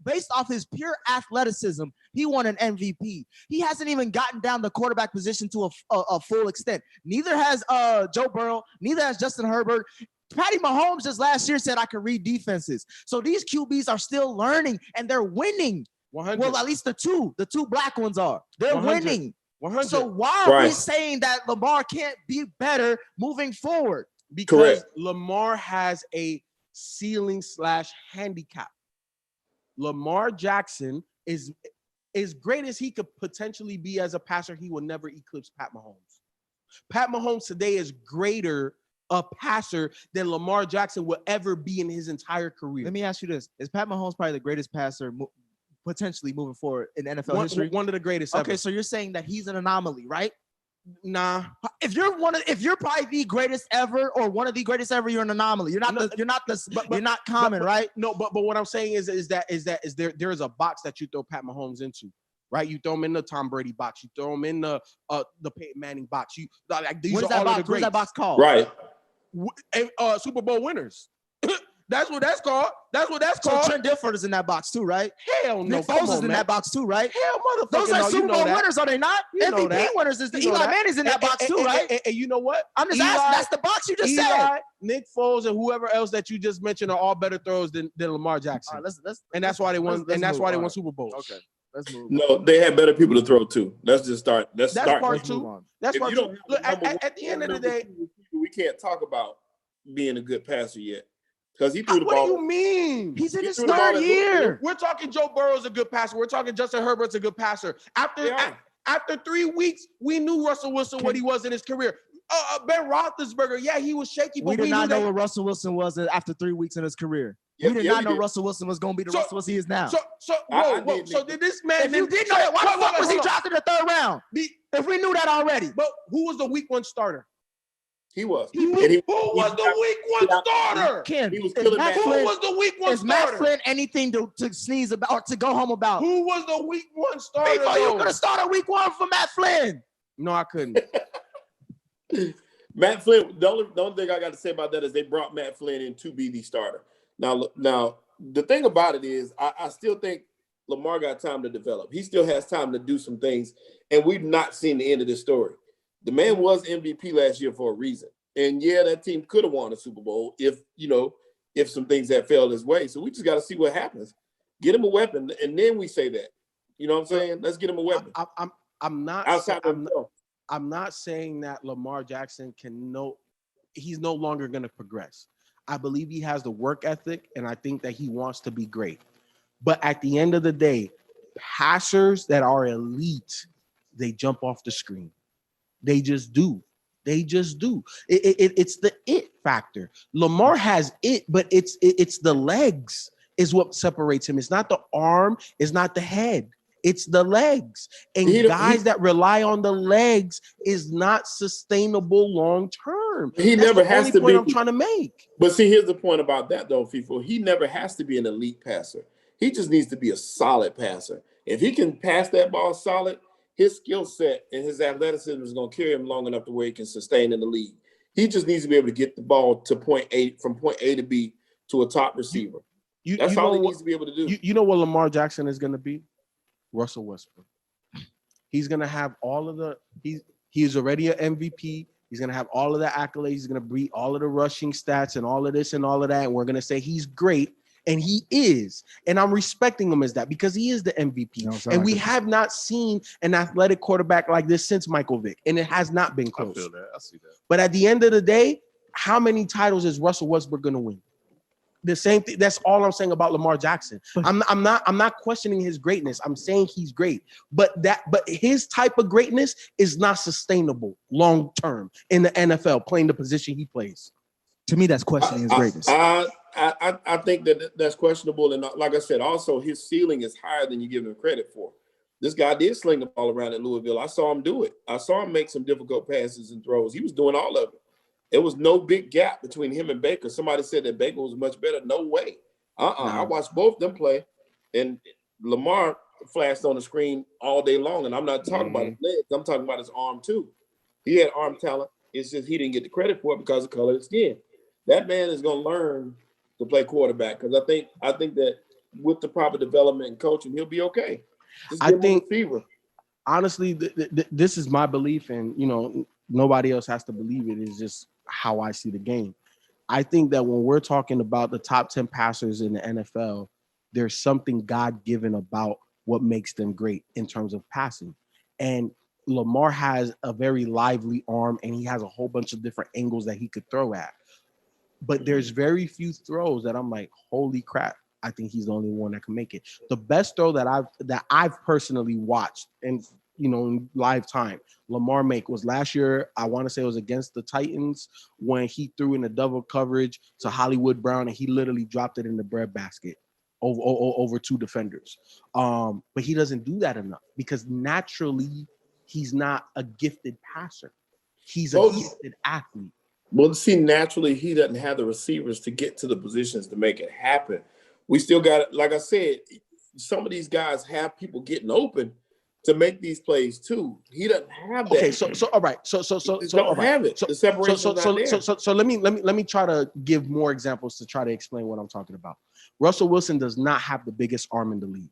based off his pure athleticism, he won an MVP. He hasn't even gotten down the quarterback position to a full extent. Neither has Joe Burrow. Neither has Justin Herbert. Patty Mahomes just last year said I could read defenses. So these QBs are still learning and they're winning. 100. Well, at least the two black ones are. They're 100. winning. 100. So why are we Right. saying that Lamar can't be better moving forward? Because Correct. Lamar has a ceiling/handicap. Lamar Jackson is as great as he could potentially be as a passer, he will never eclipse Pat Mahomes. Pat Mahomes today is greater a passer than Lamar Jackson will ever be in his entire career. Let me ask you this. Is Pat Mahomes probably the greatest passer potentially moving forward in NFL history? One of the greatest Okay, ever. so you're saying that he's an anomaly, right? Nah. If you're probably the greatest ever or one of the greatest ever, you're an anomaly. You're not you're not common, right? No, but what I'm saying is there is a box that you throw Pat Mahomes into, right? You throw him in the Tom Brady box, you throw him in the Peyton Manning box. You like these What are is that all box? of the What is that greats. box called? Right. Super Bowl winners. That's what that's called. That's what that's So called. Trent Dilfer is in that box too, right? Hell no. Nick Come Foles is on, in man. that box too, right? Hell, motherfucker. Those are no, Super you know Bowl that. winners, are they not? You know MVP that. winners is You know Eli that. Manning's in that box too, right? And you know what? I'm just Eli, asking. That's the box you just said. Eli, Nick Foles, and whoever else that you just mentioned are all better throws than Lamar Jackson. All right, let's and that's why they won. let's And that's move why they on. won Super Bowls. Okay, let's move. No, they had better people to throw to. Let's just start. Let's That's start. part Let's two. move on. That's If part you two. don't have Look, the number at the end of the number day, two, we can't talk about being a good passer yet because he threw the what ball. do you mean? He's in He his threw the ball third at year. We're talking Joe Burrow's a good passer. We're talking Justin Herbert's a good passer. After 3 weeks, we knew Russell Wilson what he was in his career. Ben Roethlisberger, yeah, he was shaky, but We did we not knew know that. what Russell Wilson was after 3 weeks in his career. Yeah, We did yeah, not we know did. Russell Wilson was going to be the So- Russell Wilson he is now. So did this man? If you did know that, why the fuck was he drafted in the third round? If we knew that already. But who was the week one starter? He was. Who was the week one starter? Ken, He was is killing Matt Matt. Who Flynn, was the week one is Matt starter? Flynn anything to sneeze about or to go home about? Who was the week one starter? Before you though? could have started week one for Matt Flynn. No, I couldn't. Matt Flynn. The only thing I got to say about that is they brought Matt Flynn in to be the starter. Now the thing about it is, I still think Lamar got time to develop. He still has time to do some things, and we've not seen the end of this story. The man was MVP last year for a reason, and yeah, that team could have won a Super Bowl if some things had failed his way. So we just got to see what happens. Get him a weapon, and then we say that. You know what I'm saying? Let's get him a weapon. I'm not Outside of I'm, himself. I'm not saying that Lamar Jackson he's no longer going to progress. I believe he has the work ethic, and I think that he wants to be great. But at the end of the day, passers that are elite, they jump off the screen. They just do. It's the it factor. Lamar has it, but it's the legs is what separates him. It's not the arm. It's not the head. It's the legs. And guys that rely on the legs is not sustainable long term. He That's never the has only to point be. I'm trying to make. But see, here's the point about that, though, FIFO. He never has to be an elite passer. He just needs to be a solid passer. If he can pass that ball solid, his skill set and his athleticism is going to carry him long enough to where he can sustain in the league. He just needs to be able to get the ball to from point A to B to a top receiver. That's all he needs to be able to do. You know what Lamar Jackson is going to be? Russell Westbrook. He's going to have all of the he is already an MVP. He's going to have all of the accolades. He's going to beat all of the rushing stats and all of this and all of that. And we're going to say he's great. And he is. And I'm respecting him as that because he is the MVP. And we have not seen an athletic quarterback like this since Michael Vick. And it has not been close. I feel that. I see that. But at the end of the day, how many titles is Russell Westbrook going to win? The same thing. That's all I'm saying about Lamar Jackson. I'm not questioning his greatness. I'm saying he's great, but his type of greatness is not sustainable long term in the NFL, playing the position he plays. To me, that's questioning his greatness. I think that's questionable, and like I said, also his ceiling is higher than you give him credit for. This guy did sling the ball around at Louisville. I saw him do it. I saw him make some difficult passes and throws. He was doing all of it. There was no big gap between him and Baker. Somebody said that Baker was much better. No way. No. I watched both of them play, and Lamar flashed on the screen all day long. And I'm not talking about his legs. I'm talking about his arm too. He had arm talent. It's just he didn't get the credit for it because of color of his skin. That man is going to learn to play quarterback because I think that with the proper development and coaching, he'll be okay. I think fever. Honestly, this is my belief, and nobody else has to believe it. It's just how I see the game. I think that when we're talking about the top 10 passers in the NFL, there's something God-given about what makes them great in terms of passing. And Lamar has a very lively arm, and he has a whole bunch of different angles that he could throw at. But there's very few throws that I'm like, holy crap, I think he's the only one that can make it. The best throw that I've personally watched and in live time, Lamar make was last year. I want to say it was against the Titans when he threw in a double coverage to Hollywood Brown and he literally dropped it in the breadbasket over two defenders. But he doesn't do that enough because naturally he's not a gifted passer. He's a gifted athlete. Well, see, naturally he doesn't have the receivers to get to the positions to make it happen. We still got it. Like I said, some of these guys have people getting open to make these plays too. He doesn't have that. Okay, so all right. So don't have it. The separation is not there. So let me try to give more examples to try to explain what I'm talking about. Russell Wilson does not have the biggest arm in the league,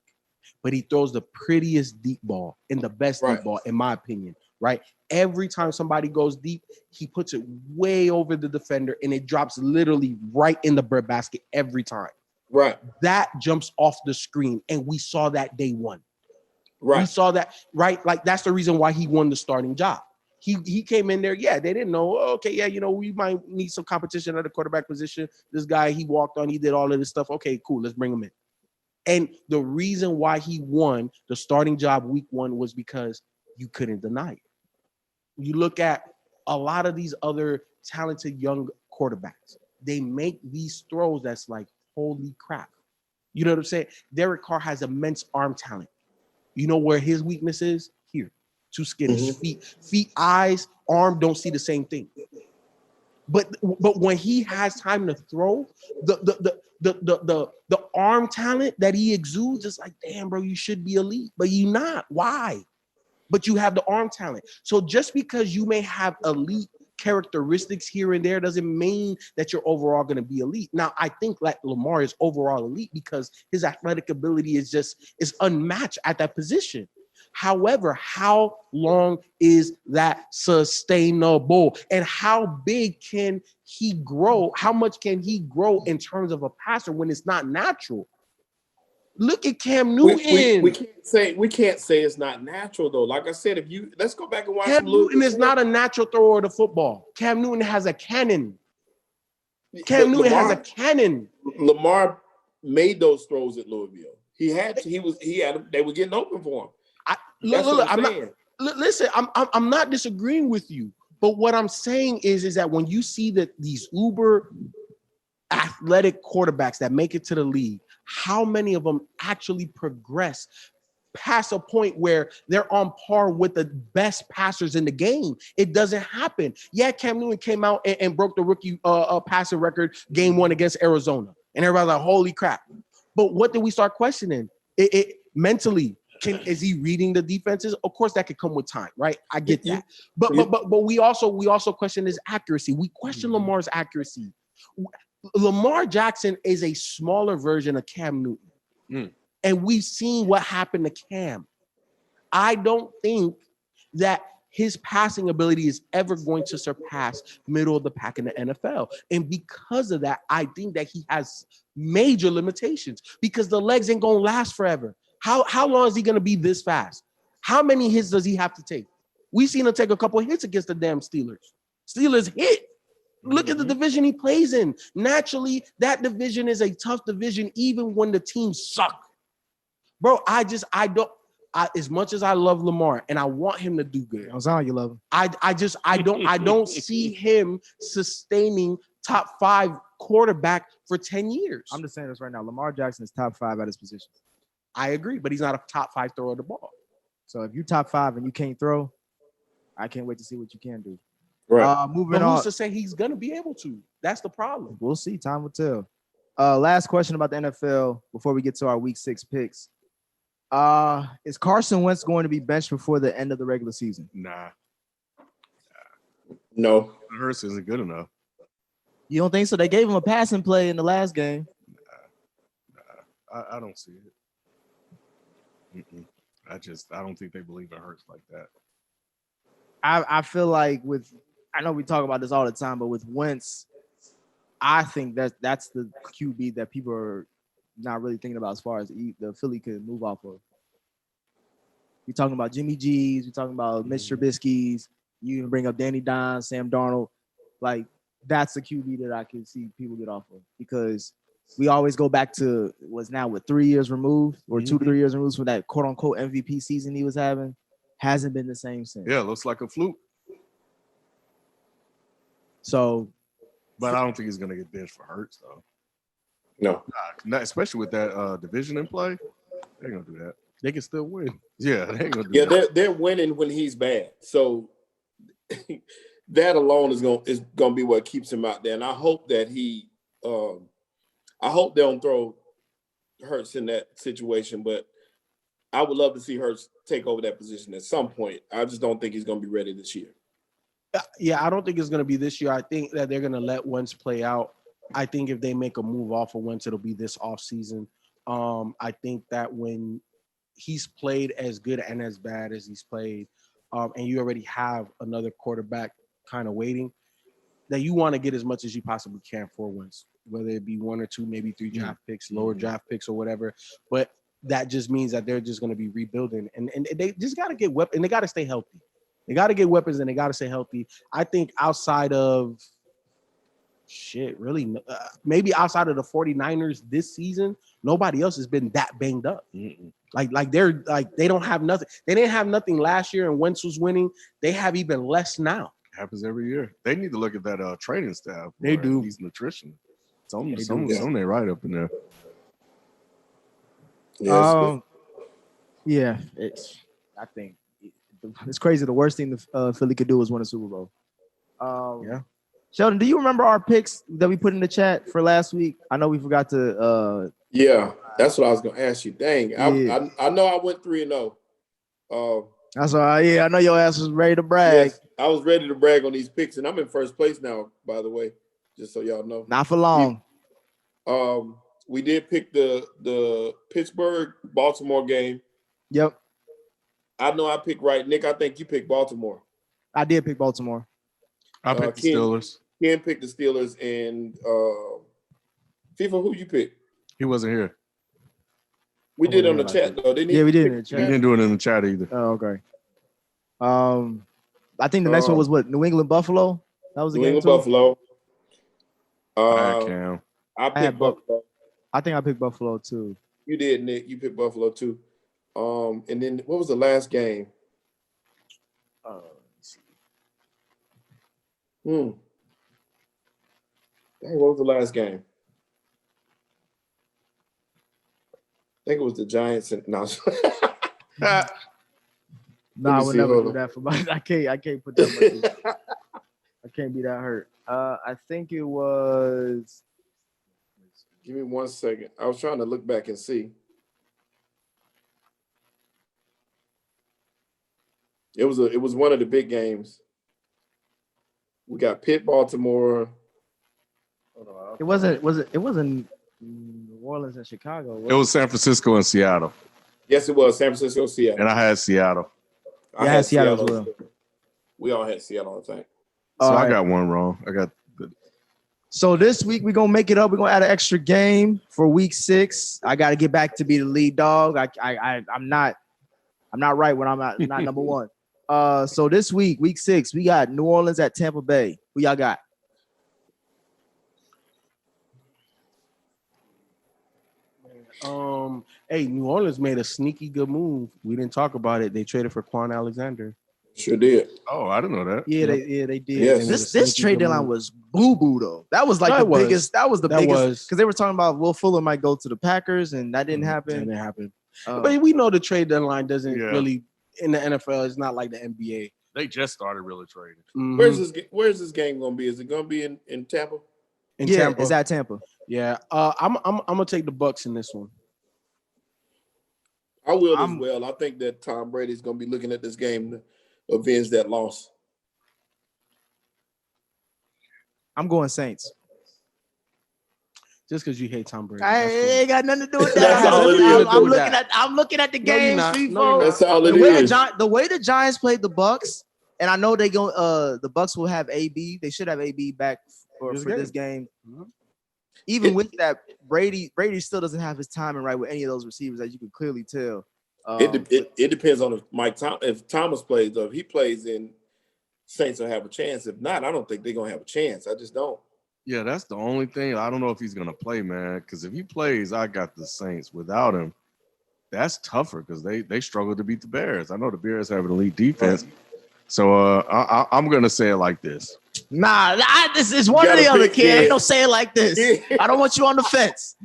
but he throws the prettiest deep ball and the best deep ball, in my opinion. Right? Every time somebody goes deep, he puts it way over the defender and it drops literally right in the breadbasket every time. Right. That jumps off the screen, and we saw that day one. Right. We saw that, right? Like, that's the reason why he won the starting job. He came in there, they didn't know, we might need some competition at the quarterback position. This guy, he walked on, he did all of this stuff. Okay, cool, let's bring him in. And the reason why he won the starting job week one was because you couldn't deny it. You look at a lot of these other talented young quarterbacks. They make these throws that's like, holy crap. You know what I'm saying? Derek Carr has immense arm talent. You know where his weakness is? Here. Too skinny. Feet, eyes, arm don't see the same thing. But when he has time to throw, the arm talent that he exudes is like, damn, bro, you should be elite. But you're not. Why? But you have the arm talent. So just because you may have elite characteristics here and there doesn't mean that you're overall going to be elite. Now, I think like Lamar is overall elite because his athletic ability is unmatched at that position. However, how long is that sustainable? And how big can he grow? How much can he grow in terms of a passer when it's not natural? Look at Cam Newton. We can't say it's not natural though. Like I said, let's go back and watch. Cam Newton is not a natural thrower of the football. Cam Newton has a cannon. Lamar made those throws at Louisville. They were getting open for him. I'm not disagreeing with you, but what I'm saying is that when you see that these uber athletic quarterbacks that make it to the league, how many of them actually progress past a point where they're on par with the best passers in the game? It doesn't happen. Yeah, Cam Newton came out and broke the rookie passing record game one against Arizona, and everybody's like, holy crap. But what did we start questioning? It mentally, is he reading the defenses? Of course, that could come with time, right? I get that. But we also question his accuracy. We question Lamar's accuracy. Lamar Jackson is a smaller version of Cam Newton. And we've seen what happened to Cam. I don't think that his passing ability is ever going to surpass middle of the pack in the NFL. And because of that, I think that he has major limitations because the legs ain't going to last forever. How long is he going to be this fast? How many hits does he have to take? We seen him take a couple of hits against the damn Steelers. Steelers hit. Look at the division he plays in. Naturally, that division is a tough division, even when the teams suck. Bro, as much as I love Lamar and I want him to do good. I was on you love him. I don't see him sustaining top 5 quarterback for 10 years. I'm just saying this right now. Lamar Jackson is top 5 at his position. I agree, but he's not a top 5 thrower of the ball. So if you top 5 and you can't throw, I can't wait to see what you can do. Right. Moving But on. who's to say he's gonna be able to? That's the problem. We'll see. Time will tell. Last question about the NFL before we get to our week 6 picks. Is Carson Wentz going to be benched before the end of the regular season? Nah. No. Hurts isn't good enough. You don't think so? They gave him a passing play in the last game. I don't see it. I don't think they believe in Hurts like that. I feel like I know we talk about this all the time, but with Wentz, I think that's the QB that people are not really thinking about as far as the Philly could move off of. You're talking about Jimmy G's, you're talking about Mitch Trubisky's, you can bring up Danny Dimes, Sam Darnold. Like, that's the QB that I can see people get off of because we always go back to what's now 3 years removed or 2 to 3 years removed from that quote unquote MVP season he was having. Hasn't been the same since. Yeah, looks like a fluke. So, but I don't think he's gonna get benched for Hurts though. No. Not especially with that division in play. They ain't gonna do that. They can still win. Yeah, they ain't gonna do Yeah, that. they're winning when he's bad. So that alone is gonna be what keeps him out there. And I hope that I hope they don't throw Hurts in that situation, but I would love to see Hurts take over that position at some point. I just don't think he's gonna be ready this year. Yeah, I don't think it's going to be this year. I think that they're going to let Wentz play out. I think if they make a move off of Wentz, it'll be this offseason. I think that when he's played as good and as bad as he's played, and you already have another quarterback kind of waiting, that you want to get as much as you possibly can for Wentz, whether it be 1 or 2, maybe 3 draft picks, lower draft picks or whatever. But that just means that they're just going to be rebuilding. And they just got to get weapons, and they got to stay healthy. They got to get weapons and they got to stay healthy. I think outside of maybe outside of the 49ers this season, nobody else has been that banged up. Like they don't have nothing. They didn't have nothing last year and Wentz was winning. They have even less now. Happens every year. They need to look at that training staff. They do. These nutrition. Some they right up in there. Yeah, I think it's crazy. The worst thing Philly could do is win a Super Bowl. Yeah. Sheldon, do you remember our picks that we put in the chat for last week? I know we forgot to. Yeah, that's what I was going to ask you. Dang, Yeah. I know I went 3-0. That's all right. Yeah, I know your ass was ready to brag. Yes, I was ready to brag on these picks, and I'm in first place now, by the way, just so y'all know. Not for long. We did pick the Pittsburgh-Baltimore game. Yep. I know I picked right. Nick, I think you picked Baltimore. I did pick Baltimore. I picked the Steelers. Ken picked the Steelers, and FIFA, who you picked? He wasn't here. We did on the chat, though. Didn't he? Yeah, we did in the He chat. didn't do it in the chat either. Oh, okay. I think the next one was what? New England Buffalo? That was the New game England too? Buffalo. Cam. I had picked Buffalo. I think I picked Buffalo too. You did, Nick. You picked Buffalo too. And then what was the last game? Let's see. Dang, what was the last game? I think it was the Giants and no. No, I me would see, never hold do on. that for my. I can't put that much. I can't be that hurt. I think it was. Give me 1 second. I was trying to look back and see. It was one of the big games. We got Pitt, Baltimore. It wasn't New Orleans and Chicago. It was San Francisco and Seattle. Yes, it was San Francisco, Seattle. And I had Seattle. I had Seattle as well. We all had Seattle, I think. So All I right. got one wrong. So this week we're gonna make it up. We're gonna add an extra game for week 6. I gotta get back to be the lead dog. I'm not right when I'm not number one. So this week 6, we got New Orleans at Tampa Bay. Who y'all got? Hey, New Orleans made a sneaky good move. We didn't talk about it. They traded for Quan Alexander. Sure did. Oh, I didn't know that. Yeah, Yep. they did. Yes. This trade deadline was boo boo though. That was like the biggest. That was the biggest because they were talking about Will Fuller might go to the Packers, and that didn't happen. That didn't happen. But we know the trade deadline doesn't Yeah. really in the NFL. It's not like the NBA. They just started really trading. Mhm. Where's this game gonna be? Is it gonna be in Tampa? In Yeah, Tampa. it's at Tampa. Yeah. I'm gonna take the Bucks in this one. I will as well. I think that Tom Brady's gonna be looking at this game to avenge that loss. I'm going Saints. Just because you hate Tom Brady. I ain't got nothing to do with that. That's all it is. I'm looking at the No, you're game. not. FIFA. No, you're not. That's all it the way is. the way the Giants played the Bucks, and I know the Bucks will have AB. They should have AB back for this game. Mhm. Even with that, Brady still doesn't have his timing right with any of those receivers, as you can clearly tell. It depends on if Thomas plays. Though, if he plays, in Saints will have a chance. If not, I don't think they're gonna have a chance. I just don't. Yeah, that's the only thing. I don't know if he's gonna play, man. Because if he plays, I got the Saints. Without him, that's tougher because they struggle to beat the Bears. I know the Bears have an elite defense. Right. So I'm gonna say it like this. Nah, this is one or the other, kid. Ain't no say it like this. Yeah. I don't want you on the fence.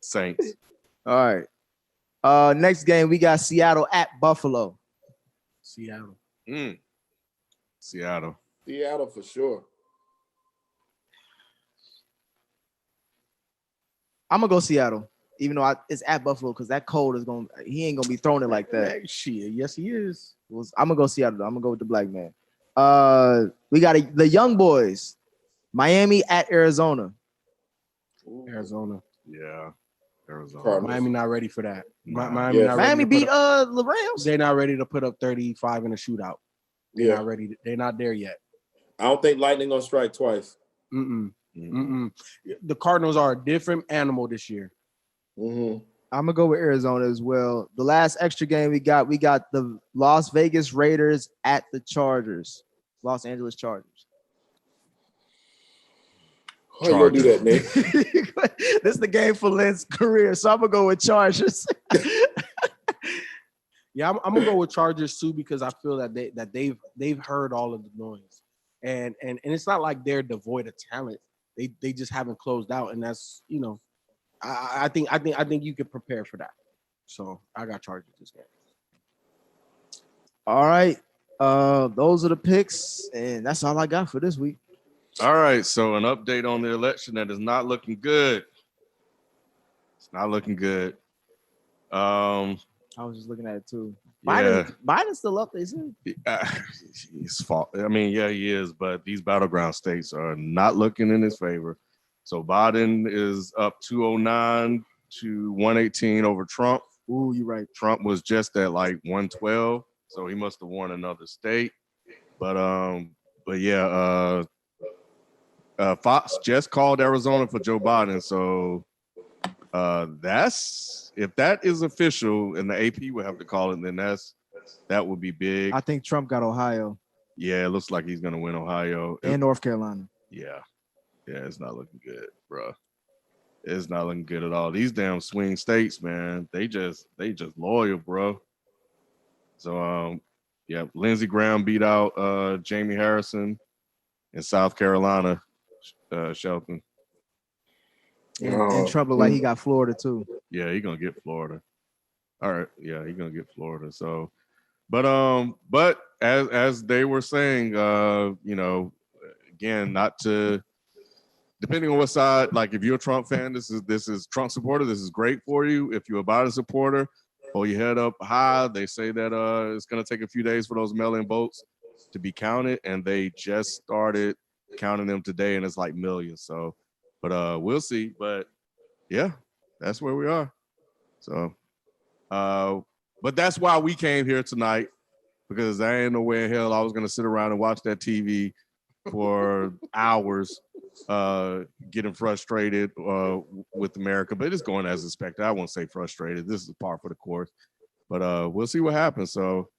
Saints. All right. Next game we got Seattle at Buffalo. Seattle. Seattle for sure. I'm gonna go Seattle, even though it's at Buffalo because that cold is he ain't gonna be throwing it like that. Shit, yes he is. I'm gonna go Seattle. I'm gonna go with the black man. We got the young boys, Miami at Arizona. Arizona. Yeah. Arizona. Cardinals. Miami not ready for that. Nah. Miami beat the Rams. They're not ready to put up 35 in a shootout. They're not ready. They're not there yet. I don't think lightning gonna strike twice. The Cardinals are a different animal this year. I'm gonna go with Arizona as well. The last extra game we got the Las Vegas Raiders at the Chargers, Los Angeles Chargers. How you gonna do that, Nick? This is the game for Lynn's career, so I'm gonna go with Chargers. Yeah, I'm gonna go with Chargers too because I feel that they've heard all of the noise, and it's not like they're devoid of talent. They just haven't closed out, and that's I think you could prepare for that. So I got Chargers this game. All right, those are the picks, and that's all I got for this week. All right, so an update on the election that is not looking good. It's not looking good. I was just looking at it too. Yeah. Biden's still up, isn't he? His fault. I mean, yeah, he is, but these battleground states are not looking in his favor. So Biden is up 209 to 118 over Trump. Ooh, you're right. Trump was just at like 112, so he must have won another state. But yeah, Fox just called Arizona for Joe Biden, so if that is official, and the AP would have to call it, then that would be big. I think Trump got Ohio. Yeah, it looks like he's gonna win Ohio and North Carolina. Yeah, it's not looking good, bro. It's not looking good at all. These damn swing states, man, they just loyal, bro. So yeah, Lindsey Graham beat out Jamie Harrison in South Carolina, Shelton. And Trump looked like he got Florida too. Yeah, he's gonna get Florida. All right, yeah, he's gonna get Florida. So, but as they were saying, again, not to depending on what side. Like, if you're a Trump fan, this is Trump supporter. This is great for you. If you're a Biden supporter, hold your head up high. They say that it's gonna take a few days for those mail-in votes to be counted, and they just started counting them today, and it's like millions. So. But we'll see. But yeah, that's where we are. So, but that's why we came here tonight because I ain't no way in hell I was gonna sit around and watch that TV for hours, getting frustrated with America. But it's going as expected. I won't say frustrated. This is par for the course. But we'll see what happens. So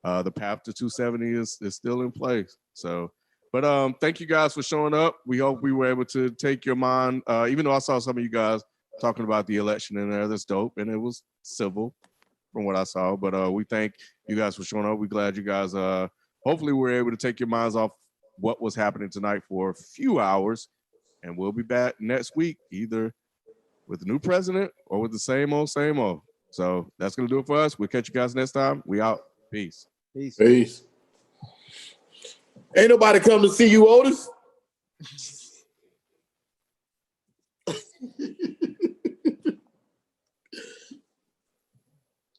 the path to 270 is still in place. So, but thank you guys for showing up. We hope we were able to take your mind, even though I saw some of you guys talking about the election in there. That's dope. And it was civil from what I saw. But we thank you guys for showing up. We're glad you guys, hopefully we're able to take your minds off what was happening tonight for a few hours. And we'll be back next week, either with the new president or with the same old, same old. So that's going to do it for us. We'll catch you guys next time. We out. Peace. Peace. Ain't nobody come to see you, Otis.